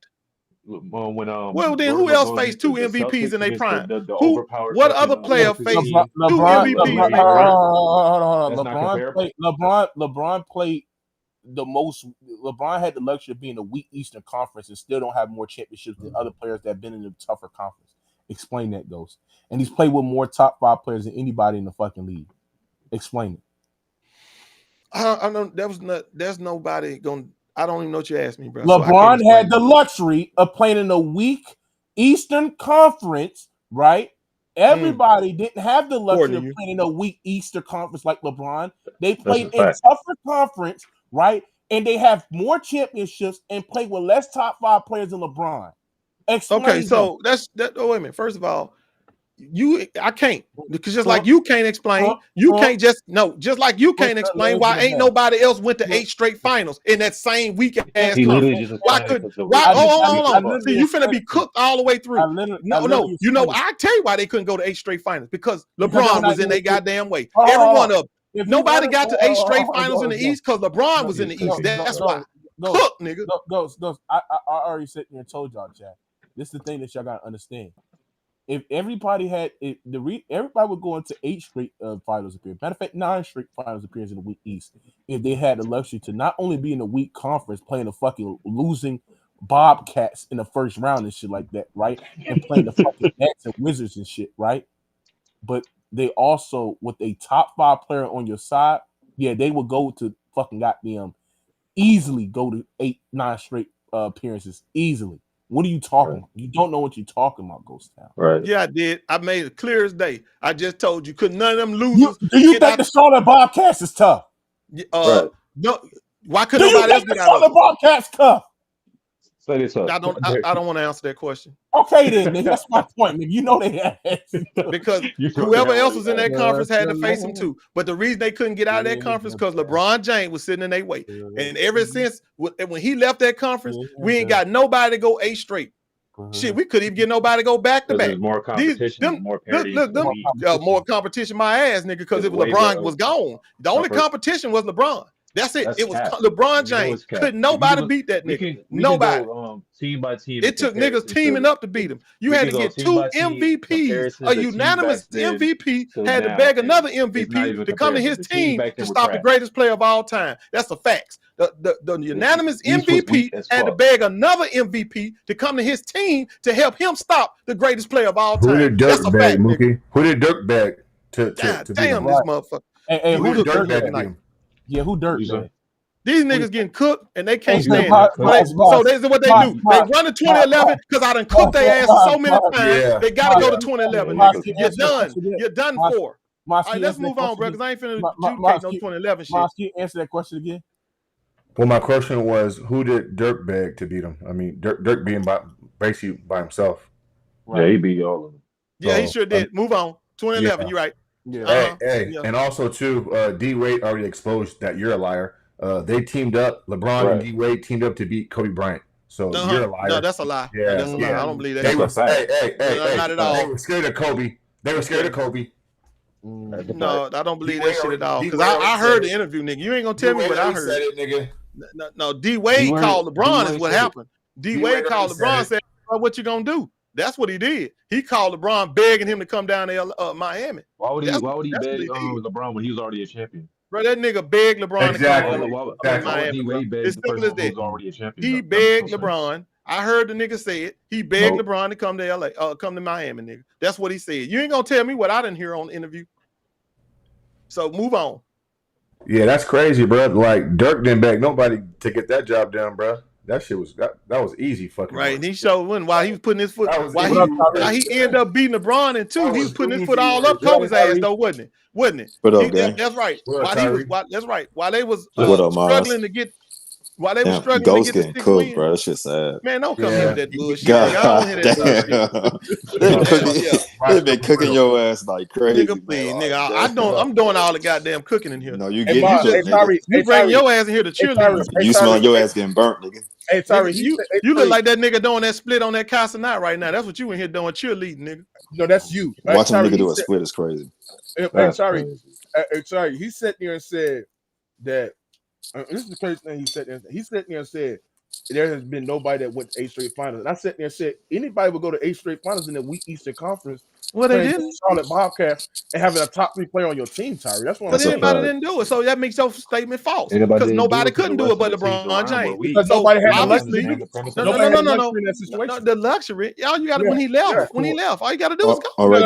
Well, then who else faced 2 MVPs in their prime? What other player faced 2 MVPs in their prime? LeBron played the most. LeBron had the luxury of being in a weak Eastern Conference and still don't have more championships than other players that have been in a tougher conference. Explain that, Ghost. And he's played with more top 5 players than anybody in the fucking league. Explain it. I know there's nobody gonna. I don't even know what you asked me, bro. So LeBron had the luxury of playing in a weak Eastern Conference, right? Everybody didn't have the luxury of playing in a weak Eastern Conference like LeBron. They played in tougher conference, right? And they have more championships and play with less top 5 players than LeBron. Okay, so that's that. Oh, wait a minute. First of all, I can't, because just like you can't explain, you can't just like you can't explain why ain't nobody else went to 8 straight finals in that same weak ass conference. Why hold on? See, you finna be cooked all the way through. No, you know, I tell you why they couldn't go to 8 straight finals, because LeBron was in their goddamn way. Every one of them. Nobody got to 8 straight finals in the East because LeBron was in the East. That's why. Cook, nigga. I already sat here and told y'all, Jack. This is the thing that y'all gotta understand. If everybody had everybody would go into 8 straight finals appearances. Matter of fact, 9 straight finals appearances in the weak East. If they had the luxury to not only be in a weak conference playing a fucking losing Bobcats in the first round and shit like that, right? And playing the fucking Nets and Wizards and shit, right? But they also, with a top 5 player on your side, yeah, they would go to fucking goddamn easily go to 8, 9 straight appearances easily. What are you talking about? You don't know what you're talking about, Ghost Town. Right. Yeah, I did. I made it clear as day. I just told you, could none of them losers. Do you think the Charlotte Bobcats is tough? No. Why could nobody else get out of it? The Bobcats tough? I don't want to answer that question. Okay, then, nigga, that's my point, nigga. You know they had because whoever else was in that conference had to face them too. But the reason they couldn't get out of that conference because LeBron James was sitting in their way. And ever since when he left that conference, we ain't got nobody to go 8 straight. Shit, we couldn't even get nobody to go back to back. More competition, more parity. More competition, my ass, nigga, because if LeBron was gone, the only competition was LeBron. That's it. It was LeBron James. Couldn't nobody beat that nigga. Nobody. Team by team. It took niggas teaming up to beat him. You had to get 2 MVPs. A unanimous MVP had to beg another MVP to come to his team to stop the greatest player of all time. That's the facts. The unanimous MVP had to beg another MVP to come to his team to help him stop the greatest player of all time. Who did Dirk bag, Mookie? Who did Dirk bag to damn this motherfucker? Hey, who did Dirk bag? Yeah, who dirt? These niggas getting cooked and they can't stand it. So this is what they do. They run to 2011 because I done cooked their asses so many times. They got to go to 2011. You're done. You're done for. All right, let's move on, bro, because I ain't finna duplicate no 2011 shit. Can you answer that question again? Well, my question was, who did Dirk beg to beat him? I mean, Dirk being basically by himself. Yeah, he beat all of them. Yeah, he sure did. Move on. 2011, you're right. Yeah. And also too, D Wade already exposed that you're a liar. They teamed up. LeBron and D Wade teamed up to beat Kobe Bryant. So you're a liar. No, that's a lie. Yeah, that's a lie. I don't believe that. Not at all. They were scared of Kobe. No, I don't believe that shit at all. Because I heard the interview, nigga. You ain't gonna tell me what I heard. No, D Wade called LeBron is what happened. D Wade called LeBron and said, "What you gonna do?" That's what he did. He called LeBron begging him to come down to Miami. Why would he beg LeBron when he was already a champion? Bro, that nigga begged LeBron to come to Miami. As simple as that. Already a champion. He begged LeBron. I heard the nigga say it. He begged LeBron to come to LA, come to Miami, nigga. That's what he said. You ain't gonna tell me what I didn't hear on the interview. So move on. Yeah, that's crazy, bro. Like Dirk didn't beg nobody to get that job done, bro. That shit was that was easy fucking right. And he showed while he was putting his foot, why he ended up beating LeBron and two. He was putting his foot all up Kobe's ass though, wasn't it? Wasn't it? What up, gang? That's right. That's right. While they was struggling to get, Ghost to getting cooked, bro. That shit's sad. Man, don't come here with that bullshit. I don't hear that They've been cooking your ass like crazy. Nigga, please, nigga. I'm doing all the goddamn cooking in here. No, you getting cooked, you bring your ass in here to cheerlead. You smelling your ass getting burnt, nigga. Hey, sorry, you look like that nigga doing that split on that Casanat right now. That's what you in here doing, cheerleading, nigga. No, that's you. Watching a nigga do a split is crazy. Sorry, he sat there and said that. This is the crazy thing he said there. He sat there and said there has been nobody that went to 8 straight finals. And I sat there and said anybody would go to 8 straight finals in the weak Eastern Conference. Well, they didn't. Charlotte Bobcats and having a top 3 player on your team, Tyree. That's what. But anybody didn't do it, so that makes your statement false. Because nobody couldn't do it but LeBron James. Because nobody had the luxury. No. The luxury. All you got to when he left. All you got to do is go. All right,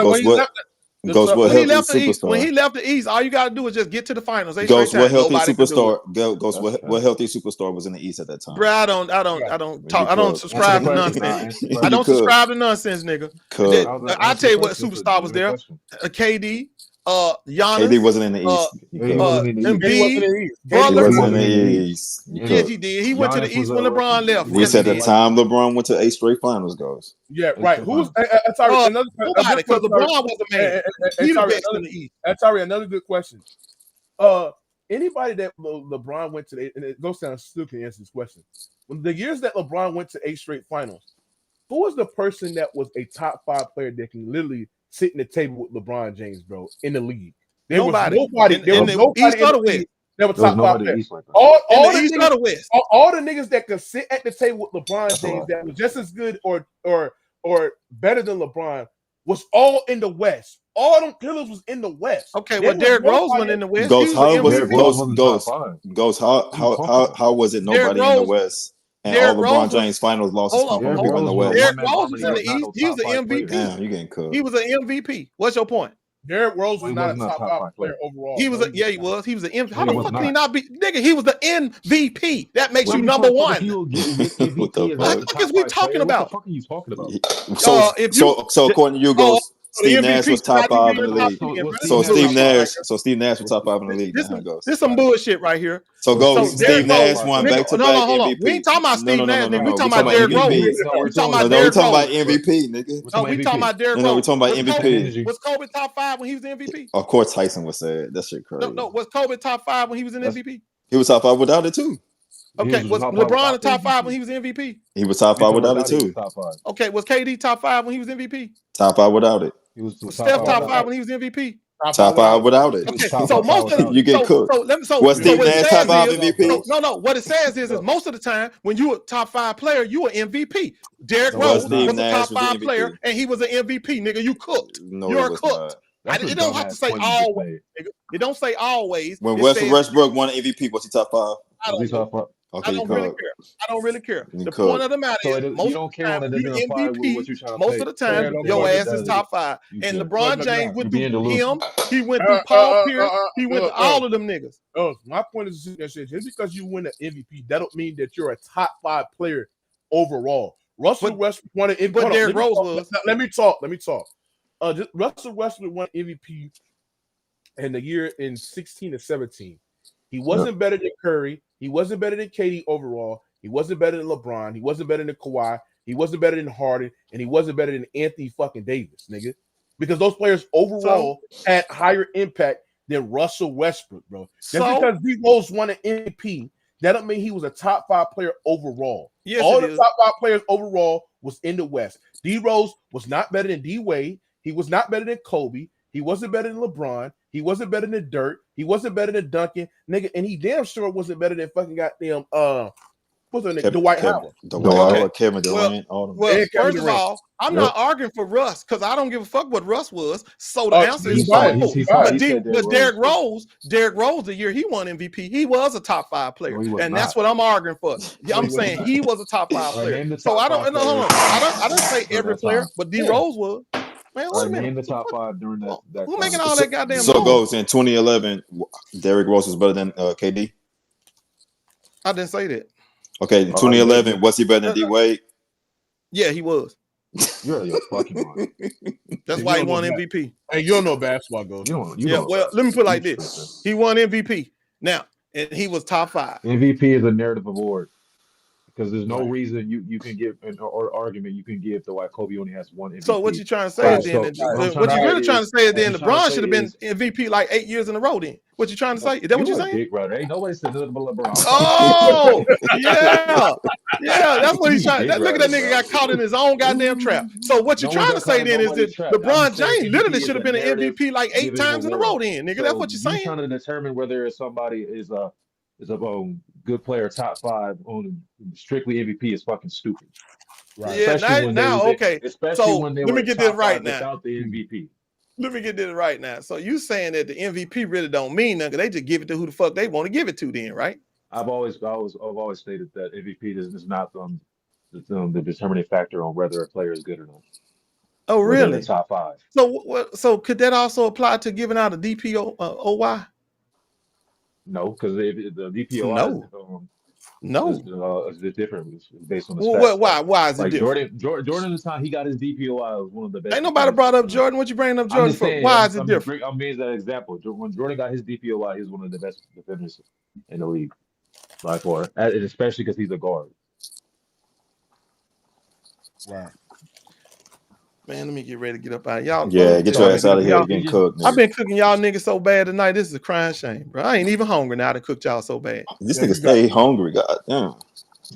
Ghost, what When he healthy left the East, superstar? all you got to do is just get to the finals. Ghost, what healthy Nobody could do it. superstar? Ghost, what healthy superstar was in the East at that time? Bro, I don't subscribe to nonsense. I don't subscribe to nonsense, nigga. I tell you what superstar was there. KD, Giannis. KD wasn't in the East. Embiid, Butler. He wasn't in the East. Yes, he did. He went to the East when LeBron left. We said the time LeBron went to 8 straight finals goes. Yeah, right. Who's sorry? Nobody, because LeBron was a man. He's the best in the East. Sorry, another good question. Anybody that LeBron went to the, and it goes down stupid to answer this question. When the years that LeBron went to 8 straight finals, who was the person that was a top 5 player that can literally sit in the table with LeBron James, bro, in the league? There was nobody in the East or the West. That was top 5 players. All the East or the West. All the niggas that could sit at the table with LeBron James that was just as good or better than LeBron was all in the West. All them killers was in the West. Okay, well, Derrick Rose went in the West. Ghost, how was it nobody in the West? And all LeBron James finals losses come from people in the West. Derrick Rose was in the East. He was an MVP. Damn, you getting cooked. He was an MVP. What's your point? Derrick Rose was not a top 5 player overall. He was he was. He was an MVP. How the fuck can he not be? Nigga, he was the MVP. That makes you number one. What the fuck is we talking about? What the fuck are you talking about? So according to you, Ghost, Steve Nash was top 5 in the league. So Steve Nash was top 5 in the league. This is some bullshit right here. So Steve Nash won back-to-back MVP. We ain't talking about Steve Nash, nigga. We talking about Derrick Rose. We talking about MVP, nigga. No, we talking about Derrick Rose. No, we talking about MVP. Was Kobe top 5 when he was the MVP? Of course, Tyson was said. That shit crazy. No, was Kobe top 5 when he was an MVP? He was top 5 without it too. Okay, was LeBron the top 5 when he was MVP? He was top 5 without it too. Okay, was KD top 5 when he was MVP? Top 5 without it. Was Steph top 5 when he was MVP? Top 5 without it. Okay, so most of them, you get cooked. Was Steve Nash top 5 MVP? No. What it says is most of the time when you a top 5 player, you an MVP. Derrick Rose was a top 5 player, and he was an MVP. Nigga, you cooked. You're cooked. It don't have to say always. It don't say always. When Russell Westbrook won an MVP, was he top 5? I don't know. Okay, I don't really care. The point of the matter is, most of the time, you MVP, most of the time, your ass is top 5. And LeBron James went through him. He went through Paul Pierce. He went through all of them niggas. My point is just because you win an MVP, that don't mean that you're a top 5 player overall. Russell Westbrook won an MVP. But Derrick Rose was. Let me talk. Russell Westbrook won MVP in the year in 16 and 17. He wasn't better than Curry. He wasn't better than KD overall. He wasn't better than LeBron. He wasn't better than Kawhi. He wasn't better than Harden. And he wasn't better than Anthony fucking Davis, nigga. Because those players overall had higher impact than Russell Westbrook, bro. Because D Rose won an MVP, that don't mean he was a top 5 player overall. Yes, all the top 5 players overall was in the West. D Rose was not better than D Wade. He was not better than Kobe. He wasn't better than LeBron. He wasn't better than Dirk. He wasn't better than Duncan, nigga, and he damn sure wasn't better than fucking goddamn what's the name? Dwight Howard. Kevin Durant. First of all, I'm not arguing for Russ because I don't give a fuck what Russ was. So the answer is no. But Derrick Rose, the year he won MVP, he was a top 5 player, and that's what I'm arguing for. I'm saying he was a top 5 player. So I don't know. I don't say every player, but D Rose was. Man, wait a minute. Name the top 5 during that. Who making all that goddamn? So goes in 2011. Derrick Rose was better than KD. I didn't say that. Okay, 2011. Was he better than D Wade? Yeah, he was. You're your fucking mind. That's why he won MVP. Hey, you don't know basketball goes. Well, let me put it like this: he won MVP. Now, and he was top 5. MVP is a narrative award. Because there's no reason you can give an argument you can give to why Kobe only has one MVP. So what you trying to say is then? What you really trying to say is then LeBron should have been MVP like 8 years in a row. Then what you trying to say? Is that what you're saying? Big brother, ain't nobody said nothing about LeBron. Oh yeah, that's what he's trying. Look at that nigga got caught in his own goddamn trap. So what you trying to say then is that LeBron James literally should have been an MVP like 8 times in a row. Then nigga, that's what you're saying. Trying to determine whether somebody is a good player, top 5 on strictly MVP is fucking stupid. Right. Yeah, now okay. Especially so when they let me get this right now. Without the MVP. Let me get this right now. So you saying that the MVP really don't mean nothing? They just give it to who the fuck they want to give it to, then, right? I've always stated that MVP is not the determining factor on whether a player is good or not. Oh, within really? the top 5. So could that also apply to giving out a DPO OY? No, because the DPOI is different. It's based on the Well, stats. why is it Like different? Jordan, the time he got his DPOI was one of the best. Ain't nobody brought up Jordan. What you bringing up I'm Jordan just for? saying. Why is it different? I'm making that example. When Jordan got his DPOI, he was one of the best defenders in the league by far, and especially because he's a guard. Wow. Man, let me get ready to get up out. Y'all, Yeah, get your ass out of here. You're getting cooked. I've been cooking y'all niggas so bad tonight. This is a crying shame, bro. I ain't even hungry now. I done cooked y'all so bad. This nigga stay hungry. God damn.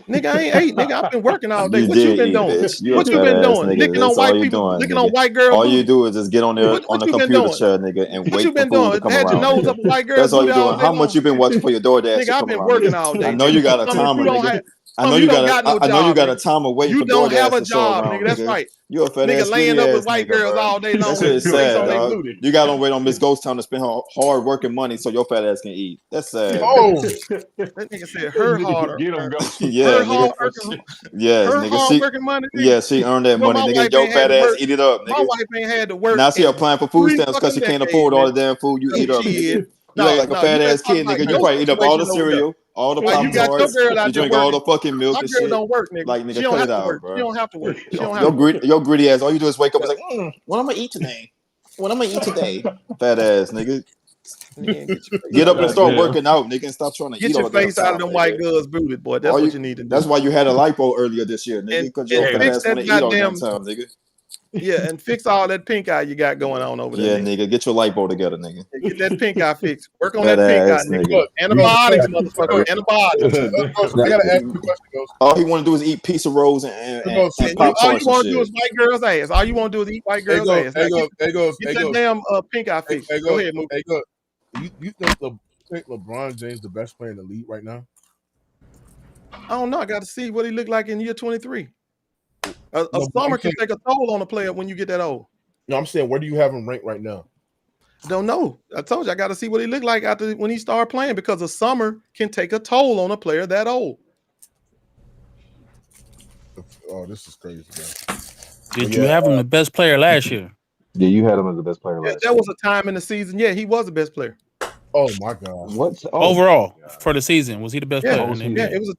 Nigga, I ain't ate. Nigga, I've been working all day. You What you did been eat, doing? bitch. You What a you been fat ass doing? nigga. Licking That's on white all you people, doing, licking nigga. on white girls. All you booty. do is just get on there on the you been computer doing? chair, nigga, and What you wait for been food to doing? come Had your around. nose Nigga. up a white girl's That's all booty you all doing. day How much long? you been watching for your DoorDash Nigga, to I've come been around, working nigga? all day. I know you got a Some of timer, you don't nigga. have. I know Some you you don't got got no I know you job, got a nigga. timer waiting You for don't have DoorDash a to show job, around, nigga. That's nigga. right. You a fat Nigga ass laying greedy up ass with white nigga, girls bro. all day That long shit with is grease sad, on their dog. booty. You got to wait on Miss Ghost Town to spend her hard working money so your fat ass can eat. That's sad. Oh, That nigga said her hard, Get him, go. Yeah, her hard nigga. working, Yes, her nigga. hard working money. Nigga. Yeah, she earned that You know money, my nigga. wife Your ain't had fat to ass work. eat it up, My nigga. wife ain't had to work Now she in applying for food 3 stamps because fucking she can't decades, afford all nigga. the damn food you No, eat up, she nigga. is. You act like a No, fat you better ass talk kid, about nigga. You your probably eat up all the situation over there. cereal, all the Well, Pop you got your Tarts. girl You out there drink all working. the fucking milk My and girl shit. don't work, nigga. Like, She nigga, don't cut have it to out, work. She bro. don't have to work. She don't have to work. Your greedy ass. All you do is wake up and like, what I'm gonna eat today? What I'm gonna eat today? Fat ass, nigga. Man, Get up and start Goddamn. working out, nigga, and stop trying to get eat your all the damn face out of time, them white nigga. girls' booty, boy. That's what you need to do. That's why you had a lipo earlier this year, nigga, because your And fat fix ass want that to eat all the damn goddamn time, nigga. and fix all that pink eye you got going on over there, Yeah, nigga. nigga, get your lipo together, nigga. Get that pink eye fixed. Work on Fat that pink eye, ass, nigga. nigga. look, Antibiotics, Ghost, motherfucker. Antibiotics. Ghost, I gotta ask you a question, Ghost. All he want to do is eat pizza rolls and And Pop all you Tarts and want to do shit. is white girl's ass. All you want to do is eat white Hey, girl's Ghost, ass. hey, Now, Ghost, get hey, that Ghost, damn pink eye fixed. hey, Go Ghost, ahead, move. hey, Ghost. You think LeBron James the best player in the league right now? I don't know. I got to see what he looked like in year 23. A No, summer can take a toll on a player when you get that old. No, I'm saying, where do you have him ranked right now? I don't know. I told you I got to see what he looked like after when he started playing because a summer can take a toll on a player that old. Oh, this is crazy, man. Did you have him the best player last year? Yeah, you had him as the best player last There year. was a time in the season. Yeah, he was the best player. Oh my God! What Overall for the season, was he the best player in the Yeah, NBA?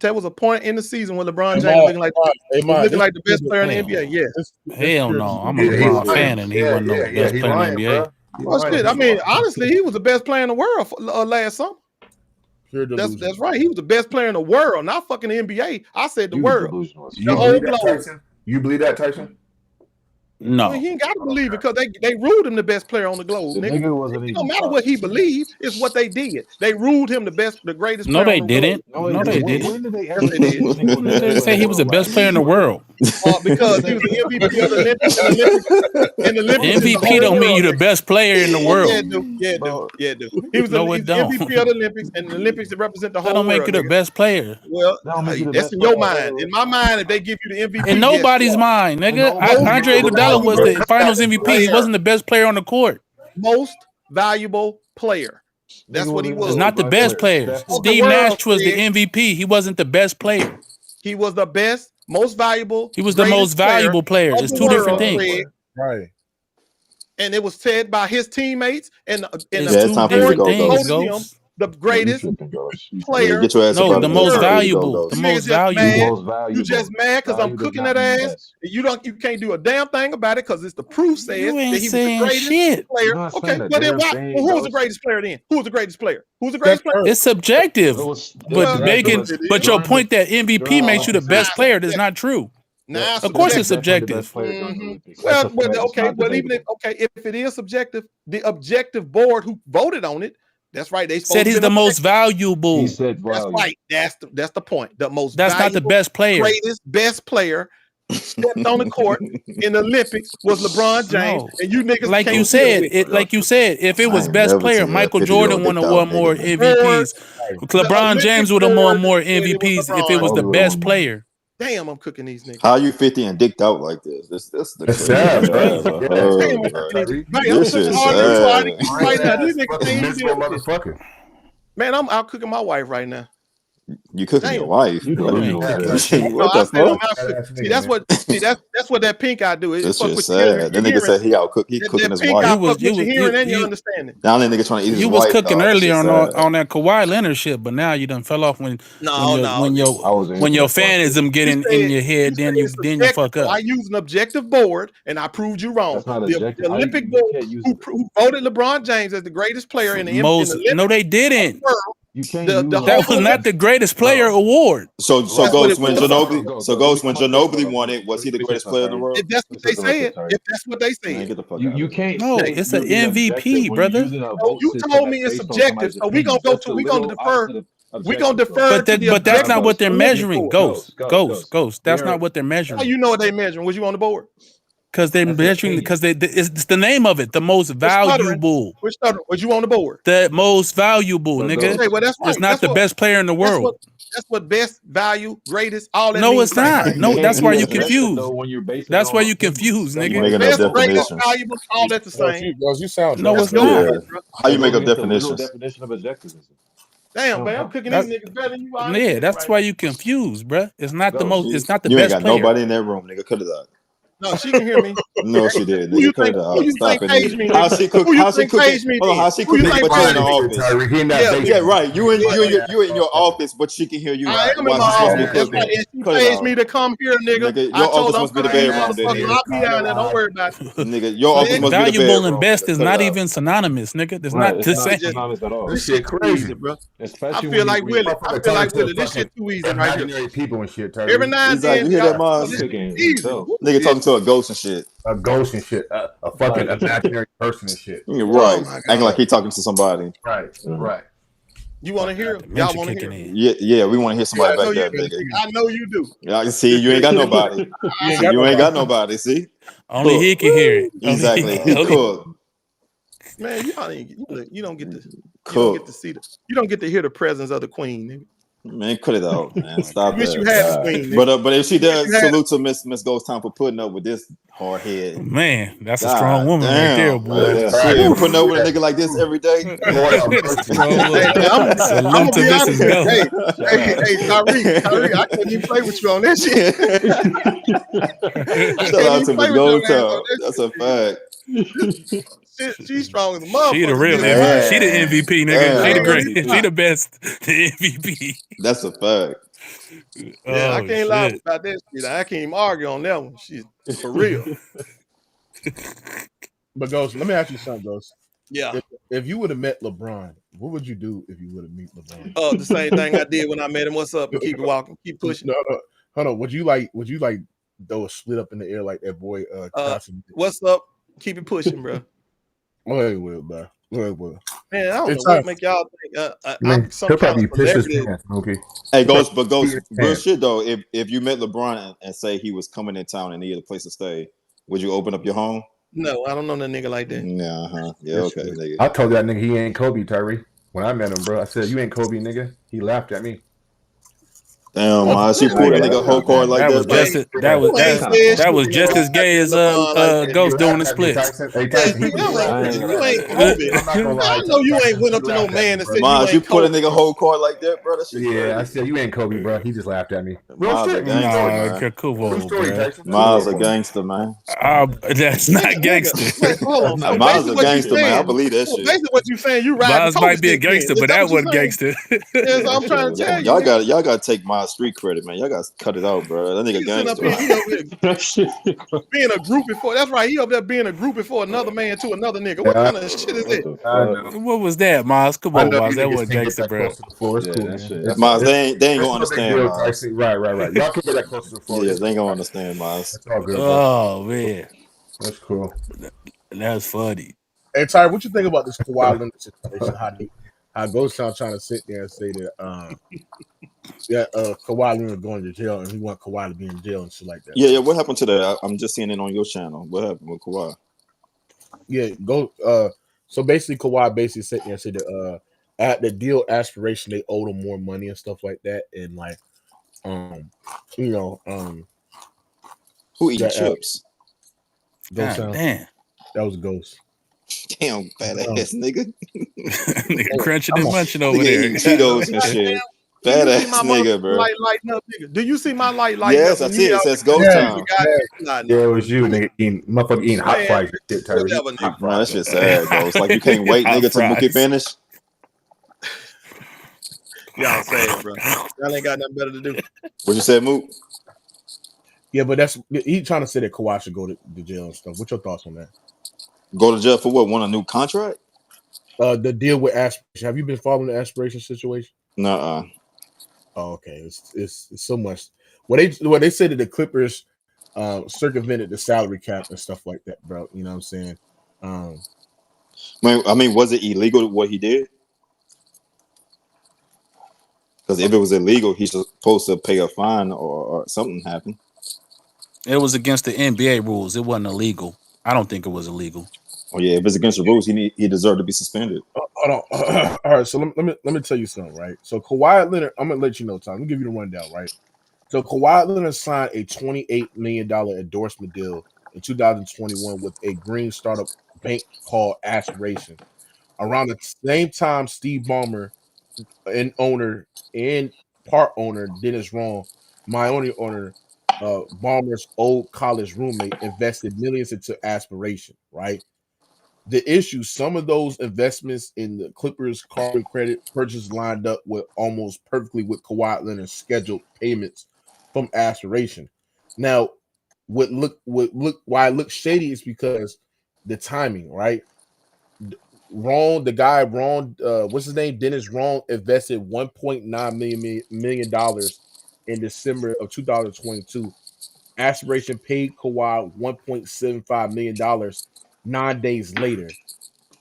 there was a point in the season when LeBron James Hey, was looking like the this best player in the Hell, NBA. Yeah. hell no. I'm a LeBron fan, and he wasn't the best player in the NBA. Well, shit. I mean, honestly, he was the best player in the world for, last summer. Pure delusion. That's right. He was the best player in the world, not fucking the NBA. I said the world. The whole globe. You believe that, Tyson? No. Well, he ain't got to believe it because they ruled him the best player on the globe. The nigga wasn't It even don't matter what he believed, it's what they did. They ruled him the greatest No, player they on the didn't. globe. No, they didn't. When did they Yes, ever they did. They say he was the best player in the world. Because he was the MVP of the Olympics and the Olympics is the MVP whole don't mean world. you the best player in the world. Yeah, dude. He was No, he's it the don't. MVP of the Olympics and the Olympics that represent the That whole don't make world. you the Nigga. best player. Well, That don't make you the that's best in your player. mind. In my mind, if they give you the MVP, In nobody's yes, mind, nigga. Nobody's Andre mind. Iguodala was the Finals MVP. He player. wasn't the best player on the court. Most valuable player. That's what he was. It's not the best player. Steve Nash was the MVP. He wasn't the best player. He was the best, most valuable. He was the most valuable player. of It's the two different world, things. Craig. Right. And it was said by his teammates and It's the two different things, voted him Ghost. the greatest player. Get your ass No, up out the of here. most There you go, valuable. Ghost. The You most niggas just valuable. mad. You just mad because I'm cooking that ass. You can't do a damn thing about it because it's the proof says You that ain't he was the saying greatest shit. player. Okay, well then why? Well, who was the greatest player then? Who was the greatest player? Who's the greatest player? It's subjective. But your point that MVP makes you the best player is not true. Nah, of course it's subjective. Well, okay, well, even if it is subjective, the objective board who voted on it, that's right. They said he's the most valuable. He said that's right. That's the point. The most. That's not the best player. Greatest, best player stepped on the court in the Olympics was LeBron James, and you niggas like can't you said, deal with like you said, if it was best player, Michael Jordan would have won more MVPs. LeBron James would have won more MVPs if it was the best player. Damn, I'm cooking these niggas. How you 50 and dicked out like this? That's sad, bro. This is sad. Right now, these niggas Miserable motherfucker. Man, I'm out cooking my wife right now. You cooking your wife? You What, delusional. what for the that. No, I said I'm fuck? out. See, that's what that pink eye do. It This fuck shit with sad. That nigga said he out cook. He cooking that his pink wife. eye fuck with your hearing and your you understanding. Now that nigga trying to eat his you was wife. cooking dog. That earlier shit on sad. that Kawhi Leonard shit, but now you done fell off when No. I was in when for your that part, too. fanism get in your head, then you fuck up. I used an objective board, and I proved you wrong. That's not The objective. Olympic You board can't use who voted LeBron James as the greatest player in the Olympic No, they didn't. world. You can't The use That was not the greatest player award. So That's what Ghost it when was. Ginobili won it, was he the greatest player in the world? If that's what they said, if that's what they Man, said. get the fuck out You of here. can't. No, say it's an you're being MVP, objective when brother. you're using a No, vote you system told that's me it's based on subjective, somebody's so we gonna opinion. go That's to the we gonna literal defer. opposite of We gonna objective, bro. defer to the But that's not what they're Olympic measuring. board. Ghost. That's not what they're How measuring. you know what they measuring? Was you on the board? Because they're measuring because it's the name of it, the most valuable. Which stuttering? Was you on the board? The most valuable, nigga. Okay, well that's right. It's not That's the what- best player in the world. That's what best, value, greatest, all that No, means. it's not. No, that's why you confused. When you're basing That's it why on you opinion. confused, You nigga. making up Best, greatest, definitions. valuable, all that the same. You sound No, drunk. it's not. Yeah. How you make up That's the literal definitions? definition of objectivism. Damn, man, I'm cooking these niggas better than you. Yeah, that's why you confused, bruh. It's not the most. It's not the You ain't best got player. nobody in that room, nigga. Cut it out. No, she can hear me. No, she did. Who you Nigga, cut think? it Who out. you Stop think it, pays me? nigga. How she cook? Who you How she think cooking? pays me? Hold on, how she Who you cooking? think But you're in pays the me? office. Yeah, right. You in your office, but she can hear you. I am in while my she's supposed to be office. That's cooking. right. And she Cut it pays out. me to come here, nigga. Nigga, I your told office her, must be the I'm bedroom, motherfucker. nigga. I'll be down there. Don't worry about it. Nigga, your office must be the Valuable bedroom. and best is Cut it not out. even synonymous, nigga. It's Right, not the it's not same. synonymous at all. This shit crazy, bro. Especially I when feel like you- Willie. I feel like Willie. This shit too easy right here. Imaginary people and shit. Terry. Every now and Exactly. then, You hear that, y'all- Mars? this shit Cooking easy. himself. Nigga talking to a ghost and shit. A ghost and shit. A fucking imaginary person and shit. You're Oh right. my God. Acting like he talking to somebody. Right. Right. You want to hear? Y'all Dementia want to kicking hear? in. Yeah, we want to hear somebody I know back there, you do. nigga. I know you do. Yeah, I can see you ain't got nobody. You ain't got nobody. See? Only he can hear it. Only Exactly. He only- cooked. Man, you don't get to Cook. see you don't get to hear the presence of the queen, nigga. Man, cut it out, man. Stop I wish that. you had the queen, nigga. But if she does, you had- salute to Miss Ghost Time for putting up with this hard head. Man, that's a God strong woman right there, damn, boy. man. Shit, putting up with a nigga like this every day. Strong woman. Hey, I'm Salute gonna to be honest. Mrs. Ghost. Hey, Tyreek, I couldn't even play with you on that shit. Shout out to Miss Ghost Time. That's a fact. She's strong as a motherfucker. She the real man. MVP. She the MVP, nigga. She the Damn. great. She the best. The MVP. That's a fact. Yeah, I Oh, can't lie shit. about that shit. I can't even argue on that one. Shit, for real. But Ghost, let me ask you something, Ghost. Yeah. If you would have met LeBron, what would you do if you would have met LeBron? The same thing I did when I met him. What's up? And keep it walking, keep pushing. No, hold on. Would you like throw a split up in the air like that boy? What's up? Keep it pushing, bro. Go ahead, Will, bro. Go ahead, Will. Man, I don't It's know what time. make y'all think. I I'm mean, some he'll kind probably of piss his celebrity. pants, Mookie. Hey, Ghost, real Yeah. shit though. If you met LeBron and say he was coming in town and needed a place to stay, would you open up your home? No, I don't know that nigga like that. Yeah, yeah, okay, nigga. I told that nigga he ain't Kobe, Tyree. When I met him, bro, I said, "You ain't Kobe, nigga." He laughed at me. Damn, man, she pulled a nigga whole card like That was that. just that was just as gay as Ghost doing the splits. Hey, Tyson, he You was ain't Kobe. I know you ain't went up to no man and said Maz, you you ain't put a Kobe. nigga whole card like that, bro. That shit Yeah, I said, "You ain't Kobe, bro." He just laughed at me. Real Maz a shit. gangster, man. Cool, True story, bro. Tyson. Maz a gangster, man. That's not gangster. Wait, hold on. So Maz basically a what you gangster, man. I saying- believe that so shit. Basically, what you saying, you ride. Miles might be a gangster, but that wasn't gangster. Yes, I'm trying to tell you. Y'all got to take my street credit, man. Y'all got to cut it out, bro. That nigga He sitting up gangster. here, he up here being a groupie for. That's right. He up there being a groupie for another man to another nigga. What kind of shit is that? What was that, Miles? Come on, Miles. That wasn't gangster, bro. Maz, they ain't gonna understand, Deal, Maz. Tyson. Right. Y'all can get that closer to the floor. Yeah, they ain't gonna understand, Maz. That's all good, bro. Oh man, That's cool. that's funny. Hey, Ty, what you think about this Kawhi Leonard situation? How Ghost Town trying to sit there and say that Kawhi Leonard going to jail and he want Kawhi to be in jail and shit like that. Yeah. What happened to that? I'm just seeing it on your channel. What happened with Kawhi? Yeah, so basically Kawhi basically sat there and said that at the deal aspiration they owed him more money and stuff like that, and like Who eating that, chips? Ghost God Town. damn. That was Ghost. Damn, badass nigga. Nigga crunching and munching over Nigga there. eating Cheetos and shit. Fat you see ass my nigga, bro. light lighting up, nigga? Do you see my light lighting Yes, up? I see it. It says Ghost Town. Yeah, it was you, nigga, motherfucker eating hot fries and shit, Tyrese. Whatever, nigga. Hot Man, that fries. shit sad, Ghost. Like you can't wait, Hot nigga, to Mookie fries. finish. Y'all sad, bro. Y'all ain't got nothing better to do. What you said, Mook? Yeah, but that's he trying to say that Kawhi should go to jail and stuff. What's your thoughts on that? Go to jail for what? Want a new contract? The deal with aspiration. Have you been following the aspiration situation? Nuh-uh. Oh, okay. It's so much. They said that the Clippers circumvented the salary cap and stuff like that, bro. You know what I'm saying? I mean, was it illegal what he did? Because if it was illegal, he's supposed to pay a fine or something happened. It was against the NBA rules. It wasn't illegal. I don't think it was illegal. Oh yeah, if it's against the rules, he deserved to be suspended. Hold on. All right, so let me tell you something, right? So Kawhi Leonard, I'm gonna let you know, Tom. Let me give you the rundown, right? So Kawhi Leonard signed a $28 million endorsement deal in 2021 with a green startup bank called Aspiration. Around the same time, Steve Ballmer, an owner and part owner, Dennis Ron, my only owner, Ballmer's old college roommate, invested millions into Aspiration, right? The issue, some of those investments in the Clippers carbon credit purchase lined up with almost perfectly with Kawhi Leonard's scheduled payments from Aspiration. Now, why it looks shady is because the timing, right? Ron, what's his name? Dennis Ron invested $1.9 million in December of 2022. Aspiration paid Kawhi $1.75 million 9 days later.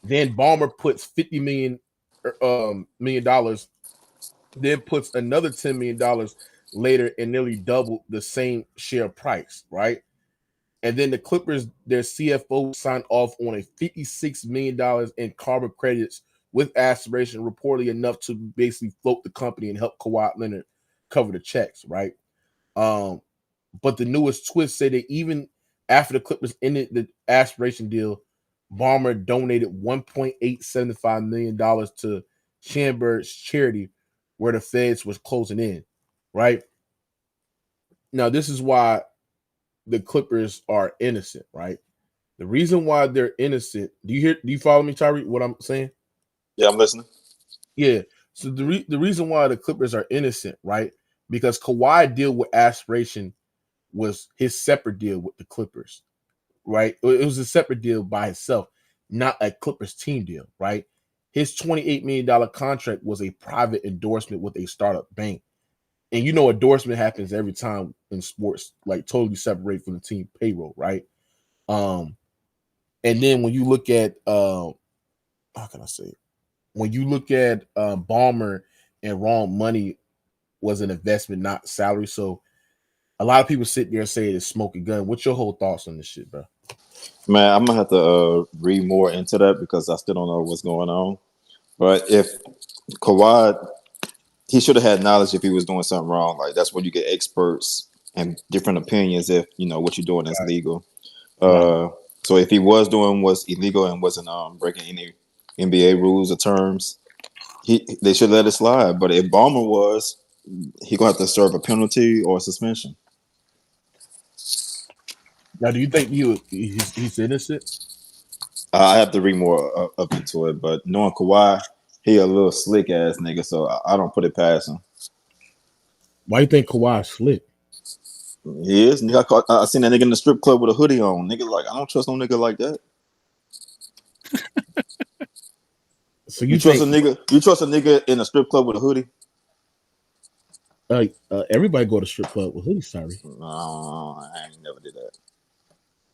Then Ballmer puts $50 million, then puts another $10 million later and nearly double the same share price, right? And then the Clippers, their CFO signed off on a $56 million in carbon credits with Aspiration, reportedly enough to basically float the company and help Kawhi Leonard cover the checks, right? But the newest twist say that even after the Clippers ended the Aspiration deal, Ballmer donated $1.875 million to Chamber's charity where the feds was closing in, right? Now, this is why the Clippers are innocent, right? The reason why they're innocent, do you follow me, Tyree, what I'm saying? Yeah, I'm listening. Yeah. So the reason why the Clippers are innocent, right? Because Kawhi deal with Aspiration was his separate deal with the Clippers, right? It was a separate deal by itself, not a Clippers team deal, right? His $28 million contract was a private endorsement with a startup bank. And you know, endorsement happens every time in sports, like totally separate from the team payroll, right? And then when you look at how can I say it? When you look at Ballmer and Ron, money was an investment, not salary. So a lot of people sit there and say it's smoking gun. What's your whole thoughts on this shit, bro? Man, I'm gonna have to read more into that because I still don't know what's going on. But if Kawhi, he should have had knowledge if he was doing something wrong. Like that's where you get experts and different opinions if you know what you're doing is legal. So if he was doing what's illegal and wasn't breaking any NBA rules or terms, they should let it slide. But if Ballmer was, he gonna have to serve a penalty or a suspension. Now, do you think he's innocent? I have to read more up into it, but knowing Kawhi, he a little slick ass nigga, so I don't put it past him. Why you think Kawhi's slick? He is. Nigga, I seen that nigga in the strip club with a hoodie on. Nigga, like I don't trust no nigga like that. So you trust a nigga? You trust a nigga in a strip club with a hoodie? Everybody go to strip club with hoodies, sorry. No, I ain't never did that.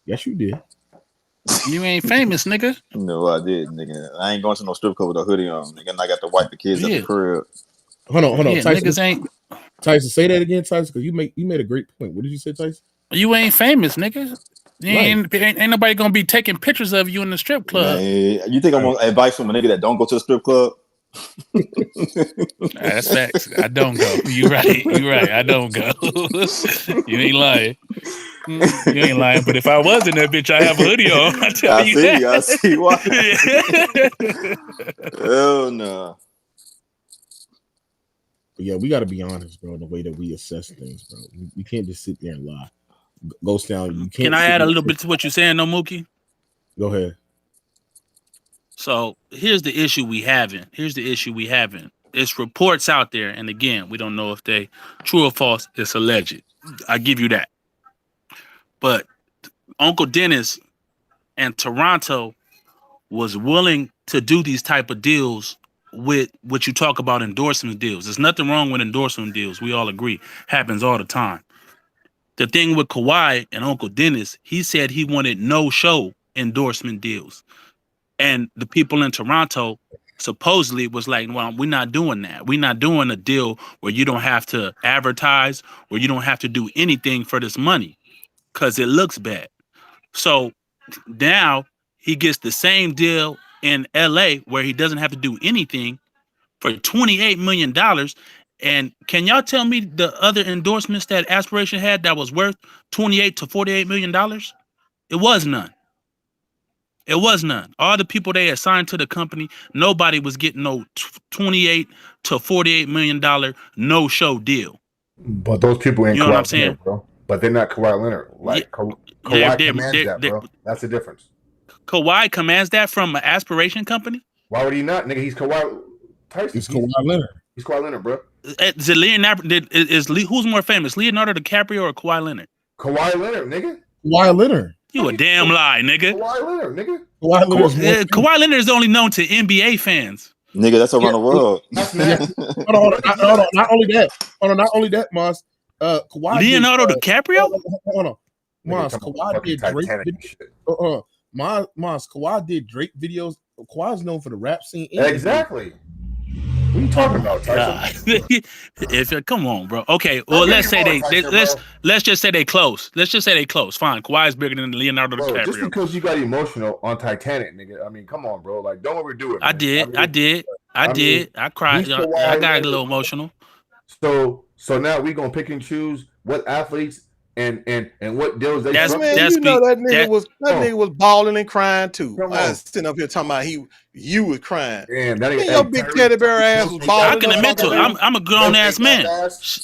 Yes, you did. You ain't famous, nigga. No, I did, nigga. I ain't going to no strip club with a hoodie on, nigga. And I got to wipe the kids at the crib. Hold on, Yeah, Tyson. niggas ain't. Tyson, say that again, Tyson, because you made a great point. What did you say, Tyson? You ain't famous, nigga. Ain't nobody gonna be taking pictures of you in the strip club. Man, you think I'm gonna advice from a nigga that don't go to the strip club? That's facts. I don't go. You right. I don't go. You ain't lying. You ain't lying. But if I was in that bitch, I have a hoodie on. I tell you that. I see why. Hell no. But yeah, we got to be honest, bro. The way that we assess things, bro. We can't just sit there and lie. Ghost Town, you can't. Can I add a little bit to what you're saying, no, Mookie? Go ahead. So here's the issue we having. It's reports out there, and again, we don't know if they true or false. It's alleged. I give you that. But Uncle Dennis and Toronto was willing to do these type of deals with what you talk about endorsement deals. There's nothing wrong with endorsement deals. We all agree. Happens all the time. The thing with Kawhi and Uncle Dennis, he said he wanted no-show endorsement deals. And the people in Toronto supposedly was like, well, we're not doing that. We're not doing a deal where you don't have to advertise or you don't have to do anything for this money because it looks bad. So now he gets the same deal in LA where he doesn't have to do anything for $28 million. And can y'all tell me the other endorsements that Aspiration had that was worth $28 to $48 million? It was none. It was none. All the people they assigned to the company, nobody was getting no $28 to $48 million no-show deal. But those people ain't, you know what I'm saying, Leonard, bro. But they're not Kawhi Leonard. Like Kawhi commands that, bro. That's the difference. Kawhi commands that from an Aspiration company. Why would he not, nigga? He's Kawhi Tyson. He's Kawhi Leonard. He's Kawhi Leonard, bro. Is it Leonardo? Who's more famous, Leonardo DiCaprio or Kawhi Leonard? Kawhi Leonard, nigga. Kawhi Leonard. You a damn lie, nigga. Kawhi Leonard, nigga. Kawhi Leonard is only known to NBA fans. Nigga, that's around the world. Hold on. Not only that, Moss. Kawhi Leonardo DiCaprio? Hold on. Moss, Kawhi did Drake. Moss, Kawhi did Drake videos. Kawhi's known for the rap scene. Exactly. What are you talking about, Tyson? Come on, bro. Okay, well, let's just say they close. Let's just say they close. Fine. Kawhi's bigger than Leonardo DiCaprio. Just because you got emotional on Titanic, nigga. I mean, come on, bro. Like, don't overdo it. Man. I did. I cried. I got a little emotional. So now we gonna pick and choose what athletes and what deals they. That nigga was balling and crying too. I was sitting up here talking about you was crying. Damn, that ain't your big teddy bear ass was balling. I can admit to it. I'm a grown ass man.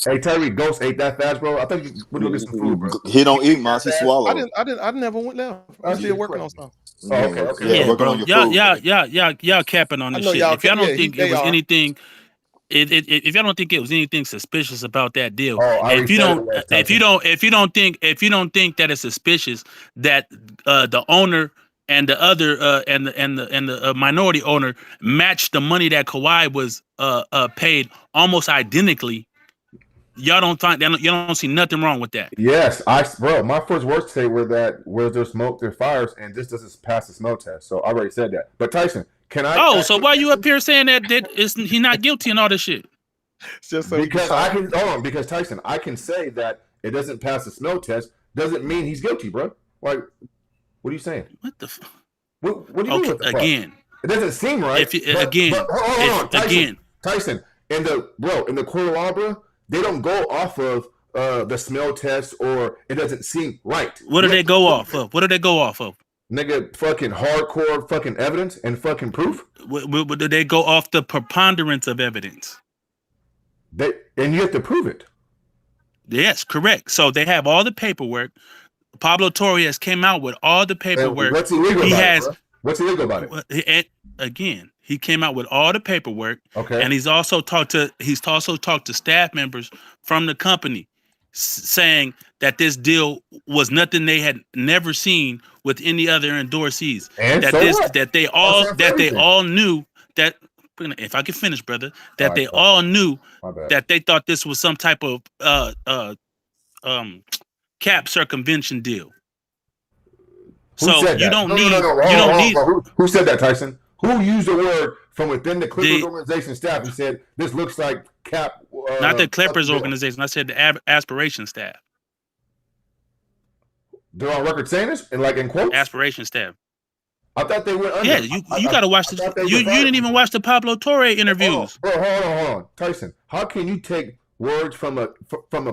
Hey, Terry, Ghost ate that fast, bro. I think we're gonna get some food, bro. He don't eat, Moss. He swallow. I never went down. I'm still working on something. Oh, okay. Yeah, bro. Y'all capping on this shit. If y'all don't think it was anything. If y'all don't think it was anything suspicious about that deal, if you don't think that it's suspicious that the owner and the other and the minority owner matched the money that Kawhi was paid almost identically, y'all don't see nothing wrong with that. Yes, bro. My first words today were that where there's smoke, there's fires, and this doesn't pass the smell test. So I already said that. But Tyson. So why you up here saying that he's not guilty and all this shit? Because Tyson, I can say that it doesn't pass the smell test doesn't mean he's guilty, bro. Like, what are you saying? What the? What do you mean? What the again, fuck? It doesn't seem right. Tyson, in the court of law, bro, they don't go off of the smell test, or it doesn't seem right. What do they go off of? Nigga, fucking hardcore fucking evidence and fucking proof. Do they go off the preponderance of evidence? And you have to prove it. Yes, correct. So they have all the paperwork. Pablo Torres came out with all the paperwork. What's illegal about it, bro? What's illegal about it? Again, he came out with all the paperwork. Okay. And he's also talked to staff members from the company saying that this deal was nothing they had never seen with any other endorsees. And that they all knew that, if I could finish, brother, that they all knew that they thought this was some type of cap circumvention deal. Who said that? Who said that, Tyson? Who used the word from within the Clippers organization staff and said this looks like cap? Not the Clippers organization. I said the Aspiration staff. They're on record saying this, and like in quotes. Aspiration staff. I thought they went under. Yeah, you got to watch this. You didn't even watch the Pablo Torre interviews. Hold on, Tyson. How can you take words from a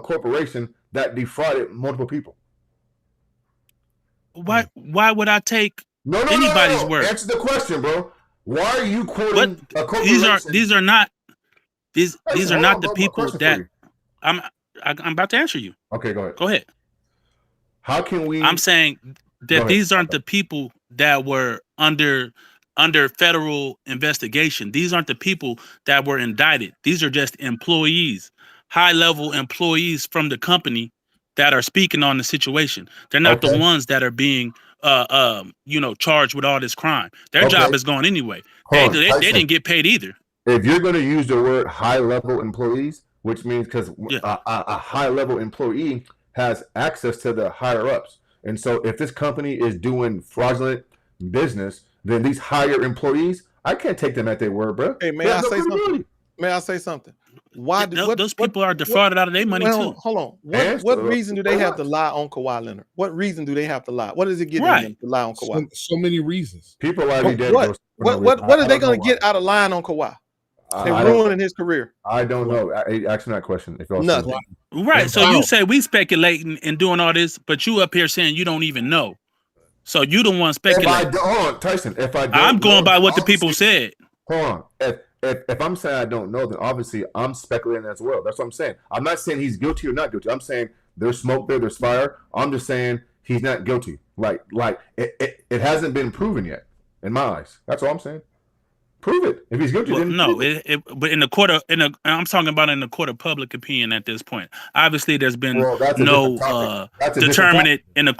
corporation that defrauded multiple people? Why would I take anybody's word? Answer the question, bro. Why are you quoting a corporation? These are not. These Listen, are hold not on, the bro. people Question for that you. I'm about to answer you. Okay, go ahead. Go ahead. How can we? I'm saying Go that ahead. these aren't the people that were under federal investigation. These aren't the people that were indicted. These are just employees, high level employees from the company that are speaking on the situation. They're not the Okay. ones that are being charged with all this crime. Their Okay. job is gone anyway. They Hold on, they Tyson. didn't get paid either. If you're going to use the word high level employees, which means because Yeah. a high level employee has access to the higher ups. And so if this company is doing fraudulent business, then these higher employees, I can't take them at their word, bro. Hey, may I say something? May I say something? Why did Those people are defrauded out of their money too. Hold on. What reason do they have to lie on Kawhi Leonard? What reason do they have to lie? What does it get in them to lie on Kawhi? So many reasons. People lie every day. What are they going to get out of lying on Kawhi? They're ruining his career. I don't know. Ask me that question. If y'all Nothing. Right. So you say we speculating and doing all this, but you up here saying you don't even know. So you don't want to speculate. Hold on, Tyson. If I don't I'm going know, by what the people said. Hold on. If I'm saying I don't know, then obviously I'm speculating as well. That's what I'm saying. I'm not saying he's guilty or not guilty. I'm saying there's smoke there, there's fire. I'm just saying he's not guilty. Like it hasn't been proven yet in my eyes. That's all I'm saying. Prove it. If he's guilty, then no. But in the court of I'm talking about in the court of public opinion at this point. Obviously, there's been no determinant in the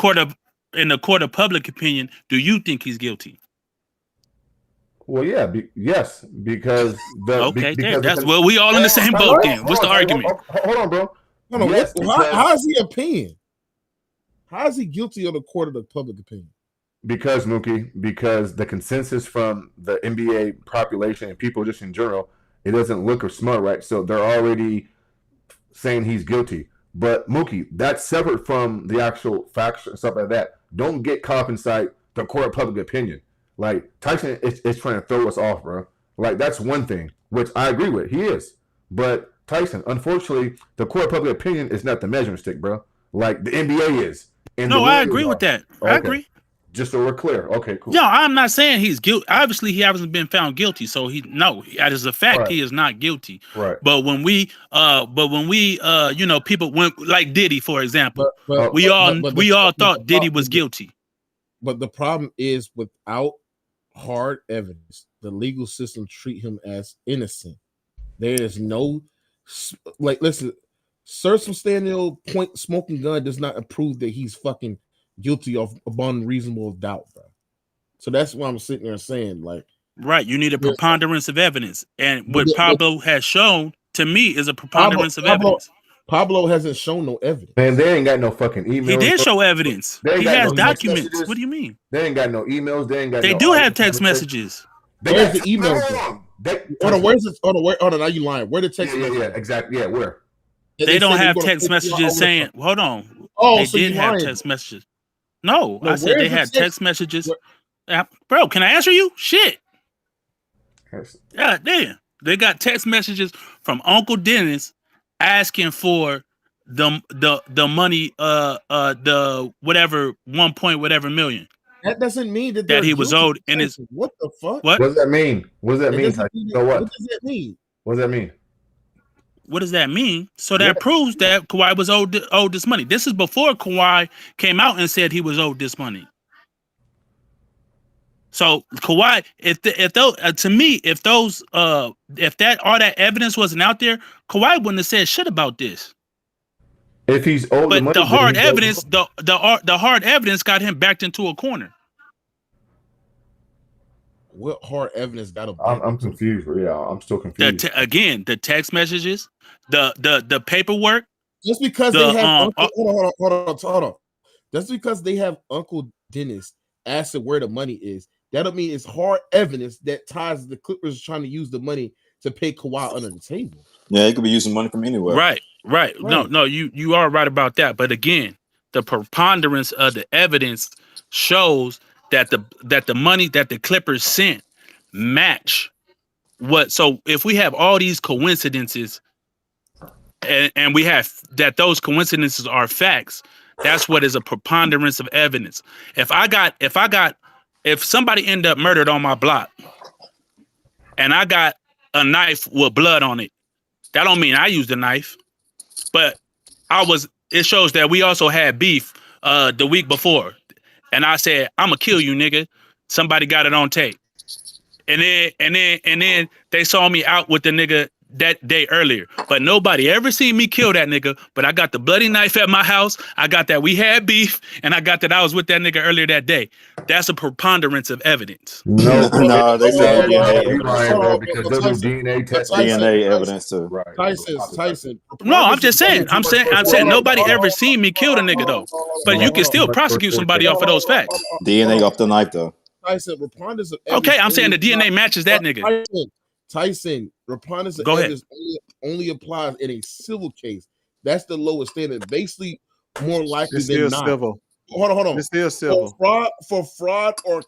court of public opinion. Do you think he's guilty? Well, yeah, yes, because we all in the same boat. Then what's the argument? Hold on, bro. Hold on. Yes, how is he opinion? How is he guilty of the court of the public opinion? Because Mookie, because the consensus from the NBA population and people just in general, it doesn't look or smell right. So they're already saying he's guilty. But Mookie, that's separate from the actual facts and stuff like that. Don't get caught up inside the court of public opinion. Like Tyson is trying to throw us off, bro. Like that's one thing, which I agree with. He is. But Tyson, unfortunately, the court of public opinion is not the measuring stick, bro. Like the NBA is. No, I agree with that. I agree. Just so we're clear. Okay, cool. No, I'm not saying he's guilty. Obviously, he hasn't been found guilty, so as a fact, he is not guilty. Right. But when we people went like Diddy, for example, we all thought Diddy was guilty. But the problem is, without hard evidence, the legal system treat him as innocent. There is no listen, circumstantial point smoking gun does not prove that he's fucking guilty of upon reasonable doubt, bro. So that's why I'm sitting there saying, like, right, you need a preponderance of evidence, and what Pablo has shown to me is a preponderance of evidence. Pablo hasn't shown no evidence. Man, they ain't got no fucking emails. He did show evidence. He has documents. What do you mean? They ain't got no emails. They do have text messages. Where's the email? Hold on, where's it? Hold on, now you lying. Where the text? Yeah, exactly. Yeah, where? They don't have text messages saying. Hold on. Oh, they so did have lying. text messages. No, I said they had text messages. Bro, can I answer you? Shit. God damn. They got text messages from Uncle Dennis asking for the money, the whatever 1 point whatever million. That doesn't mean that he was owed in his. What the fuck? What does that mean? What does that mean? So what? What does that mean? What does that mean? What does that mean? So that proves that Kawhi was owed this money. This is before Kawhi came out and said he was owed this money. So Kawhi, if all that evidence wasn't out there, Kawhi wouldn't have said shit about this. If he's owed but the money, the hard evidence, the hard evidence got him backed into a corner. What hard evidence got him? I'm confused. Yeah, I'm still confused. Again, the text messages, the paperwork. Just because they have hold on. Just because they have Uncle Dennis asking where the money is, that don't mean it's hard evidence that ties the Clippers trying to use the money to pay Kawhi under the table. Yeah, he could be using money from anywhere. Right. No, you are right about that. But again, the preponderance of the evidence shows that the money that the Clippers sent match what. So if we have all these coincidences, and we have that those coincidences are facts, that's what is a preponderance of evidence. If somebody end up murdered on my block, and I got a knife with blood on it, That don't mean I used the knife, but it shows that we also had beef the week before. And I said, I'm gonna kill you, nigga. Somebody got it on tape. And then they saw me out with the nigga that day earlier. But nobody ever seen me kill that nigga. But I got the bloody knife at my house. I got that we had beef, and I got that I was with that nigga earlier that day. That's a preponderance of evidence. No, No, they said DNA you evidence. lying, bro, because they'll do DNA testing. DNA evidence too. Right. Tyson. No, I'm just saying. I'm saying nobody ever seen me kill the nigga though. But you can still prosecute somebody off of those facts. DNA off the knife though. Tyson, preponderance of Okay, I'm saying the DNA matches that nigga. Tyson, preponderance of Go ahead. evidence only applies in a civil case. That's the lowest standard. Basically, more likely It's than still not. civil. Hold on. It's still civil. For fraud or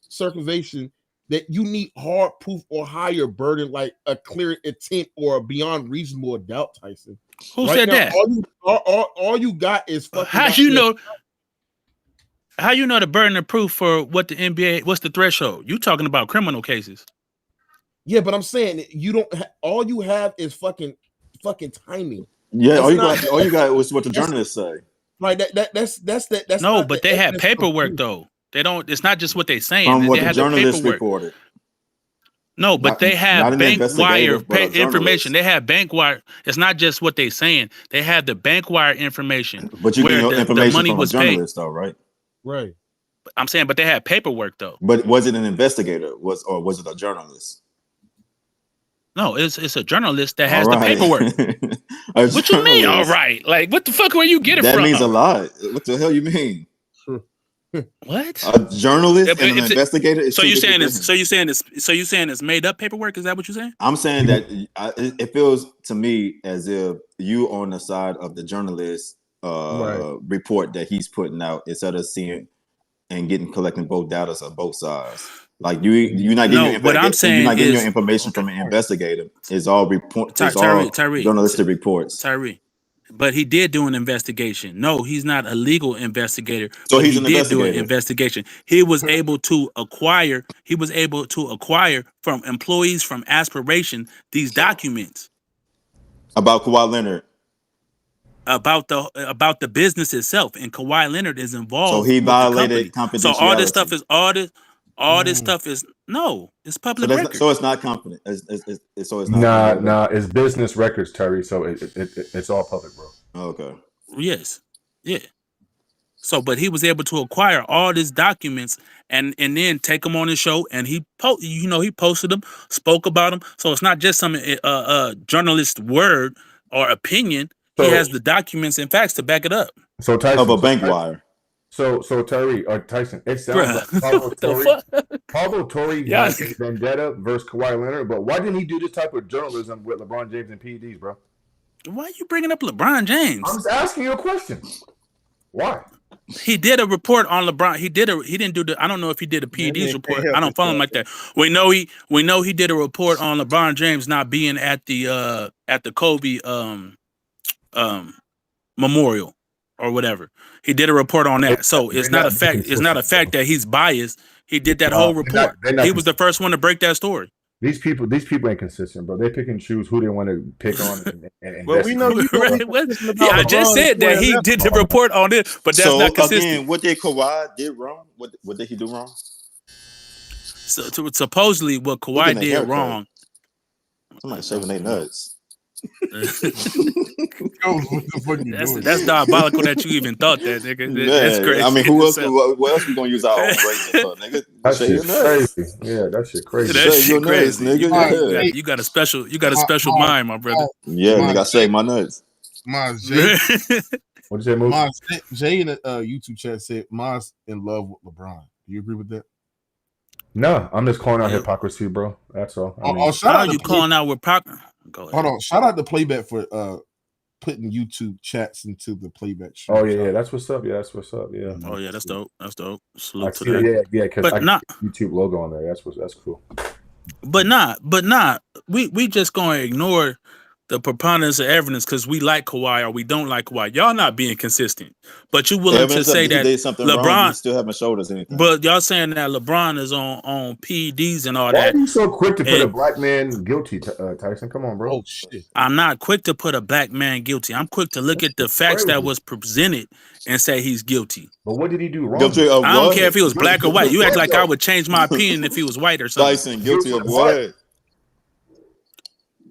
circumvention, that you need hard proof or higher burden, like a clear intent or a beyond reasonable doubt, Tyson. Who said now, that? All you got is fucking. How you know the burden of proof for what the NBA? What's the threshold? You talking about criminal cases? Yeah, but I'm saying you don't. All you have is fucking timing. Yeah, all you got was what the journalists say. Right. That's no, but they had paperwork though. They don't. It's not just what they saying. From what they the journalists reported. No, but they have bank wire information. journalist. They have bank wire. It's not just what they saying. They have the bank wire information. But you get your information the money from was a journalist, paid. though, right? Right. I'm saying, but they had paperwork though. But was it an investigator? Or was it a journalist? No, it's a journalist that has the paperwork. What you mean? All right, like what the fuck where you get it that from? That means a lot. What the hell you mean? What? A journalist and an investigator is so you saying it's made up paperwork? Is that what you're saying? I'm saying that it feels to me as if you on the side of the journalist report that he's putting out instead of seeing and collecting both data of both sides. Like you're not getting your information from an investigator. It's all journalistic reports. Tyree. But he did do an investigation. No, he's not a legal investigator. So but he's he an did investigator. do an investigation. He was able to acquire. He was able to acquire from employees from Aspiration these documents about Kawhi Leonard. About the business itself, and Kawhi Leonard is involved. So he violated confidentiality. So all this stuff is this stuff is it's public record. So it's not confident. So it's not. Nah, it's business records, Terry. So it's all public, bro. Okay. Yes. Yeah. So, but he was able to acquire all these documents and then take them on his show, and he posted them, spoke about them. So it's not just some journalist word or opinion. He has the documents and facts to back it up. So Tyson, of a bank wire. So Terry or Tyson, it sounds like Pablo Torre has a vendetta versus Kawhi Leonard, but why didn't he do this type of journalism with LeBron James and PEDs, bro? Why are you bringing up LeBron James? I'm just asking you a question. Why? He did a report on LeBron. He didn't do I don't know if he did a PEDs report. I don't follow him like that. We know he did a report on LeBron James not being at the KAWHI memorial or whatever. He did a report on that. So it's not a fact. It's not a fact that he's biased. He did that whole report. He was the first one to break that story. These people ain't consistent, bro. They pick and choose who they want to pick on. And well, we know you I just said that he did the report on it, but that's not consistent. Again, what did Kawhi did wrong? What did he do wrong? So supposedly what Kawhi did wrong. Somebody shaving their nuts. That's diabolical that you even thought that, nigga. That's crazy. I mean, what else we gonna use our own razor for, nigga? That shit crazy. Yeah, that shit crazy. That shit crazy, nigga. You got a special mind, my brother. Yeah, nigga, I shave my nuts. What'd you say, Moose? Jay in the YouTube chat said Maz in love with LeBron. Do you agree with that? No, I'm just calling out hypocrisy, bro. That's all. Shout out you calling out with Parker. Hold on. Shout out to Playback for putting YouTube chats into the Playback show. Oh yeah, that's what's up. Yeah, that's what's up. Yeah. Oh yeah, that's dope. That's dope. Salute to that. Yeah, because I got YouTube logo on there. That's cool. But we just gonna ignore the preponderance of evidence because we like Kawhi or we don't like Kawhi. Y'all not being consistent, but you willing to say that he did something wrong, he LeBron still haven't showed us anything. But y'all saying that LeBron is on PEDs and all Why that. are you so quick to put a And black man guilty, Tyson? Come on, bro. Oh shit. I'm not quick to put a black man guilty. I'm quick to look at the facts that Crazy. was presented and say he's guilty. But what did he do wrong? Guilty of I don't what? care if he was black or white. You act like I Yo, would change my opinion if he was white or something. Dyson, guilty of what?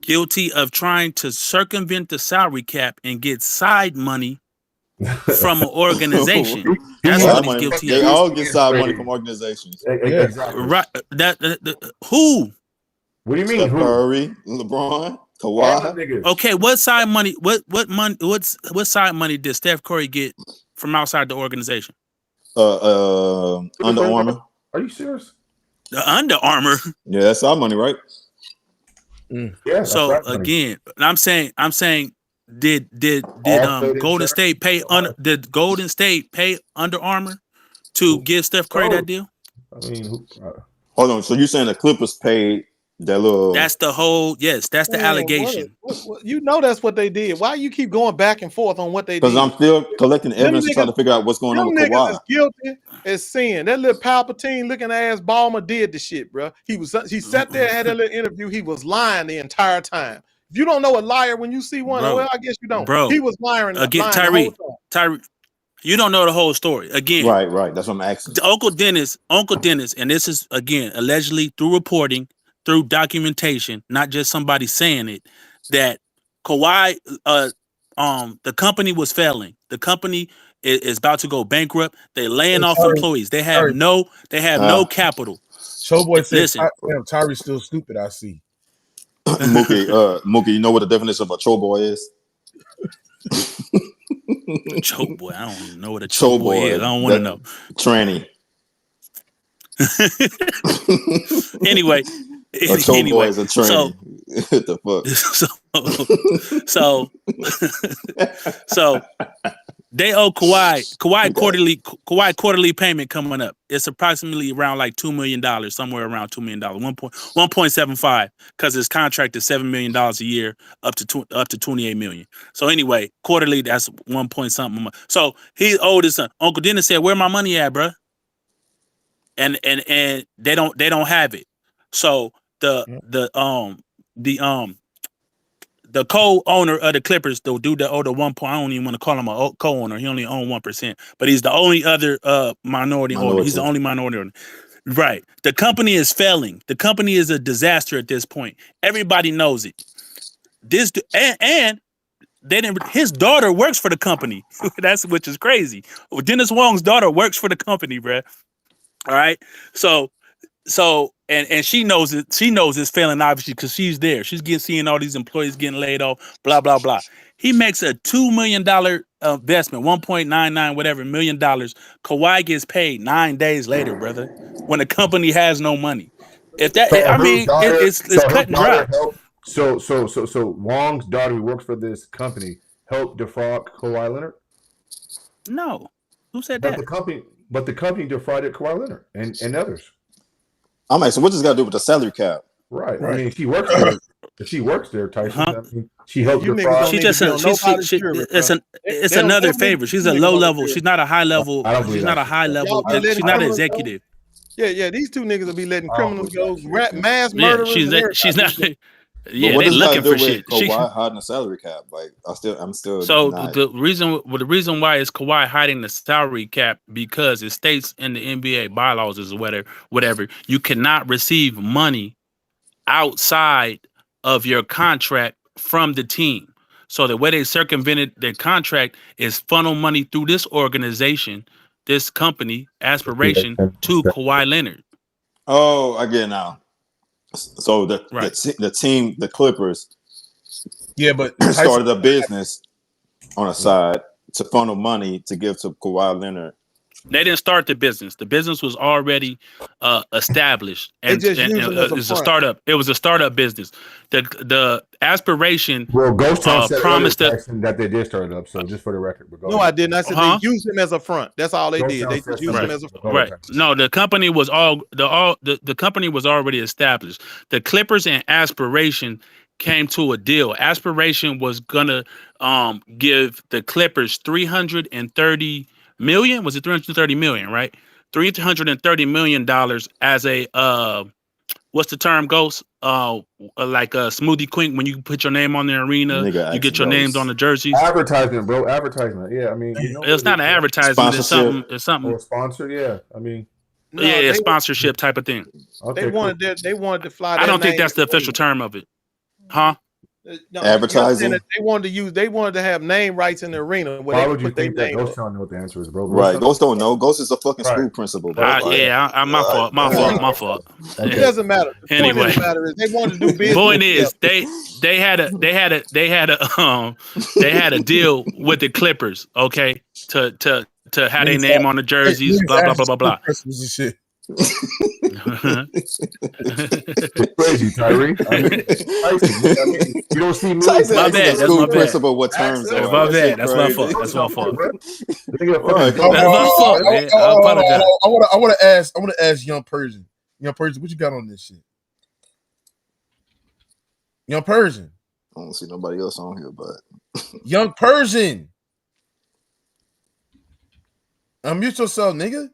Guilty of trying to circumvent the salary cap and get side money from an organization. That's Side what he's money. guilty They of. all get side money from organizations. Exactly. Right? Who? What do you mean? Steph Who? Curry, LeBron, All the Kawhi. niggas. Okay, what side money? What side money did Steph Curry get from outside the organization? Under Armour. Are you serious? The Under Armour. Yeah, that's side money, right? Yeah. that's So right, money. again, I'm saying, did All-state Golden insurance. State pay did Golden State pay Under Armour to give Steph Curry that deal? I mean, Hold on. So you're saying the Clippers paid that little? That's the whole. Yes, that's the Man, allegation. what, you know that's what they did. Why you keep going back and forth on what they did? Because I'm still collecting evidence to try to figure out what's going on Them with niggas Kawhi. is guilty as sin. That little Palpatine looking ass Balmer did the shit, bro. He sat there, had a little interview. He was lying the entire time. If you don't know a liar when you see one, Bro, well, I guess you don't. bro, He was lying Again, lying the whole Tyree, you don't know the whole story. Again, Right. That's what I'm asking. Uncle Dennis, and this is again allegedly through reporting, through documentation, not just somebody saying it, that Kawhi, the company was failing. The company is about to go bankrupt. They're laying off employees. They have no capital. Showboy said, Listen, "Damn, Tyree's still stupid." I see. Mookie, you know what the definition of a cho boy is? Choke boy, I don't even know what a choke boy is. I don't want to know. Tranny. Anyway, A cho boy is a tranny. What the fuck? So they owe Kawhi quarterly payment coming up. It's approximately around like $2 million, somewhere around $2 million, 1.75, because his contract is $7 million a year, up to $28 million. So anyway, quarterly that's 1 point something. So he owed his son. Uncle Dennis said, "Where my money at, bro?" And they don't have it. So the co-owner of the Clippers, the dude that owed the 1 point, I don't even want to call him a co-owner. He only owned 1%, but he's the only other minority owner. He's the only minority owner. Right. The company is failing. The company is a disaster at this point. Everybody knows it. And they didn't. His daughter works for the company. Which is crazy. Dennis Wong's daughter works for the company, bruh. All right. So and she knows it. She knows it's failing, obviously, because she's there. She's seeing all these employees getting laid off. Blah blah blah. He makes a $2 million investment, 1.99 whatever $1 million. Kawhi gets paid 9 days later, brother, when the company has no money. If that, So I mean, it's cut and dry. So Wong's daughter, who works for this company, helped defraud Kawhi Leonard. No, who said But that? the company defrauded Kawhi Leonard and others. I'm asking, what does got to do with the salary cap? Right. I mean, she works there. If she works there, Tyson, I mean, she helped defraud. She just it's another favor. She's a low level. She's not a high level. I don't believe She's not a high level. She's not an executive. Yeah, these two niggas will be letting criminals go, mass murderers. She's not. Yeah, what they does looking that do for with shit. Kawhi hiding the salary cap? Like, I'm still. So not. the reason why is Kawhi hiding the salary cap because it states in the NBA bylaws is whatever you cannot receive money outside of your contract from the team. So the way they circumvented their contract is funnel money through this organization, this company, Aspiration, to Kawhi Leonard. Oh, I get it now. So the team, the Clippers, but started a business on a side to funnel money to give to Kawhi Leonard. They didn't start the business. The business was already established, and it's a startup. It was a startup business. The Aspiration. Well, Ghost Town said promised that they did start it up. So just for the record, no, I didn't. I said they used him as a front. That's all they did. They just used him as a front. Right. No, the company was the company was already established. The Clippers and Aspiration came to a deal. Aspiration was gonna give the Clippers $330 million. Was it 330 million? Right, $330 million as a what's the term, Ghost? Like a smoothie queen. When you put your name on the arena, Nigga you asked get your names on Ghost. the jerseys. Advertisement, bro. Advertisement. Yeah, I mean, you know It's what not it an is, advertisement. It's Sponsorship. something. It's something. or sponsor. Yeah, I mean, Yeah, No, it's sponsorship type of thing. they okay, cool. wanted to fly I their don't think name that's the in the official ring. term of it, huh? No, Advertising. that they wanted to have name rights in the arena where Why they would could you put their think that? name Ghost up. don't know what the answer is, bro. Right. Ghost don't know. Ghost is a fucking Right. school principal, bro. Like, Yeah, my fault. My fault. My fault. It Okay. doesn't matter. The point Anyway, of the matter is they wanted to do business. point together. is they had a deal with the Clippers, okay, to have their name on the jerseys, blah blah blah blah blah. Christmas and shit. Crazy, Tyree. I mean, Tyson, I mean, you don't see me. Tyson My asking bad, the that's school my bad. principal what terms That's are. my That bad. shit That's my crazy. fault. That's my fault. Nigga, Right, fucking come That's my fault, man. I apologize. I want to ask Young Persian. Young Persian, what you got on this shit? Young Persian. I don't see nobody else on here, but Young Persian. Unmute yourself, nigga.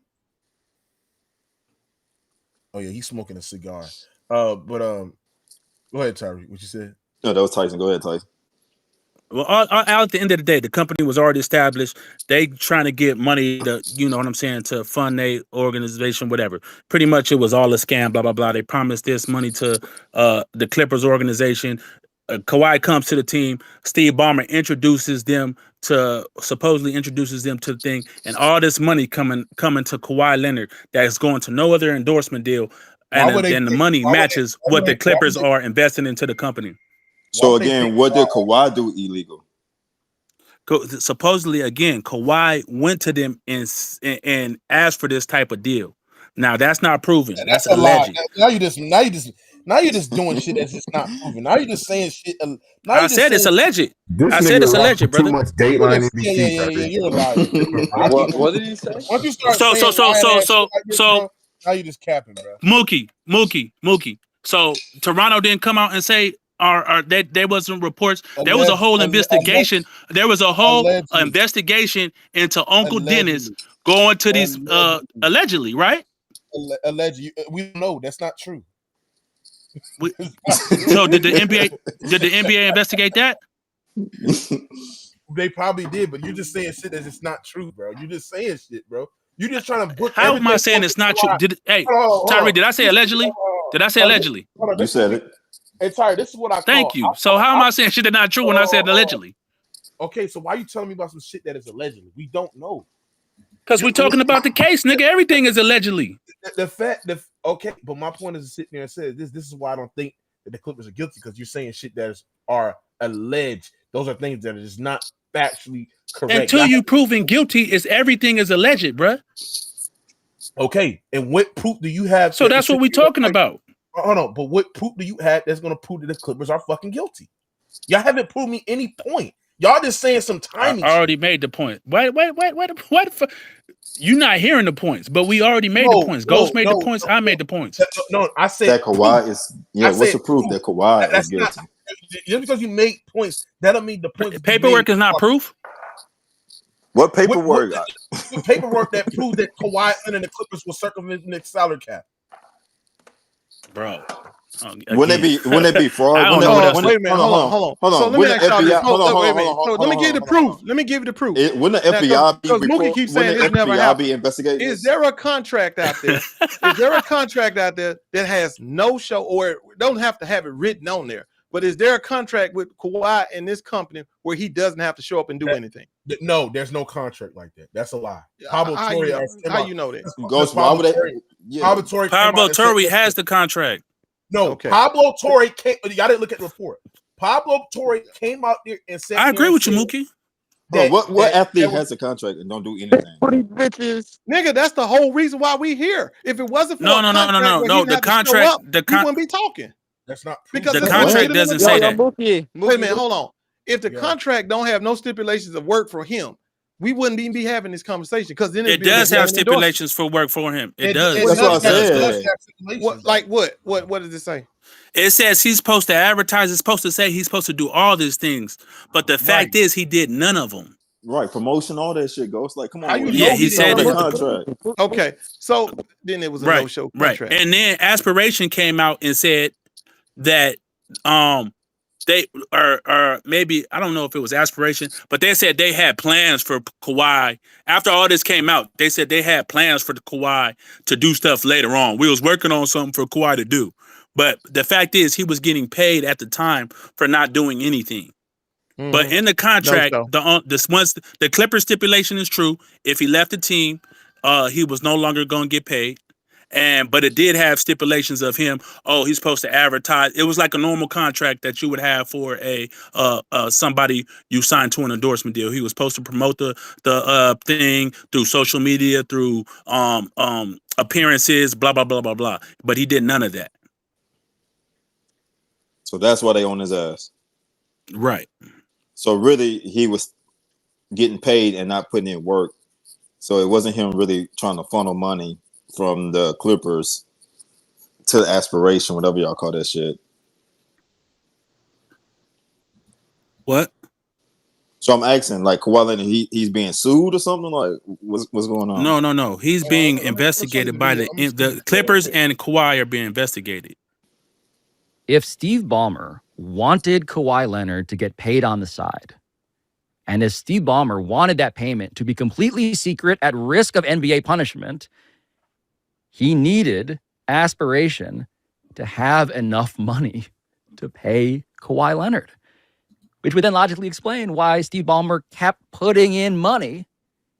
Oh yeah, he's smoking a cigar. But go ahead, Tyree. What you said? no, that was Tyson. Go ahead, Tyson. Well, at the end of the day, the company was already established. They trying to get money to, you know what I'm saying, to fund their organization, whatever. Pretty much it was all a scam, blah, blah, blah. They promised this money to the Clippers organization. Kawhi comes to the team. Steve Ballmer supposedly introduces them to the thing. And all this money coming to Kawhi Leonard that's going to no other endorsement deal. And then the money matches what the Clippers are investing into the company. So again, what did Kawhi do illegal? Supposedly, again, Kawhi went to them and asked for this type of deal. Now that's not proven. That's a alleged. lie. Now you're just doing shit that's just not proven. Now you're just saying shit. I said it's alleged. This I said nigga it's alleged, watching brother. too much Dateline NBC. Yeah, you're a liar. What did he say? Once you start saying lying ass shit like this, bro, now you just capping, bro. Mookie. So Toronto didn't come out and say or there wasn't reports. There was a whole investigation. There was a whole investigation into Uncle Dennis going to these allegedly, right? Allegedly, we don't know. That's not true. So did the NBA investigate that? They probably did, but you're just saying shit that's just not true, bro. You're just saying shit, bro. You're just trying to book. How am I saying it's not true? Tyree, did I say allegedly? Did I say allegedly? You said it. Hey, Tyree, this is what I Thank you. So how am I saying shit that's not true when I said allegedly? Okay, so why are you telling me about some shit that is allegedly? We don't know. Because we're talking about the case, nigga. Everything is allegedly. Okay, but my point is to sit there and say this. This is why I don't think that the Clippers are guilty, because you're saying shit that are alleged. Those are things that are just not factually correct. Until you proven guilty, is everything is alleged, bruh. Okay, and what proof do you have? So that's what we're talking about. Hold on, but what proof do you have that's going to prove that the Clippers are fucking guilty? Y'all haven't proved me any point. Y'all just saying some tiny. I already made the point. Wait. You're not hearing the points, but we already made the points. Ghost made the points. I made the points. No, I said that Kawhi is. Yeah, what's the proof that Kawhi is guilty? Just because you make points, that don't mean the points. Paperwork is not proof. What paperwork? What paperwork that proved that Kawhi and the Clippers will circumvent the salary cap, bro. Wouldn't it be fraud? Wait a minute, hold on. So let me ask y'all this. Let me give you the proof. Let me give you the proof. Wouldn't the FBI because Mookie keeps saying this never happened? Investigating? Is there a contract out there? Is there a contract out there that has no show, or don't have to have it written on there? But is there a contract with Kawhi and this company where he doesn't have to show up and do anything? No, there's no contract like that. That's a lie. How you know that? Ghost, why would Pablo Torre has the contract. No, okay. Pablo Torre came. Y'all didn't look at the report. Pablo Torre came out there and said, "I agree with you, Mookie." Bro, what athlete has a contract and don't do anything? Bitches, nigga, that's the whole reason why we here. If it wasn't for no, the contract, we wouldn't be talking. That's not because the contract doesn't say that. Wait a minute, hold on. If the contract don't have no stipulations of work for him, we wouldn't even be having this conversation because then It does have stipulations for work for him. It does. That's what I said. What, What does it say? It says he's supposed to advertise. It's supposed to say he's supposed to do all these things, but the fact is he did none of them. Right, promotion, all that shit goes. Like, come on. How you Yeah, know he said the it. contract. Okay, so then it was a no-show contract. Right, and then Aspiration came out and said that they or maybe I don't know if it was Aspiration, but they said they had plans for Kawhi. After all this came out, they said they had plans for the Kawhi to do stuff later on. We was working on something for Kawhi to do. But the fact is he was getting paid at the time for not doing anything. Mm-hmm. But in the contract, the Clippers stipulation is true. If he left the team, he was no longer going to get paid. But it did have stipulations of him. Oh, he's supposed to advertise. It was like a normal contract that you would have for a somebody you signed to an endorsement deal. He was supposed to promote the thing through social media, through appearances, blah blah blah blah blah. But he did none of that. So that's why they on his ass. Right. So really, he was getting paid and not putting in work. So it wasn't him really trying to funnel money from the Clippers to the Aspiration, whatever y'all call that shit. What? So I'm asking, like, Kawhi Leonard, he's being sued or something? Like, what's going on? No. He's being investigated by the Clippers, and Kawhi are being investigated. If Steve Ballmer wanted Kawhi Leonard to get paid on the side, and if Steve Ballmer wanted that payment to be completely secret at risk of NBA punishment, he needed Aspiration to have enough money to pay Kawhi Leonard, which would then logically explain why Steve Ballmer kept putting in money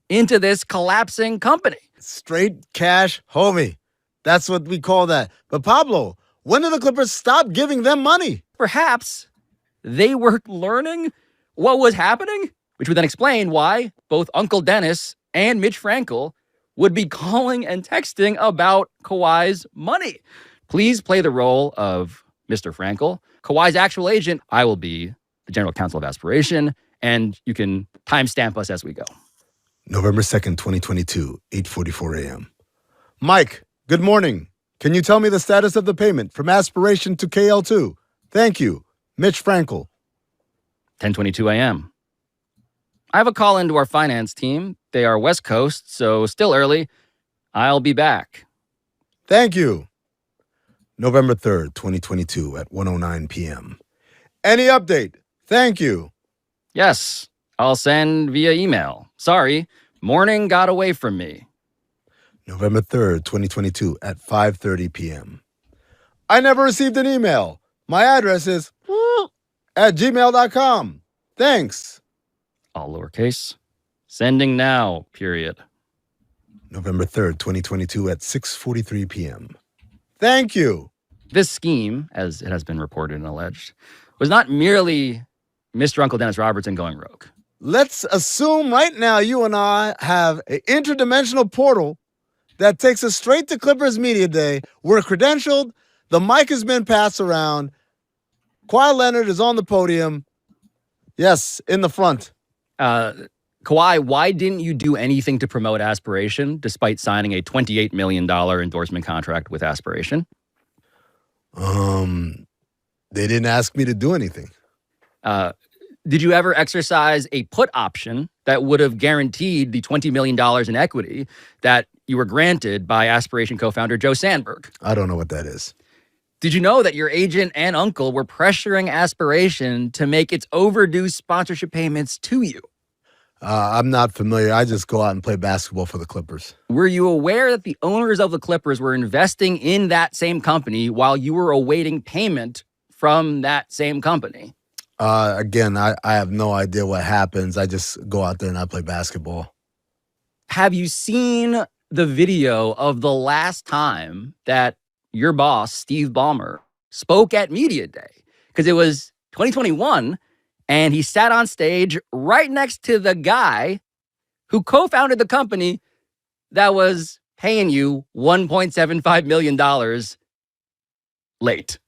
into this collapsing company. Straight cash, homie. That's what we call that. But Pablo, when did the Clippers stop giving them money? Perhaps they were learning what was happening, which would then explain why both Uncle Dennis and Mitch Frankel would be calling and texting about Kawhi's money. Please play the role of Mr. Frankel. Kawhi's actual agent, I will be the general counsel of Aspiration, and you can timestamp us as we go. November 2nd, 2022, 8:44 a.m. Mike, good morning. Can you tell me the status of the payment from Aspiration to KL2? Thank you. Mitch Frankel. 10:22 a.m. I have a call into our finance team. They are West Coast, so still early. I'll be back. Thank you. November 3rd, 2022 at 1:09 p.m. Any update? Thank you. Yes, I'll send via email. Sorry, morning got away from me. November 3rd, 2022 at 5:30 p.m. I never received an email. My address is at gmail.com. Thanks. All lowercase. Sending now, period. November 3rd, 2022 at 6:43 p.m. Thank you. This scheme, as it has been reported and alleged, was not merely Mr. Uncle Dennis Robertson going rogue. Let's assume right now you and I have an interdimensional portal that takes us straight to Clippers Media Day. We're credentialed. The mic has been passed around. Kawhi Leonard is on the podium. Yes, in the front. Kawhi, why didn't you do anything to promote Aspiration despite signing a $28 million endorsement contract with Aspiration? They didn't ask me to do anything. Did you ever exercise a put option that would have guaranteed the $20 million in equity that you were granted by Aspiration co-founder Joe Sandberg? I don't know what that is. Did you know that your agent and uncle were pressuring Aspiration to make its overdue sponsorship payments to you? I'm not familiar. I just go out and play basketball for the Clippers. Were you aware that the owners of the Clippers were investing in that same company while you were awaiting payment from that same company? Again, I have no idea what happens. I just go out there and I play basketball. Have you seen the video of the last time that your boss, Steve Ballmer, spoke at Media Day? Because it was 2021, and he sat on stage right next to the guy who co-founded the company that was paying you $1.75 million late.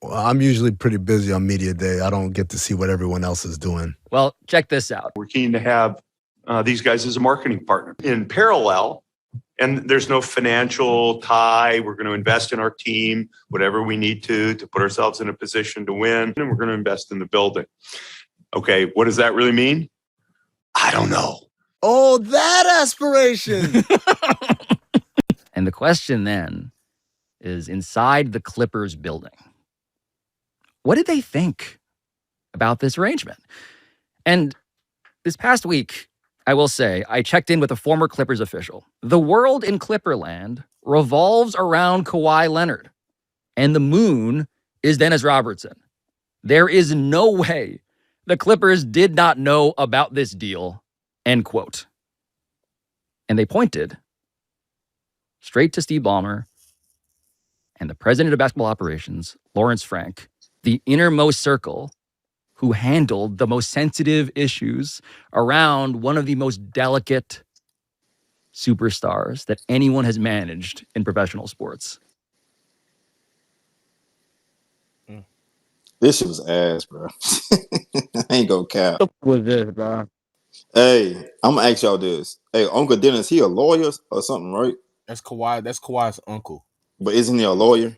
Well, I'm usually pretty busy on Media Day. I don't get to see what everyone else is doing. Well, check this out. We're keen to have these guys as a marketing partner. In parallel, and there's no financial tie. We're going to invest in our team, whatever we need to put ourselves in a position to win, and we're going to invest in the building. Okay, what does that really mean? I don't know. Oh, that aspiration. And the question then is, inside the Clippers building, what did they think about this arrangement? And this past week, I will say, I checked in with a former Clippers official. The world in Clipperland revolves around Kawhi Leonard, and the moon is Dennis Robertson. There is no way the Clippers did not know about this deal, end quote. And they pointed straight to Steve Ballmer and the president of basketball operations, Lawrence Frank, the innermost circle, who handled the most sensitive issues around one of the most delicate superstars that anyone has managed in professional sports. This shit was ass, bro. I ain't gonna cap. What was this, bro? Hey, I'm gonna ask y'all this. Hey, Uncle Dennis, he a lawyer or something, right? That's Kawhi. That's Kawhi's uncle. But isn't he a lawyer?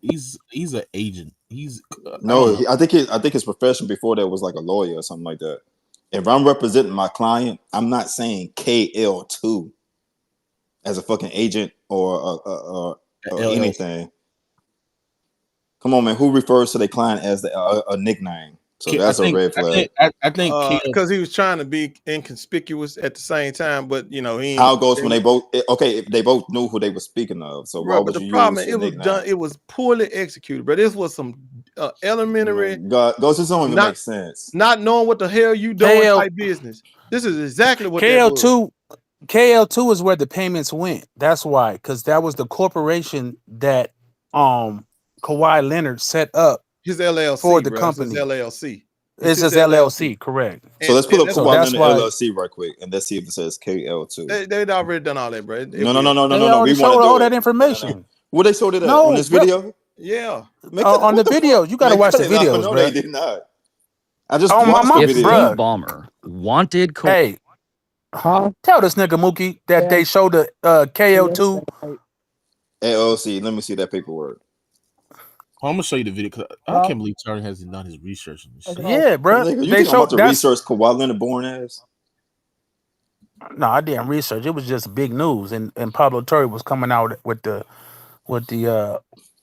He's an agent. I think his profession before that was like a lawyer or something like that. If I'm representing my client, I'm not saying KL2 as a fucking agent or anything. Come on, man. Who refers to their client as a nickname? So that's a red flag. I think because he was trying to be inconspicuous at the same time, but you know he. How it goes when they both if they both knew who they were speaking of. So bro, but the problem it was poorly executed. But this was some elementary. God, goes this don't even make sense. Not knowing what the hell you doing type business. This is exactly what KL2. KL2 is where the payments went. That's why, because that was the corporation that Kawhi Leonard set up. His LLC for the bro. company. It's his LLC. It's his LLC, correct. So let's pull up Kawhi Leonard LLC right quick, and let's see if it says KL2. They'd already done all that, bro. No. We want to all that information. Well, they showed it on this video. Yeah, on the video, you got to watch the videos, no, bro. they did not. I just watched the video. Steve Ballmer wanted Kawhi. Hey, tell this nigga Mookie that they showed the KL2 LLC. Let me see that paperwork. I'm gonna show you the video because I can't believe Charlie hasn't done his research on this shit. Yeah, bro. They showed the research Kawhi Leonard born as. No, I didn't research. It was just big news, and Pablo Torre was coming out with the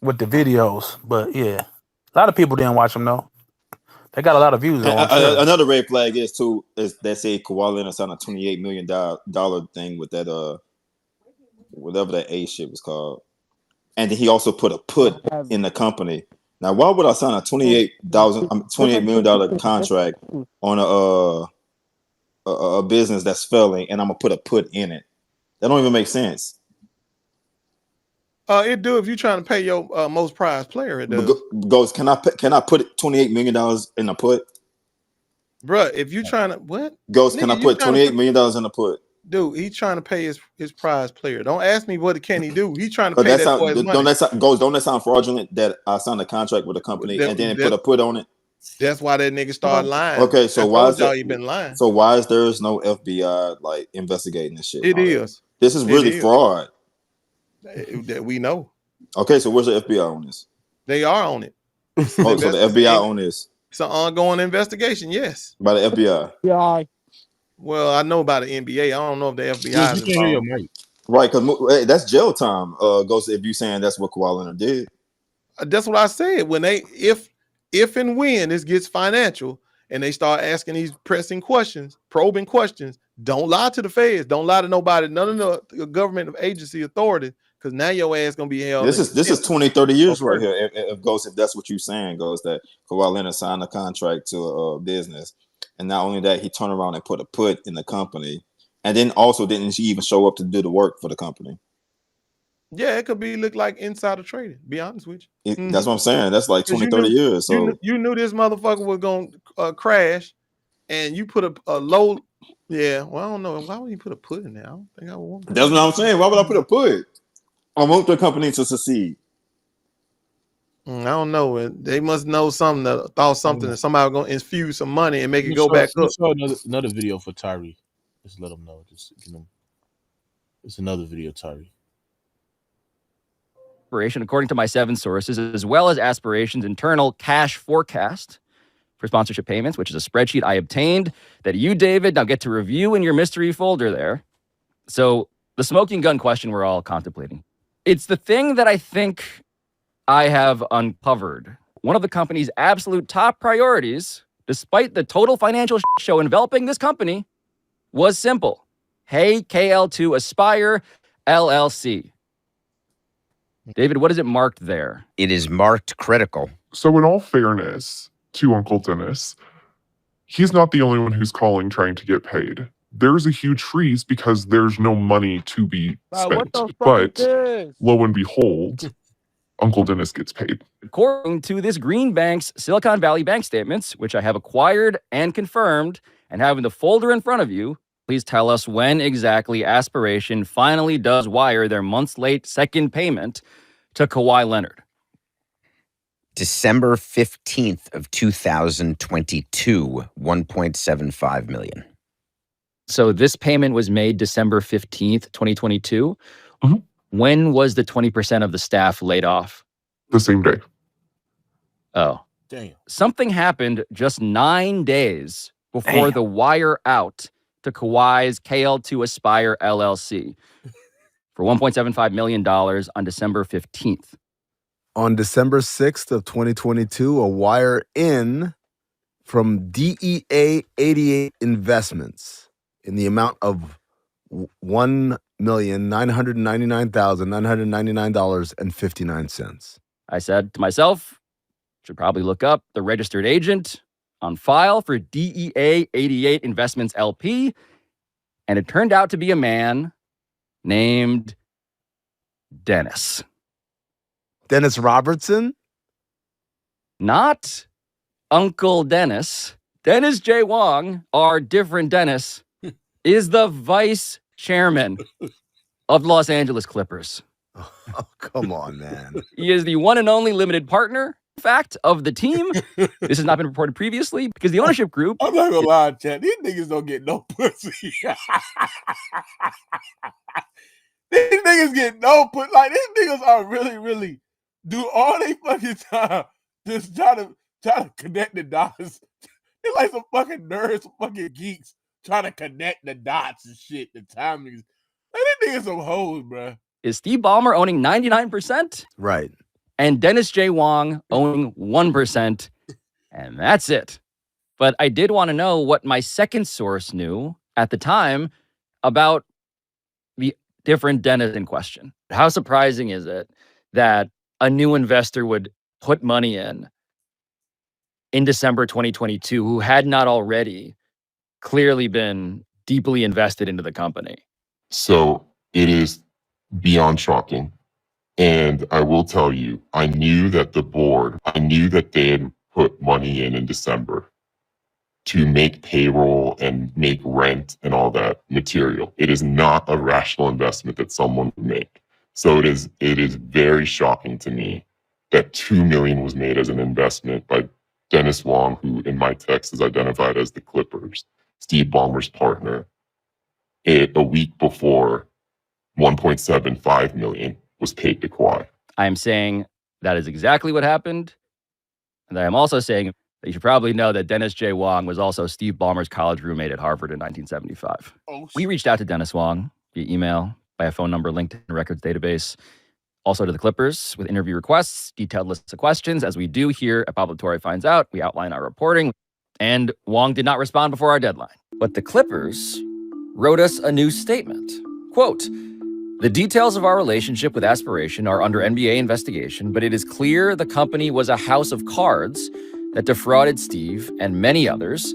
videos. But yeah, a lot of people didn't watch them though. They got a lot of views. Another red flag is they say Kawhi Leonard signed a $28 million thing with that whatever that A shit was called. And then he also put a put in the company. Now, why would I sign a $28 million contract on a business that's failing, and I'm gonna put a put in it? That don't even make sense. It do if you're trying to pay your most prized player. It does. Goes, can I put $28 million in a put? Bruh, if you're trying to what? Goes, can I put $28 million in a put? Dude, he's trying to pay his prize player. Don't ask me what can he do. He's trying to pay that boy's money. Don't that sound fraudulent that I signed a contract with a company and then put a put on it? That's why that nigga started lying. Okay, so why is y'all been lying? So why is there no FBI like investigating this shit? It is. This is really fraud. That we know. Okay, so where's the FBI on this? They are on it. So the FBI on this. It's an ongoing investigation, yes. By the FBI. Yeah. Well, I know about the NBA. I don't know if the FBI is involved. Right, because that's jail time. Goes if you saying that's what Kawhi Leonard did. That's what I said. When if and when this gets financial and they start asking these pressing questions, probing questions, don't lie to the feds. Don't lie to nobody, none of the government agency authority, because now your ass gonna be held. This is 20, 30 years right here. If that's what you're saying, goes that Kawhi Leonard signed a contract to a business. And not only that, he turned around and put a put in the company, and then also didn't even show up to do the work for the company. Yeah, it could look like insider trading. Be honest with you. That's what I'm saying. That's like 20, 30 years. So you knew this motherfucker was gonna crash, and you put a low. Yeah, well, I don't know. Why would you put a put in there? I don't think I would want that. That's what I'm saying. Why would I put a put? I want the company to succeed. I don't know. They must know something that thought something that somebody was gonna infuse some money and make it go back up. Show another video for Tyree. Just let him know. Just give him. It's another video, Tyree. According to my 7 sources, as well as Aspiration's internal cash forecast for sponsorship payments, which is a spreadsheet I obtained that you, David, now get to review in your mystery folder there. So the smoking gun question we're all contemplating. It's the thing that I think I have uncovered. One of the company's absolute top priorities, despite the total financial show enveloping this company, was simple. Hey, KL2 Aspire LLC. David, what is it marked there? It is marked critical. So in all fairness to Uncle Dennis, he's not the only one who's calling trying to get paid. There's a huge freeze because there's no money to be spent. But lo and behold, Uncle Dennis gets paid. According to this Green Bank's Silicon Valley bank statements, which I have acquired and confirmed and have in the folder in front of you, please tell us when exactly Aspiration finally does wire their months late second payment to Kawhi Leonard. December 15th of 2022, $1.75 million. So this payment was made December 15th, 2022. Mm-hmm. When was the 20% of the staff laid off? The same day. Oh. Damn. Something happened just 9 days before the wire out to Kawhi's KL2 Aspire LLC for $1.75 million on December 15th. On December 6th of 2022, a wire in from DEA 88 Investments in the amount of $1,999,999.59. I said to myself, should probably look up the registered agent on file for DEA 88 Investments LP, and it turned out to be a man named Dennis. Dennis Robertson? Not Uncle Dennis. Dennis J. Wong, our different Dennis, is the vice chairman of the Los Angeles Clippers. Oh, come on, man. He is the one and only limited partner, in fact, of the team. This has not been reported previously because the ownership group... I'm not gonna lie, Chad. These niggas don't get no pussy. These niggas get no pussy. Like, these niggas are really do all they fucking time just try to connect the dots. They're like some fucking nerds, some fucking geeks trying to connect the dots and shit. The timings. Like, these niggas some hoes, bro. Is Steve Ballmer owning 99%? Right. And Dennis J. Wong owning 1%. And that's it. But I did want to know what my second source knew at the time about the different Dennis in question. How surprising is it that a new investor would put money in December 2022 who had not already clearly been deeply invested into the company? So it is beyond shocking. And I will tell you, I knew that they had put money in December to make payroll and make rent and all that material. It is not a rational investment that someone would make. So it is very shocking to me that $2 million was made as an investment by Dennis Wong, who in my text is identified as the Clippers, Steve Ballmer's partner, a week before $1.75 million was paid to Kawhi. I am saying that is exactly what happened. And I am also saying that you should probably know that Dennis J. Wong was also Steve Ballmer's college roommate at Harvard in 1975. We reached out to Dennis Wong via email, by a phone number linked in the records database, also to the Clippers with interview requests, detailed lists of questions. As we do here at Pablo Torre Finds Out, we outline our reporting, and Wong did not respond before our deadline. But the Clippers wrote us a new statement. Quote, "The details of our relationship with Aspiration are under NBA investigation, but it is clear the company was a house of cards that defrauded Steve and many others.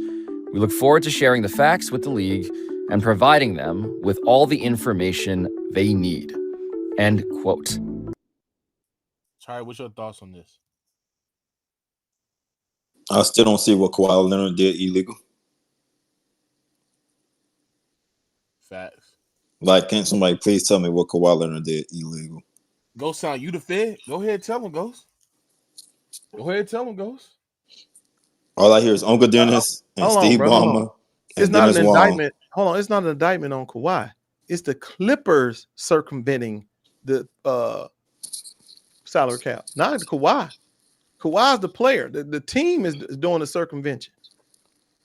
We look forward to sharing the facts with the league and providing them with all the information they need." End quote. Sorry, what's your thoughts on this? I still don't see what Kawhi Leonard did illegal. Facts. Like, can somebody please tell me what Kawhi Leonard did illegal? Ghost sound, you the Fed? Go ahead, tell him, Ghost. Go ahead, tell him, Ghost. All I hear is Uncle Dennis and Hold on, Steve bro. Hold on. Ballmer It's and not an Dennis Wong. indictment. Hold on, it's not an indictment on Kawhi. It's the Clippers circumventing the salary cap, not Kawhi. Kawhi's the player. The team is doing the circumvention.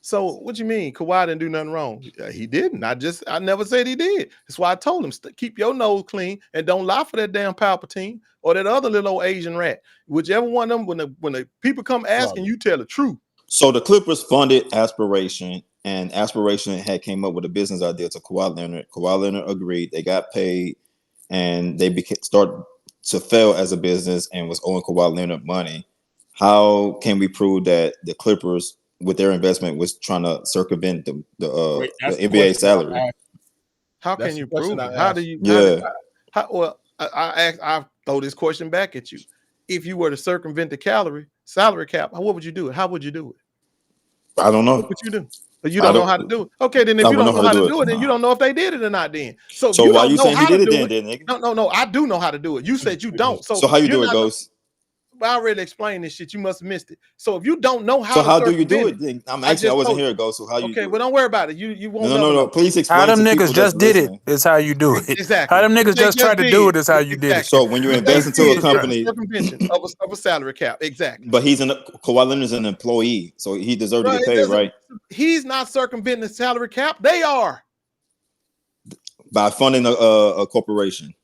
So what you mean? Kawhi didn't do nothing wrong? He didn't. I never said he did. That's why I told him keep your nose clean and don't lie for that damn Palpatine or that other little old Asian rat. Whichever one of them, when the people come asking, you tell the truth. So the Clippers funded Aspiration, and Aspiration had came up with a business idea to Kawhi Leonard. Kawhi Leonard agreed. They got paid, and they started to fail as a business and was owing Kawhi Leonard money. How can we prove that the Clippers, with their investment, was trying to circumvent the NBA salary? How can you prove it? How do you? I throw this question back at you. If you were to circumvent the salary cap, what would you do? How would you do it? I don't know. What would you do? But you don't know how to do it. Okay, then if you don't know how to do it, then you don't know if they did it or not. Then so why you saying he did it then, nigga? No. I do know how to do it. You said you don't. So how you do it, Ghost? I already explained this shit. You must have missed it. So if you don't know how, so how do you do it? Then I wasn't here, Ghost. So how you? Okay, well don't worry about it. You won't. No. Please explain. How them niggas just did it is how you do it. Exactly. How them niggas just tried to do it is how you did it. So when you invest into a company, circumvention of a salary cap, exactly. But Kawhi Leonard's an employee, so he deserves to get paid, right? He's not circumventing the salary cap. They are by funding a corporation.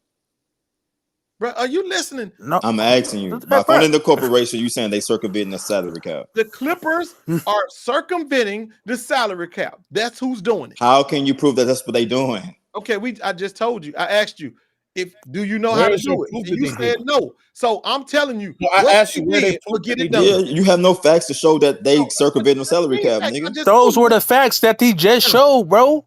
Bro, are you listening? No, I'm asking you. By funding the corporation, you saying they circumventing the salary cap? The Clippers are circumventing the salary cap. That's who's doing it. How can you prove that that's what they doing? Okay, I just told you. I asked you do you know how to do it? And you said no. So I'm telling you. I asked you where they get it done. Yeah, you have no facts to show that they circumventing the salary cap, nigga. Those were the facts that he just showed, bro.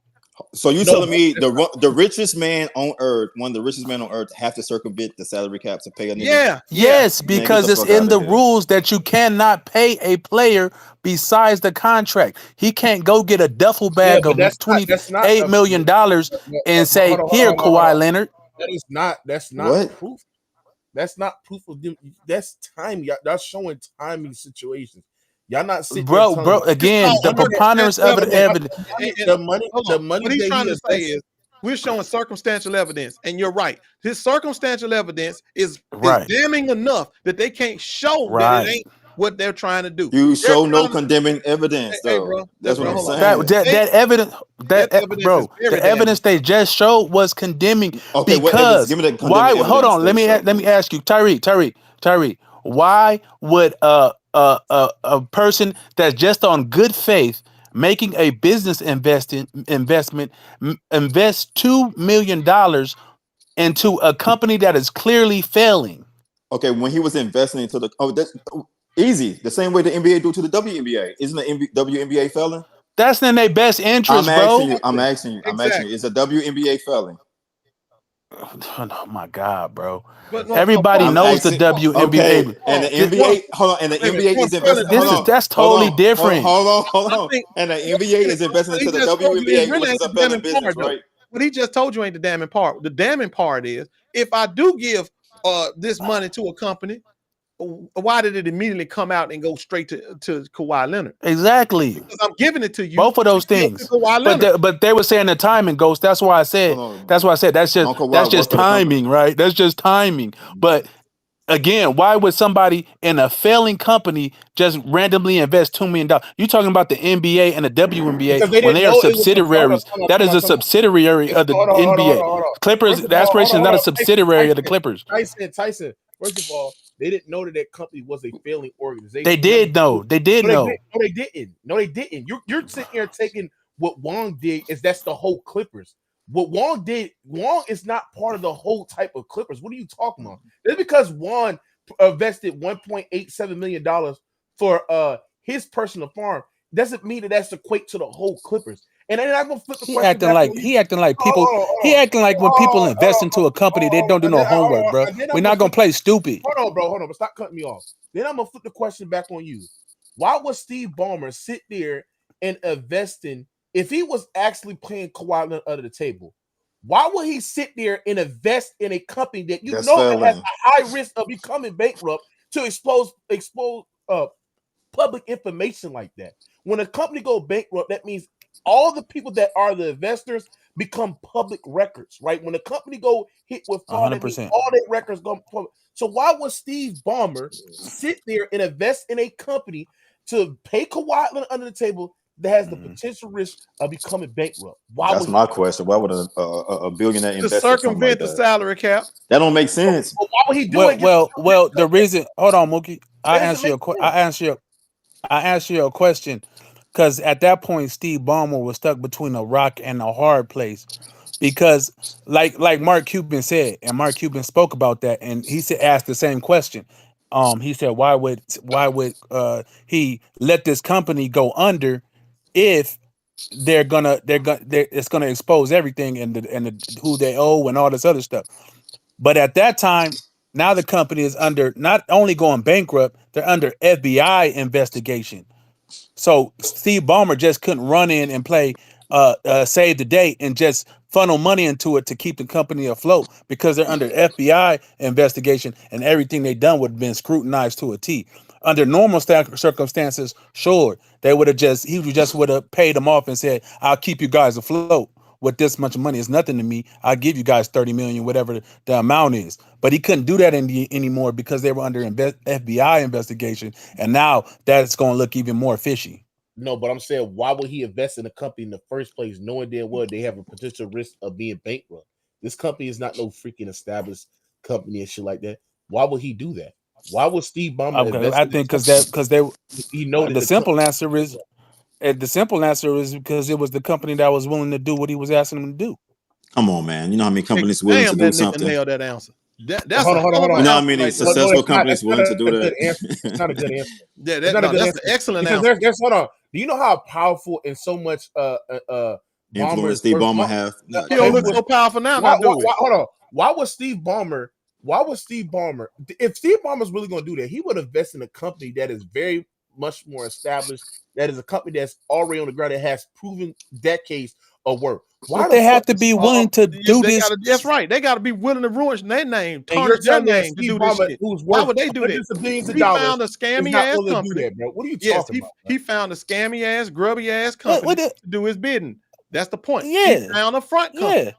So you telling me the richest man on earth, one of the richest men on earth, have to circumvent the salary cap to pay a nigga? Yeah. Yes, because it's in the rules that you cannot pay a player besides the contract. He can't go get a duffel bag of $28 million and say, "Here, Kawhi Leonard." That's not proof. That's not proof of them. That's timing. That's showing timing situations. Y'all not sitting bro. Again, the preponderance of the evidence. The money. What he's trying to say is we're showing circumstantial evidence, and you're right. His circumstantial evidence is damning enough that they can't show that it ain't what they're trying to do. You show no condemning evidence, though. Bro, that's what I'm saying. That evidence, bro. The evidence they just showed was condemning. Okay, because give me the why? Hold on. Let me ask you, Tyree. Why would a person that's just on good faith making a business investment invest $2 million into a company that is clearly failing? Okay, when he was investing into that's easy. The same way the NBA do to the WNBA. Isn't the WNBA failing? That's in their best interest, bro. I'm asking you. Is the WNBA failing? Oh my God, bro! Everybody knows the WNBA. Okay. And the NBA, hold on, and the NBA is investing. That's totally different. Hold on. And the NBA is investing into the WNBA, which is a failing business, right? What he just told you ain't the damning part. The damning part is if I do give this money to a company, why did it immediately come out and go straight to Kawhi Leonard? Exactly. Because I'm giving it to you. Both of those things. But they were saying the timing, Ghost. That's why I said. That's just timing, right? That's just timing. But again, why would somebody in a failing company just randomly invest $2 million? You talking about the NBA and the WNBA when they are subsidiaries? That is a subsidiary of the NBA. Clippers. The Aspiration is not a subsidiary of the Clippers. Tyson. First of all, they didn't know that company was a failing organization. They did know. They did know. No, they didn't. No, they didn't. You're sitting here taking what Wong did that's the whole Clippers. What Wong did, Wong is not part of the whole type of Clippers. What are you talking about? It's because Wong invested $1.87 million for his personal farm. Doesn't mean that that's equate to the whole Clippers. And then I'm gonna flip the question. He acting like people. He acting like when people invest into a company, they don't do no homework, bro. We're not gonna play stupid. Hold on, but stop cutting me off. Then I'm gonna flip the question back on you. Why would Steve Ballmer sit there and invest in if he was actually playing Kawhi Leonard under the table? Why would he sit there and invest in a company that that has a high risk of becoming bankrupt to expose public information like that. When a company go bankrupt, that means all the people that are the investors become public records, right? When a company go hit with fraud, that means 100%. all their records go public. So why would Steve Ballmer sit there and invest in a company to pay Kawhi Leonard under the table that has the potential risk of becoming bankrupt? Why That's would my question. Why would a billionaire To invest in something circumvent like the that? salary cap. That don't make sense. But why would he do it? Well, the reason, hold on, Mookie. That doesn't make sense. I answer your question because at that point, Steve Ballmer was stuck between a rock and a hard place. Because like Mark Cuban said, and Mark Cuban spoke about that, and he asked the same question. He said, why would he let this company go under if it's gonna expose everything and who they owe and all this other stuff. But at that time, now the company is under not only going bankrupt, they're under FBI investigation. So Steve Ballmer just couldn't run in and play save the day and just funnel money into it to keep the company afloat because they're under FBI investigation and everything they done would have been scrutinized to a T. Under normal circumstances, sure, he would have paid them off and said, I'll keep you guys afloat with this much money. It's nothing to me. I'll give you guys 30 million, whatever the amount is. But he couldn't do that anymore because they were under FBI investigation. And now that's going to look even more fishy. No, but I'm saying, why would he invest in a company in the first place, knowing damn well they have a potential risk of being bankrupt? This company is not no freaking established company and shit like that. Why would he do that? Why would Steve Ballmer invest? I think because he know the simple answer is because it was the company that was willing to do what he was asking them to do. Come on, man. You know how many companies willing to do something? Nailed that answer. That's hold on. You know how many successful companies willing to do that? It's not a good answer. Yeah, that's an excellent answer. There's hold on. Do you know how powerful and so much influence Steve Ballmer have? He don't look so powerful now. Hold on. Why would Steve Ballmer? If Steve Ballmer's really going to do that, he would invest in a company that is very much more established. That is a company that's already on the ground that has proven decades of work. Why they have to be willing to do this? That's right. They got to be willing to ruin their name, tarnish their name to do this shit. Why would they do that? He found a scammy ass company. What are you talking about? He found a scammy ass, grubby ass company to do his bidding. That's the point. Yeah. He found a front company. Yeah.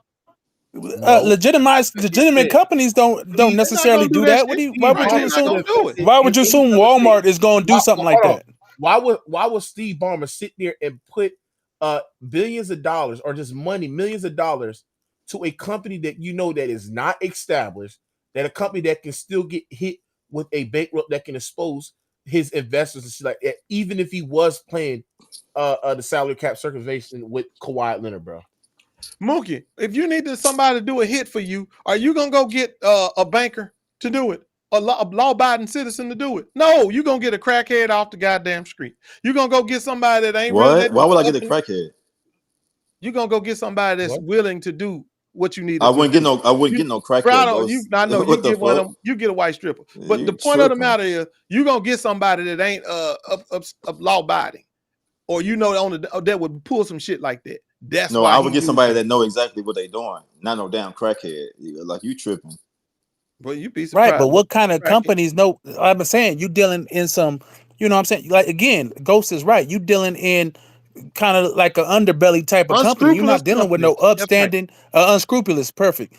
Legitimate companies don't necessarily do that. Why would you assume Walmart is going to do something like that? Why would Steve Ballmer sit there and put billions of dollars or just money, millions of dollars to a company that you know that is not established, that a company that can still get hit with a bankrupt that can expose his investors and shit like that, even if he was playing the salary cap circumvention with Kawhi Leonard, bro? Mookie, if you needed somebody to do a hit for you, are you gonna go get a banker to do it? A law-abiding citizen to do it? No, you're gonna get a crackhead off the goddamn street. You're gonna go get somebody that ain't what? Why would I get a crackhead? You're gonna go get somebody that's willing to do what you need. I wouldn't get no crackhead. I know you get one of them, you get a white stripper. But the point of the matter is, you're gonna get somebody that ain't law-abiding, or that would pull some shit like that. That's no, why I would get somebody that know exactly what they're doing, not no damn crackhead. Like you tripping. But you be surprised. Right, but what kind of companies know? I'm saying you dealing in some, you know what I'm saying? Like, again, Ghost is right. You dealing in kind of like an underbelly type of company. You're not dealing with no upstanding, unscrupulous, perfect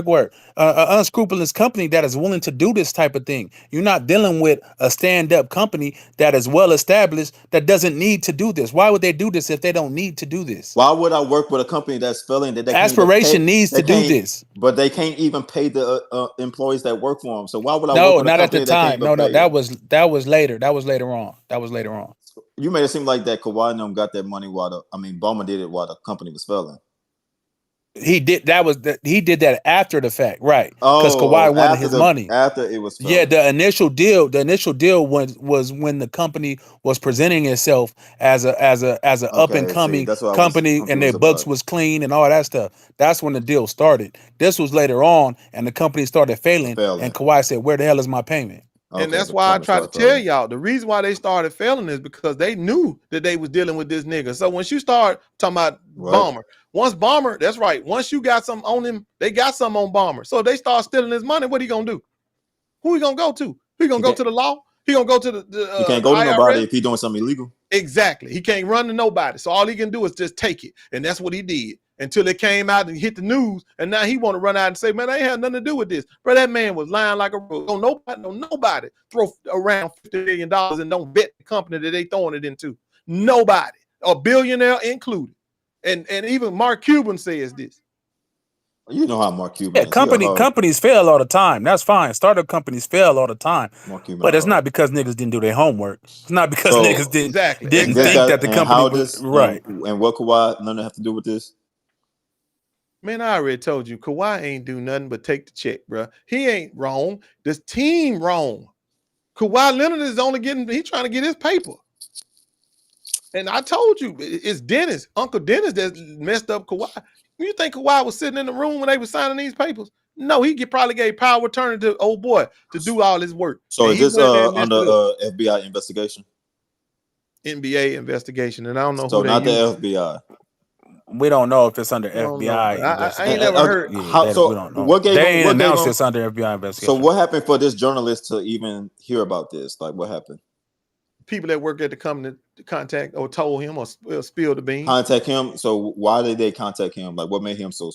word. Unscrupulous company that is willing to do this type of thing. You're not dealing with a stand-up company that is well established that doesn't need to do this. Why would they do this if they don't need to do this? Why would I work with a company that's failing? That Aspiration needs to do this, but they can't even pay the employees that work for them. So why would I? No, work with not a at the time. No, that was later. That was later on. You made it seem like that Kawhi and them got that money Ballmer did it while the company was failing. He did that after the fact, right? Because Kawhi wanted his money after it was failing. Yeah, the initial deal was when the company was presenting itself as a up and coming company and their books was clean and all that stuff. That's when the deal started. This was later on, and the company started failing. And Kawhi said, "Where the hell is my payment?" And that's why I try to tell y'all, the reason why they started failing is because they knew that they was dealing with this nigga. So once you start talking about Ballmer, that's right. Once you got something on him, they got something on Ballmer. So if they start stealing his money, what he gonna do? Who he gonna go to? He gonna go to the law? He gonna go to the he can't go to IRS? nobody if he's doing something illegal. Exactly. He can't run to nobody. So all he can do is just take it. And that's what he did until it came out and hit the news. And now he want to run out and say, man, I ain't had nothing to do with this. Bro, that man was lying like a rug. Nobody throw around $50 million and don't bet the company that they throwing it into. Nobody. A billionaire included. And even Mark Cuban says this. You know how Mark Cuban is. Companies fail all the time. That's fine. Startup companies fail all the time. But it's not because niggas didn't do their homework. It's not because niggas didn't think that the company was right. And what Kawhi nothing have to do with this? Man, I already told you, Kawhi ain't do nothing but take the check, bro. He ain't wrong. This team wrong. Kawhi Leonard is only he's trying to get his paper. And I told you, it's Dennis, Uncle Dennis, that messed up Kawhi. You think Kawhi was sitting in the room when they were signing these papers? No, he probably gave power of attorney to old boy to do all his work. So is this under FBI investigation? NBA investigation, and I don't know. So not the FBI. We don't know if it's under FBI. I ain't never heard. We don't know. They ain't announced it's under FBI investigation. So what happened for this journalist to even hear about this? Like, what happened? People that work at the company contact or told him or spilled the beans. Contact him. So why did they contact him? Like, what made him so